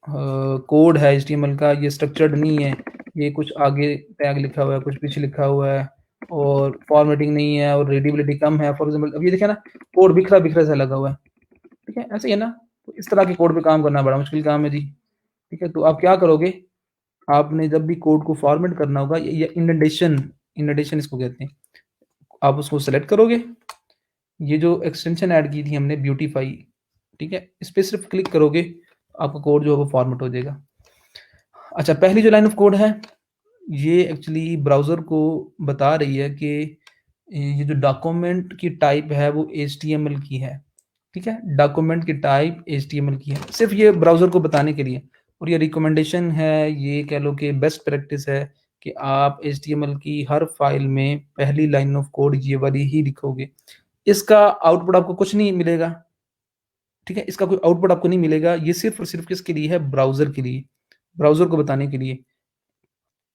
कोड है एचटीएमएल का, ये स्ट्रक्चर्ड नहीं है, ये कुछ आगे टैग लिखा हुआ है, कुछ पीछे लिखा हुआ है और फॉर्मेटिंग नहीं है और रीडेबिलिटी कम है, फॉर एग्ज़ाम्पल अब ये देखिए ना, कोड बिखरा-बिखरा सा लगा हुआ है, ठीक है? ऐसे ही है ना? तो इस तरह के कोड पे काम करना बड़ा मुश्किल काम है जी, ठीक है? तो आप क्या करोगे, आपने जब भी कोड को फॉर्मेट करना होगा, ये इंडेंटेशन इंडेंटेशन इसको कहते हैं, आप उसको सेलेक्ट करोगे, ये जो एक्सटेंशन ऐड की थी हमने ब्यूटीफाई, ठीक है? इस पे सिर्फ क्लिक करोगे, आपका कोड जो है वो फॉर्मेट हो जाएगा। अच्छा, पहली जो लाइन ऑफ कोड है, ये एक्चुअली ब्राउज़र को बता रही है कि ये जो डॉक्यूमेंट की टाइप है वो एचटीएमएल की है, ठीक है? डॉक्यूमेंट की टाइप एचटीएमएल की है, सिर्फ ये ब्राउज़र को बताने के लिए, और ये रिकमेंडेशन है, ये कह लो कि बेस्ट प्रैक्टिस है कि आप एचटीएमएल की हर फाइल में पहली लाइन ऑफ कोड ये वाली ही लिखोगे। इसका आउटपुट आपको कुछ नहीं मिलेगा, ठीक है? इसका कोई आउटपुट आपको नहीं मिलेगा, ये सिर्फ़ और सिर्फ़ किसके लिए है? ब्राउज़र के लिए, ब्राउज़र को बताने के लिए।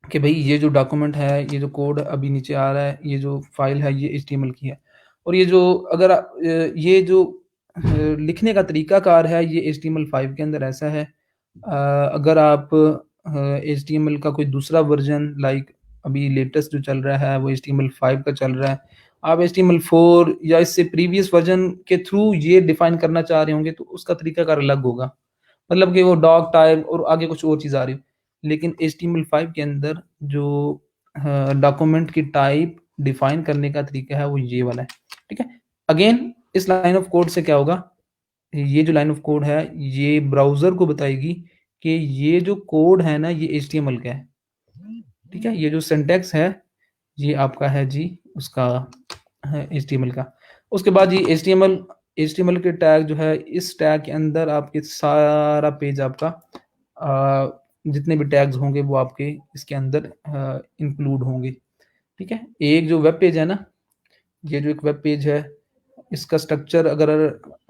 कि भाई ये जो डॉक्यूमेंट है, ये जो कोड अभी नीचे आ रहा है, ये जो फाइल है, ये एचटीएमएल की है। और ये जो ये जो लिखने का तरीकाकार है, ये HTML5 के अंदर ऐसा है। अगर आप HTML का कोई दूसरा वर्जन, लाइक अभी लेटेस्ट जो चल रहा है वो HTML5 का चल रहा है, आप HTML4 या इससे प्रीवियस वर्जन के थ्रू ये डिफाइन करना चाह रहे होंगे तो उसका तरीकाकार अलग होगा। मतलब कि वो डॉग टाइप और आगे कुछ और चीज़ आ रही हो। लेकिन HTML5 के अंदर जो डॉक्यूमेंट की टाइप डिफाइन करने का तरीका है वो ये वाला है। ठीक है। अगेन इस लाइन ऑफ कोड से क्या होगा, ये जो लाइन ऑफ कोड है ये ब्राउजर को बताएगी कि ये जो कोड है ना ये HTML का है। ठीक है। ये जो सिंटैक्स है ये आपका है जी उसका है HTML का। उसके बाद ये HTML के टैग जो है, इस टैग के अंदर आपके सारा पेज आपका जितने भी टैग्स होंगे वो आपके इसके अंदर इंक्लूड होंगे। ठीक है। एक जो वेब पेज है ना, ये जो एक वेब पेज है, इसका स्ट्रक्चर अगर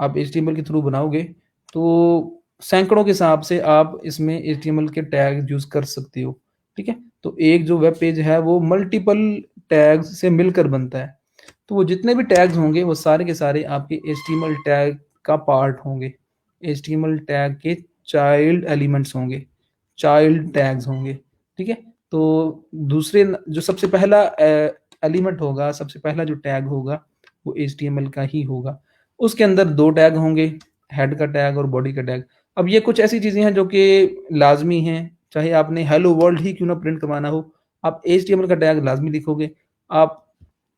आप HTML के थ्रू बनाओगे तो सैकड़ों के हिसाब से आप इसमें HTML के टैग यूज कर सकते हो। ठीक है। तो एक जो वेब पेज है वो मल्टीपल टैग्स से मिलकर बनता है। तो वो जितने भी टैग्स होंगे वो सारे के सारे आपके HTML टैग का पार्ट होंगे। HTML टैग के चाइल्ड एलिमेंट्स होंगे, चाइल्ड टैग्स होंगे। ठीक है। तो दूसरे जो सबसे पहला एलिमेंट होगा, सबसे पहला जो टैग होगा वो HTML का ही होगा। उसके अंदर दो टैग होंगे, हेड का टैग और बॉडी का टैग। अब ये कुछ ऐसी चीज़ें हैं जो कि लाजमी हैं, चाहे आपने हेलो वर्ल्ड ही क्यों ना प्रिंट करवाना हो, आप HTML का टैग लाजमी लिखोगे, आप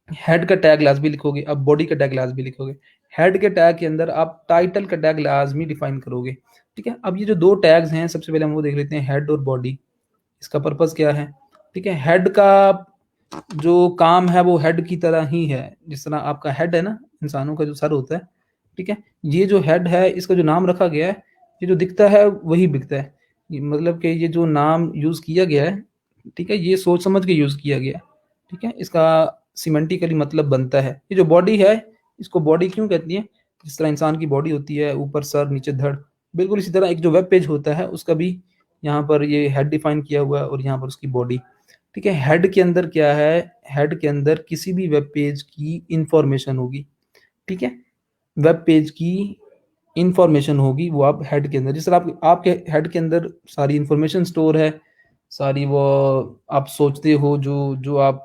हेड का टैग लाजमी लिखोगे, आप बॉडी का टैग लाजमी लिखोगे। हेड के टैग के अंदर आप टाइटल का टैग लाजमी डिफाइन करोगे। ठीक है। अब ये जो दो टैग्स हैं, सबसे पहले हम वो देख लेते हैं, हेड और बॉडी। इसका पर्पस क्या है? ठीक है। हेड का जो काम है वो हेड की तरह ही है, जिस तरह आपका हेड है ना, इंसानों का जो सर होता है। ठीक है। ये जो हेड है इसका जो नाम रखा गया है, ये जो दिखता है वही बिकता है। मतलब कि ये जो नाम यूज किया गया है, ठीक है, ये सोच समझ के यूज किया गया है। ठीक है। इसका सिमेंटिकली मतलब बनता है। ये जो बॉडी है, इसको बॉडी क्यों कहती है? जिस तरह इंसान की बॉडी होती है, ऊपर सर नीचे धड़, बिल्कुल इसी तरह एक जो वेब पेज होता है उसका भी यहाँ पर ये हेड डिफाइन किया हुआ है और यहाँ पर उसकी बॉडी। ठीक है। हेड के अंदर क्या है? हेड के अंदर किसी भी वेब पेज की इंफॉर्मेशन होगी। ठीक है। वेब पेज की इंफॉर्मेशन होगी वो आप हेड के अंदर, जिस तरह आपके हेड के अंदर सारी इंफॉर्मेशन स्टोर है, सारी वो आप सोचते हो, जो जो आप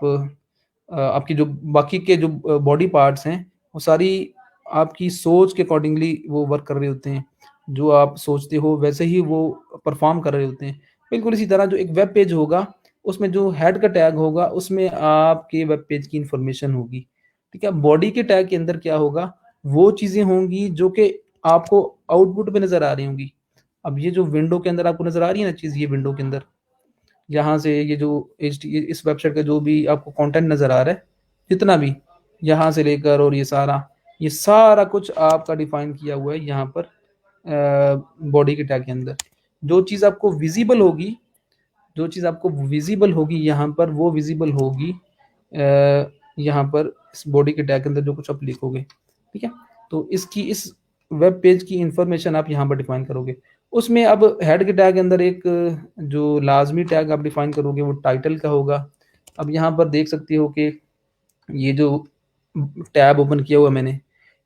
आपकी जो बाकी के जो बॉडी पार्ट्स हैं वो सारी आपकी सोच के अकॉर्डिंगली वो वर्क कर रहे होते हैं। जो आप सोचते हो वैसे ही वो परफॉर्म कर रहे होते हैं। बिल्कुल इसी तरह जो एक वेब पेज होगा, उसमें जो हेड का टैग होगा उसमें आपके वेब पेज की इंफॉर्मेशन होगी। ठीक है। बॉडी के टैग के अंदर क्या होगा? वो चीज़ें होंगी जो कि आपको आउटपुट पे नज़र आ रही होंगी। अब ये जो विंडो के अंदर आपको नज़र आ रही है ना चीज़, ये विंडो के अंदर यहाँ से ये जो इस वेबसाइट का जो भी आपको कंटेंट नज़र आ रहा है, जितना भी यहाँ से लेकर और ये सारा कुछ आपका डिफाइन किया हुआ है यहाँ पर बॉडी के टैग के अंदर। जो चीज़ आपको विजिबल होगी, जो चीज़ आपको विजिबल होगी यहाँ पर, वो विजिबल होगी यहाँ पर इस बॉडी के टैग के अंदर जो कुछ आप लिखोगे। ठीक है। तो इसकी इस वेब पेज की इंफॉर्मेशन आप यहाँ पर डिफाइन करोगे। उसमें अब हेड के टैग के अंदर एक जो लाजमी टैग आप डिफाइन करोगे वो टाइटल का होगा। अब यहाँ पर देख सकते हो कि ये जो टैब ओपन किया हुआ मैंने,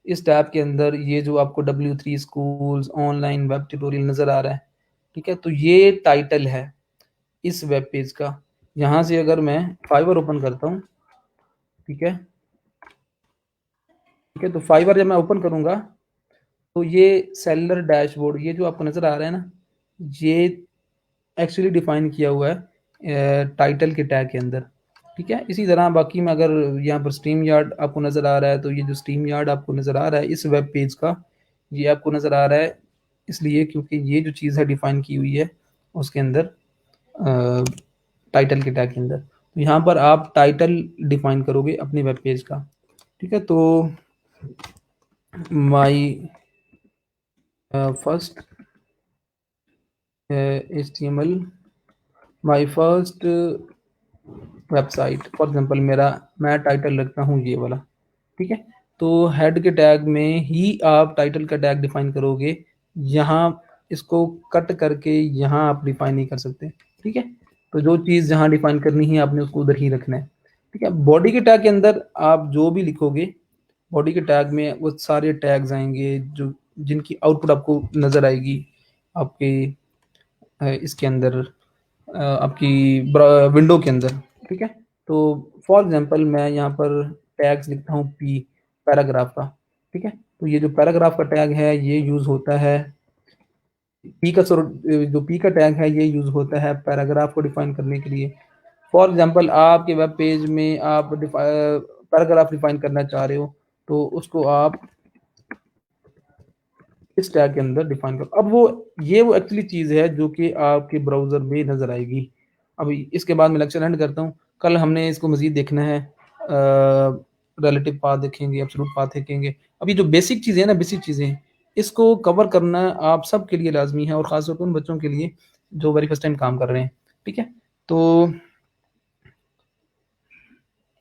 इस टैब के अंदर ये जो आपको W3 schools online web tutorial नज़र आ रहा है। ठीक है। तो ये टाइटल है इस वेब पेज का। यहाँ से अगर मैं फाइवर ओपन करता हूँ, ठीक है, ठीक है, तो फाइवर जब मैं ओपन करूँगा तो ये सेलर डैशबोर्ड, ये जो आपको नज़र आ रहा है ना, ये एक्चुअली डिफाइन किया हुआ है टाइटल के टैग के अंदर। ठीक है। इसी तरह बाकी में अगर यहाँ पर स्ट्रीम यार्ड आपको नज़र आ रहा है, तो ये जो स्ट्रीम यार्ड आपको नज़र आ रहा है इस वेब पेज का, ये आपको नज़र आ रहा है इसलिए क्योंकि ये जो चीज़ है डिफाइन की हुई है उसके अंदर टाइटल के टैग के अंदर। तो यहाँ पर आप टाइटल डिफाइन करोगे अपने वेब पेज का। ठीक है। तो my first HTML, my first website, for example मैं टाइटल रखता हूँ ये वाला। ठीक है। तो हेड के टैग में ही आप टाइटल का टैग डिफाइन करोगे। यहाँ इसको कट करके यहाँ आप डिफाइन नहीं कर सकते। ठीक है। तो जो चीज़ जहाँ डिफाइन करनी है आपने उसको उधर ही रखना है, ठीक है। बॉडी के टैग के अंदर आप जो भी लिखोगे, बॉडी के टैग में वो सारे टैग्स आएंगे जो जिनकी आउटपुट आपको नज़र आएगी आपके इसके अंदर, आपकी विंडो के अंदर, ठीक है। तो फॉर एग्जांपल मैं यहाँ पर टैग्स लिखता हूँ पी, पैराग्राफ का, ठीक है। तो ये जो पैराग्राफ का टैग है ये यूज़ होता है पी का जो पी का टैग है ये यूज़ होता है पैराग्राफ को डिफाइन करने के लिए। फॉर एग्जांपल आपके वेब पेज में आप पैराग्राफ डिफाइन करना चाह रहे हो तो उसको आप इस टैग के अंदर डिफाइन करो। अब वो एक्चुअली चीज़ है जो कि आपके ब्राउज़र में नज़र आएगी। अब इसके बाद मैं लेक्चर एंड करता हूँ। कल हमने इसको मज़ीद देखना है, रिलेटिव पाथ देखेंगे, एब्सोल्यूट पाथ देखेंगे। अब ये जो बेसिक चीज़ें हैं ना, बेसिक चीज़ें, इसको कवर करना आप सबके लिए लाज़मी है और ख़ास तौर पर उन बच्चों के लिए जो वेरी फर्स्ट टाइम काम कर रहे हैं, ठीक है। तो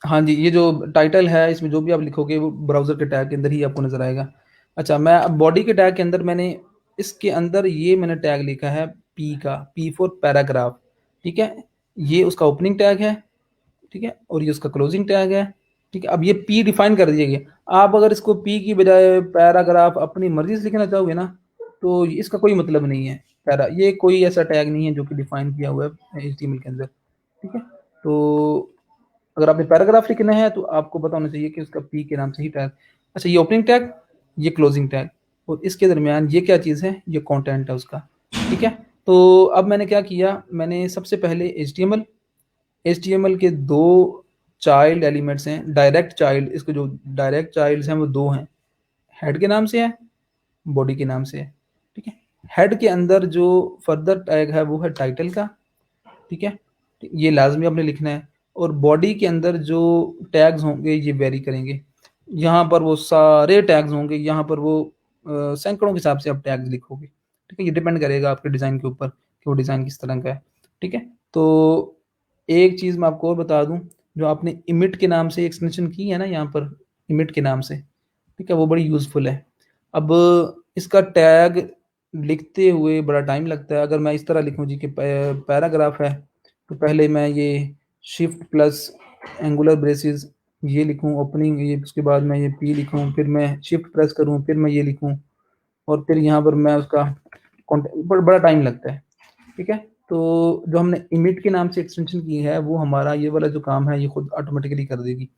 हाँ जी, ये जो टाइटल है इसमें जो भी आप लिखोगे वो ब्राउज़र के टैग के अंदर ही आपको नज़र आएगा। अच्छा, मैं अब बॉडी के टैग के अंदर इसके अंदर ये मैंने टैग लिखा है पी का, पी फॉर पैराग्राफ, ठीक है। ये उसका ओपनिंग टैग है, ठीक है, और ये उसका क्लोजिंग टैग है, ठीक है। अब ये पी डिफाइन कर दिया गया। आप अगर इसको पी की बजाय पैराग्राफ अपनी मर्ज़ी से लिखना चाहोगे ना, तो इसका कोई मतलब नहीं है। ये कोई ऐसा टैग नहीं है जो कि डिफाइन किया हुआ है एचटीएमएल के अंदर, ठीक है। तो अगर आपने पैराग्राफ लिखना है तो आपको पता होना चाहिए कि उसका पी के नाम से ही टैग। अच्छा, ये ओपनिंग टैग, ये क्लोजिंग टैग, और इसके दरमियान ये क्या चीज़ है, ये कंटेंट है उसका, ठीक है। तो अब मैंने क्या किया, मैंने सबसे पहले एचटीएमएल के दो चाइल्ड एलिमेंट्स हैं, डायरेक्ट चाइल्ड, इसको जो डायरेक्ट चाइल्ड्स हैं वो दो हैं, हेड के नाम से है, बॉडी के नाम से है, ठीक है। हेड के अंदर जो फर्दर टैग है वो है टाइटल का, ठीक है, ये लाजमी आपने लिखना है। और बॉडी के अंदर जो टैग्स होंगे ये वेरी करेंगे। यहाँ पर वो सारे टैग्स होंगे, यहाँ पर वो सैकड़ों के हिसाब से आप टैग्स लिखोगे, ठीक है। ये डिपेंड करेगा आपके डिज़ाइन के ऊपर कि वो डिज़ाइन किस तरह का है, ठीक है। तो एक चीज़ मैं आपको और बता दूँ, जो आपने इमिट के नाम से एक्सटेंशन की है ना यहाँ पर, इमिट के नाम से, ठीक है, वो बड़ी यूज़फुल है। अब इसका टैग लिखते हुए बड़ा टाइम लगता है। अगर मैं इस तरह लिखूँ जी कि पैराग्राफ है, तो पहले मैं ये शिफ्ट प्लस एंगुलर ब्रेसेस ये लिखूँ ओपनिंग, ये उसके बाद मैं ये पी लिखूँ, फिर मैं शिफ्ट प्रेस करूँ, फिर मैं ये लिखूँ, और फिर यहाँ पर मैं उसका बड़ा टाइम लगता है, ठीक है। तो जो हमने इमिट के नाम से एक्सटेंशन की है वो हमारा ये वाला जो काम है ये खुद ऑटोमेटिकली कर देगी।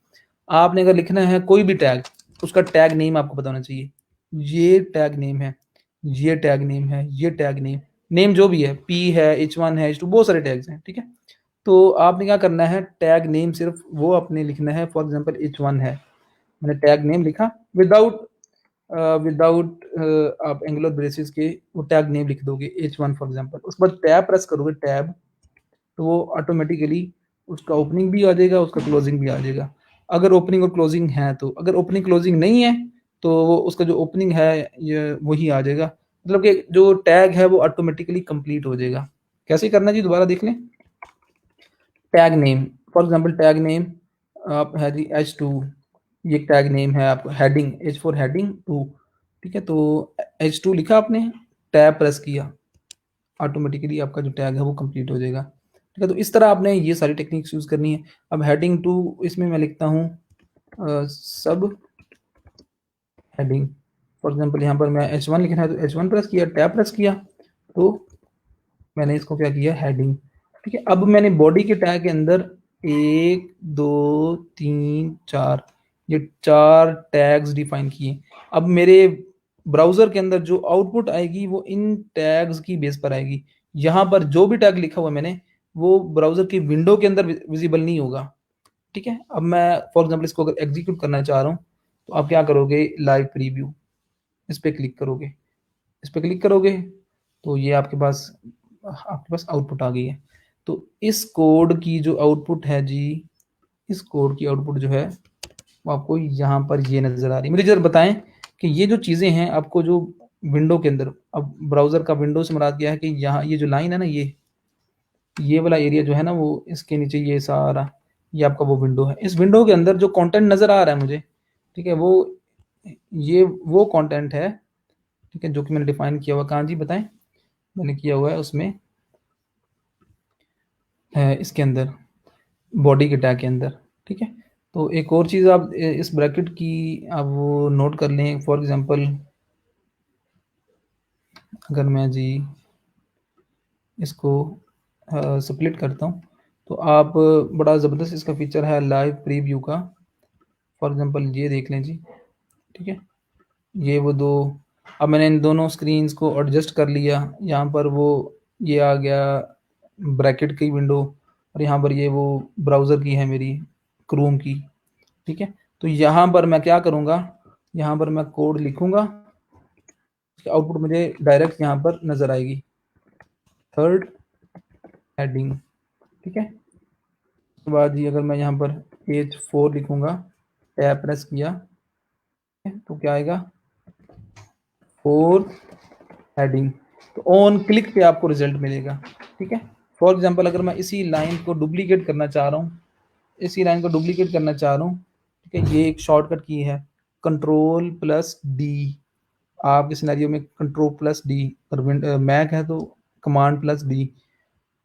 आपने अगर लिखना है कोई भी टैग, उसका टैग नेम आपको पता होना चाहिए। ये टैग नेम है, ये टैग नेम है, ये टैग नेम जो भी है, पी है, H1 है, H2, बहुत सारे टैग्स हैं, ठीक है। तो आपने क्या करना है, टैग नेम सिर्फ वो आपने लिखना है। फॉर एग्जांपल H1 है, मैंने टैग नेम लिखा विदाउट आप एंगुलर ब्रेसेस के वो टैग नेम लिख दोगे H1 फॉर एग्जांपल। उसके बाद टैब प्रेस करोगे, टैब, तो वो ऑटोमेटिकली उसका ओपनिंग भी आ जाएगा, उसका क्लोजिंग भी आ जाएगा। अगर ओपनिंग और क्लोजिंग है तो, अगर ओपनिंग क्लोजिंग नहीं है तो वो उसका जो ओपनिंग है ये वही आ जाएगा, मतलब कि जो टैग है वो ऑटोमेटिकली कंप्लीट हो जाएगा। कैसे करना जी, दोबारा देख लें। Tag name, for example tag name आप है जी H2, ये टैग नेम है आपको, हेडिंग H फॉर हेडिंग 2, ठीक है। तो H2 लिखा आपने, टैब प्रेस किया, ऑटोमेटिकली आपका जो टैग है वो कंप्लीट हो जाएगा, ठीक है। तो इस तरह आपने ये सारी टेक्निक्स यूज़ करनी है। अब हेडिंग 2 इसमें मैं लिखता हूँ सब हेडिंग, फॉर एग्जांपल यहाँ पर मैं H1 लिखना है तो H1 प्रेस किया, टैब प्रेस किया, तो मैंने इसको क्या किया, हेडिंग, ठीक है। अब मैंने बॉडी के टैग के अंदर 1 2 3 4 ये 4 टैग्स डिफाइन किए। अब मेरे ब्राउज़र के अंदर जो आउटपुट आएगी वो इन टैग्स की बेस पर आएगी। यहाँ पर जो भी टैग लिखा हुआ है मैंने, वो ब्राउज़र की विंडो के अंदर विजिबल नहीं होगा, ठीक है। अब मैं फॉर एग्जांपल इसको अगर एग्जीक्यूट करना चाह रहा हूँ तो आप क्या करोगे, लाइव प्रीव्यू, इस पे क्लिक करोगे, इस पे क्लिक करोगे तो ये आपके पास आउटपुट आ गई है। तो इस कोड की जो आउटपुट है जी, इस कोड की आउटपुट जो है वो आपको यहाँ पर ये नज़र आ रही है। मुझे ज़रा बताएं कि ये जो चीज़ें हैं आपको जो विंडो के अंदर, अब ब्राउज़र का विंडो से मुराद क्या है कि यहाँ ये जो लाइन है ना, ये वाला एरिया जो है ना, वो इसके नीचे ये सारा ये आपका वो विंडो है। इस विंडो के अंदर जो कंटेंट नज़र आ रहा है मुझे, ठीक है, ये वो कंटेंट है, ठीक है, जो कि मैंने डिफाइन किया हुआ। कहाँ जी बताएं, मैंने किया हुआ है उसमें इसके अंदर, बॉडी के टैग के अंदर, ठीक है? तो एक और चीज़ आप इस ब्रैकेट की आप वो नोट कर लें, फॉर एग्ज़ाम्पल अगर मैं जी इसको स्प्लिट करता हूँ, तो आप बड़ा ज़बरदस्त इसका फ़ीचर है लाइव प्रीव्यू का। फॉर एग्ज़ाम्पल ये देख लें जी, ठीक है? ये वो 2, अब मैंने इन दोनों स्क्रीन्स को एडजस्ट कर लिया। यहाँ पर वो ये आ गया ब्रैकेट की विंडो और यहाँ पर ये वो ब्राउज़र की है मेरी, क्रोम की, ठीक है? तो यहाँ पर मैं क्या करूँगा, यहाँ पर मैं कोड लिखूँगा, उसकी आउटपुट मुझे डायरेक्ट यहाँ पर नज़र आएगी। थर्ड हेडिंग, ठीक है? उसके बाद ये अगर मैं यहाँ पर H4 लिखूँगा, टैब प्रेस किया, तो क्या आएगा? Fourth heading. तो ऑन क्लिक पे आपको रिजल्ट मिलेगा, ठीक है? फॉर एग्जांपल अगर मैं इसी लाइन को डुप्लीकेट करना चाह रहा हूँ, इसी लाइन को डुप्लीकेट करना चाह रहा हूँ, ठीक है? ये एक शॉर्टकट की है, कंट्रोल प्लस डी। आपके सिनेरियो में कंट्रोल प्लस डी, और मैक है तो कमांड प्लस डी।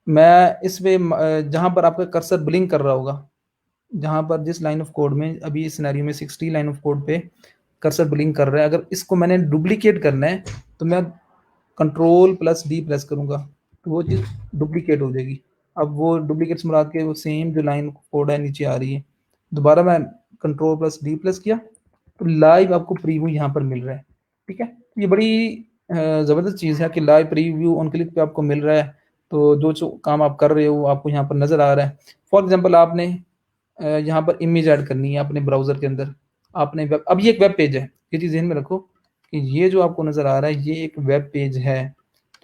मैं इस पे जहाँ पर आपका कर्सर ब्लिंक कर रहा होगा, जहाँ पर जिस लाइन ऑफ कोड में अभी इस सिनेरियो में 60 लाइन ऑफ कोड पे कर्सर ब्लिंक कर रहा है, अगर इसको मैंने डुप्लीकेट करना है तो मैं कंट्रोल प्लस डी प्रेस करूँगा, तो वो चीज़ डुप्लीकेट हो जाएगी। अब वो डुप्लीकेट से मुराद के वो सेम जो लाइन कोड है नीचे आ रही है। दोबारा मैं कंट्रोल प्लस डी प्रेस किया, तो लाइव आपको प्रीव्यू यहाँ पर मिल रहा है, ठीक है? ये बड़ी ज़बरदस्त चीज़ है कि लाइव प्रीव्यू ऑन क्लिक पे आपको मिल रहा है, तो जो काम आप कर रहे हो आपको यहाँ पर नज़र आ रहा है। फॉर एग्ज़ाम्पल आपने यहाँ पर इमेज ऐड करनी है अपने ब्राउज़र के अंदर, आपने वेब, अब ये एक वेब पेज है, ये चीज़ ज़हन में रखो कि ये जो आपको नज़र आ रहा है ये एक वेब पेज है,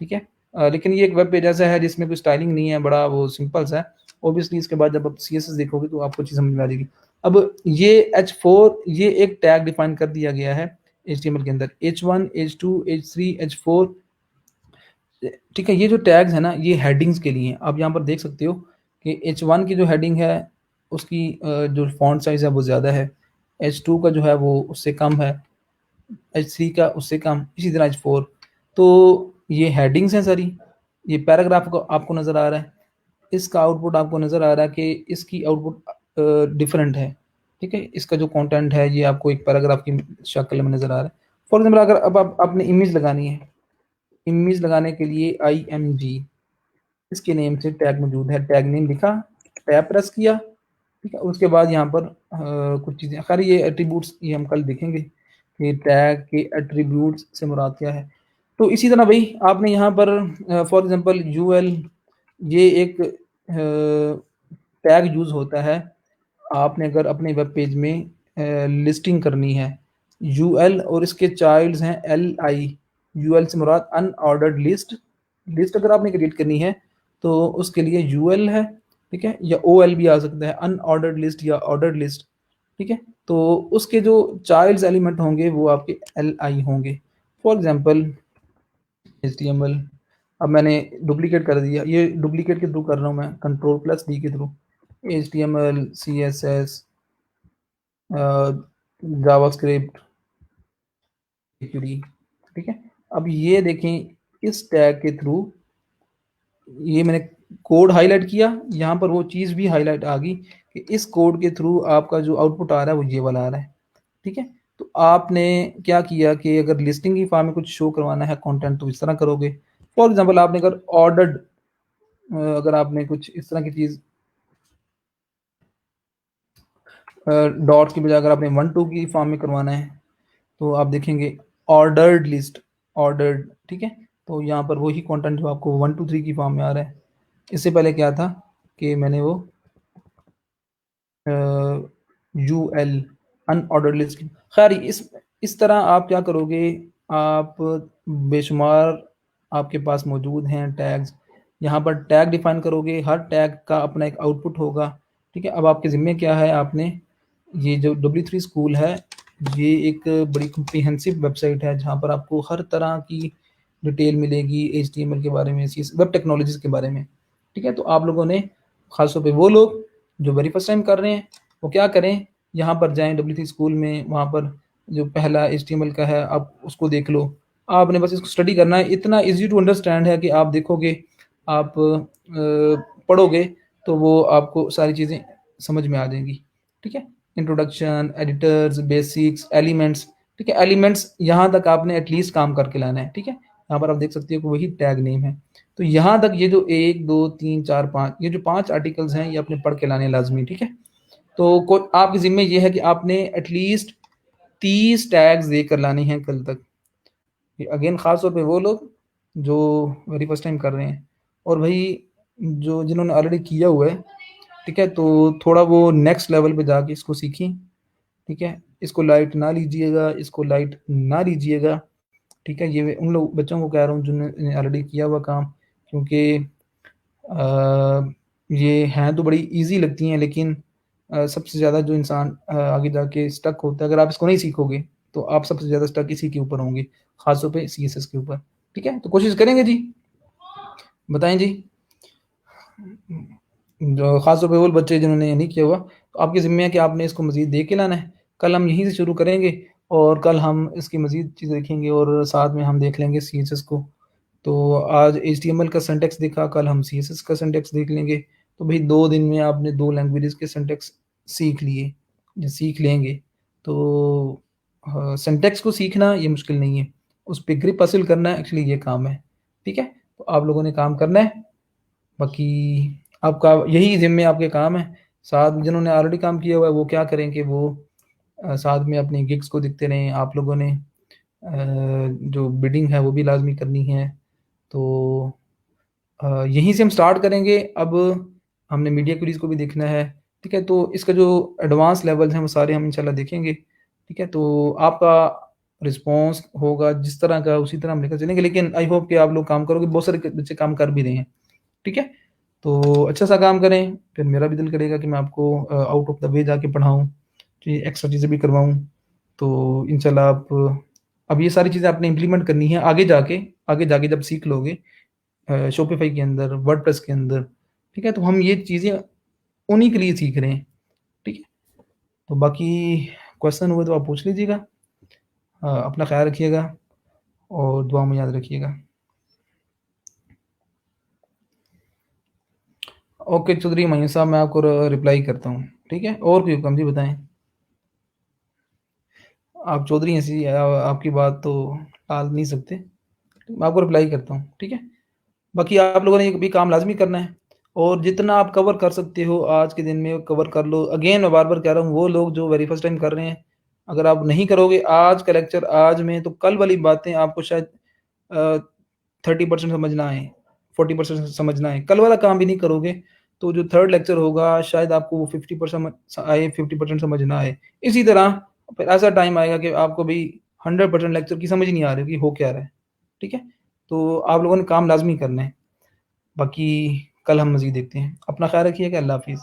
ठीक है? लेकिन ये एक वेब पेज ऐसा है जिसमें कोई स्टाइलिंग नहीं है, बड़ा वो सिंपल सा है। ऑब्वियसली इसके बाद जब आप सीएसएस देखोगे तो आपको चीज़ समझ में आ जाएगी। अब ये H4 ये एक टैग डिफाइन कर दिया गया है एचटीएमएल के अंदर, H1, H2, H3, H4, ठीक है? ये जो टैग्स है ना ये हेडिंग्स के लिए हैं। आप यहाँ पर देख सकते हो कि H1 की जो हेडिंग है उसकी जो फॉन्ट साइज़ है वो ज़्यादा है, H2 का जो है वो उससे कम है, H3 का उससे कम, इसी तरह H4। तो ये हेडिंग्स हैं सारी, ये पैराग्राफ को आपको नज़र आ रहा है, इसका आउटपुट आपको नज़र आ रहा है कि इसकी आउटपुट डिफरेंट है, ठीक है? इसका जो कंटेंट है ये आपको एक पैराग्राफ की शक्ल में नज़र आ रहा है। फॉर एग्ज़ाम्पल अगर अब आप आपने इमेज लगानी है, इमेज लगाने के लिए IMG इसके नेम से टैग मौजूद है, टैग नेम लिखा, टैब प्रेस किया, ठीक है? उसके बाद यहाँ पर कुछ चीज़ें, खैर ये एट्रीब्यूट्स ये हम कल देखेंगे कि टैग के एट्रीब्यूट्स से मुराद क्या है। तो इसी तरह भाई आपने यहाँ पर फॉर एग्ज़ाम्पल यूएल, ये एक टैग यूज़ होता है, आपने अगर अपने वेब पेज में लिस्टिंग करनी है, यूएल और इसके चाइल्ड्स हैं LI। यूएल से मुराद अनऑर्डर्ड लिस्ट, लिस्ट अगर आपने क्रिएट करनी है तो उसके लिए यूएल है, ठीक है? या ओएल भी आ सकता है, अनऑर्डर्ड लिस्ट या ऑर्डर्ड लिस्ट, ठीक है? तो उसके जो चाइल्ड्स एलिमेंट होंगे वो आपके LI होंगे। फॉर एग्जांपल HTML, अब मैंने डुप्लीकेट कर दिया, ये डुप्लीकेट के थ्रू कर रहा हूँ मैं, कंट्रोल प्लस डी के थ्रू। HTML, CSS, जावास्क्रिप्ट, ठीक है? अब ये देखें इस टैग के थ्रू ये मैंने कोड हाईलाइट किया, यहाँ पर वो चीज़ भी हाईलाइट आ गई कि इस कोड के थ्रू आपका जो आउटपुट आ रहा है वो ये वाला आ रहा है, ठीक है? तो आपने क्या किया कि अगर लिस्टिंग की फॉर्म में कुछ शो करवाना है कंटेंट तो इस तरह करोगे। फॉर एग्जांपल आपने अगर ऑर्डर्ड अगर आपने कुछ इस तरह की चीज़ डॉट की बजाय अगर आपने 1-2 की फॉर्म में करवाना है तो आप देखेंगे ऑर्डर्ड लिस्ट, ऑर्डर्ड, ठीक है? तो यहाँ पर वही कंटेंट जो आपको 1-2-3 की फॉर्म में आ रहा है। इससे पहले क्या था कि मैंने वो यूएल अनऑर्डर्ड लिस्ट, खैर इस तरह आप क्या करोगे, आप बेशुमार आपके पास मौजूद हैं टैग्स, यहाँ पर टैग डिफाइन करोगे, हर टैग का अपना एक आउटपुट होगा, ठीक है? अब आपके ज़िम्मे क्या है, आपने ये जो W3 स्कूल है ये एक बड़ी कॉम्प्रिहेंसिव वेबसाइट है जहाँ पर आपको हर तरह की डिटेल मिलेगी HTML के बारे में, वेब टेक्नोलॉजीज़ के बारे में, ठीक है? तो आप लोगों ने ख़ासतौर पे वो लोग जो वेरी फर्स्ट टाइम कर रहे हैं वो क्या करें, यहाँ पर जाएँ W3 स्कूल में, वहाँ पर जो पहला HTML का है आप उसको देख लो। आपने बस इसको स्टडी करना है, इतना ईज़ी टू अंडरस्टैंड है कि आप देखोगे, आप पढ़ोगे तो वो आपको सारी चीज़ें समझ में आ जाएंगी। ठीक है, इंट्रोडक्शन, एडिटर्स, बेसिक्स, एलिमेंट्स। ठीक है, एलिमेंट्स यहाँ तक आपने एटलीस्ट काम करके लाना है। ठीक है, यहाँ पर आप देख सकते हो कि वही टैग नेम है। तो यहाँ तक ये जो 1 2 3 4 5 ये जो 5 आर्टिकल्स हैं ये आपने पढ़ के लाने लाजमी। ठीक है, तो आपके ज़िम्मे ये है कि आपने एटलीस्ट 30 टैग्स देकर लाने हैं कल तक। अगेन ख़ास तौर पे वो लोग जो वेरी फर्स्ट टाइम कर रहे हैं, और भाई जो जिन्होंने ऑलरेडी किया हुआ है, ठीक है, तो थोड़ा वो नेक्स्ट लेवल पे जाके इसको सीखें। ठीक है, इसको लाइट ना लीजिएगा, इसको लाइट ना लीजिएगा। ठीक है, ये उन लोग बच्चों को कह रहा हूँ जिन्होंने ऑलरेडी किया हुआ काम, क्योंकि ये हैं तो बड़ी इजी लगती हैं, लेकिन सबसे ज़्यादा जो इंसान आगे जाके स्टक होता है, अगर आप इसको नहीं सीखोगे तो आप सबसे ज़्यादा स्टक इसी के ऊपर होंगे, ख़ासतौर पे सीएसएस के ऊपर। ठीक है, तो कोशिश करेंगे जी, बताएं जी। जो ख़ास तौर पे वो बच्चे जिन्होंने ये नहीं किया हुआ, तो आपकी ज़िम्मे है कि आपने इसको मज़ीद देख के लाना है। कल हम यहीं से शुरू करेंगे और कल हम इसकी मज़ीद चीज़ देखेंगे और साथ में हम देख लेंगे सीएसएस को। तो आज एचटीएमएल का सिंटैक्स देखा, कल हम सीएसएस का सिंटैक्स देख लेंगे। तो भाई 2 दिन में आपने 2 लैंग्वेजेज़ के सिंटैक्स सीख लिए, या सीख लेंगे। तो सिंटैक्स को सीखना ये मुश्किल नहीं है, उस पे ग्रिप हासिल करना एक्चुअली ये काम है। ठीक है? तो आप लोगों ने काम करना है। बाकी आपका यही ज़िम्मे आपके काम है। साथ जिन्होंने ऑलरेडी काम किया हुआ है वो क्या करें कि वो साथ में अपनी गिग्स को देखते रहें। आप लोगों ने जो बिडिंग है वो भी लाज़मी करनी है। तो यहीं से हम स्टार्ट करेंगे। अब हमने मीडिया क्वेरीज़ को भी देखना है। ठीक है? तो इसका जो एडवांस लेवल्स हैं वो सारे हम इंशाल्लाह देखेंगे। ठीक है? तो आपका रिस्पॉन्स होगा जिस तरह का उसी तरह हम लेकर चलेंगे, लेकिन आई होप कि आप लोग काम करोगे। बहुत सारे बच्चे काम कर भी रहे हैं। ठीक है? तो अच्छा-सा काम करें, फिर मेरा भी दिल करेगा कि मैं आपको आउट ऑफ द वे जाके पढ़ाऊँ, जी एक्स्ट्रा चीज़ें भी करवाऊँ। तो इंशाल्लाह आप अब ये सारी चीज़ें आपने इम्प्लीमेंट करनी है आगे जाके जब सीख लोगे शॉपिफ़ाई के अंदर, वर्डप्रेस के अंदर। ठीक है? तो हम ये चीज़ें उन्हीं के लिए सीख रहे हैं। ठीक है? तो बाकी क्वेश्चन हुए तो आप पूछ लीजिएगा। अपना ख़्याल रखिएगा और दुआ में याद रखिएगा। ओके चौधरी महीन साहब, मैं आपको रिप्लाई करता हूँ। ठीक है? और कोई हुक्म जी बताएँ? आप चौधरी हैं इसलिए आपकी बात तो टाल नहीं सकते। मैं आपको रिप्लाई करता हूँ। ठीक है? बाकी आप लोगों ने ये भी काम लाज़मी करना है और जितना आप कवर कर सकते हो आज के दिन में कवर कर लो। अगेन मैं बार-बार कह रहा हूँ, वो लोग जो वेरी फर्स्ट टाइम कर रहे हैं, अगर आप नहीं करोगे आज का लेक्चर आज में, तो कल वाली बातें आपको शायद अ, 30% समझ ना आए, 40% समझ ना आए। कल वाला काम भी नहीं करोगे, तो जो थर्ड लेक्चर होगा शायद आपको वो 50% आए, 50% समझ ना आए। इसी तरह फिर ऐसा टाइम आएगा कि आपको भी 100% लेक्चर की समझ नहीं आ रही कि हो क्या रहा है। ठीक है? तो आप लोगों ने काम लाज़मी करना है। बाकी कल हम मज़ीद देखते हैं। अपना ख़्याल रखिएगा। अल्लाह हाफ़िज़।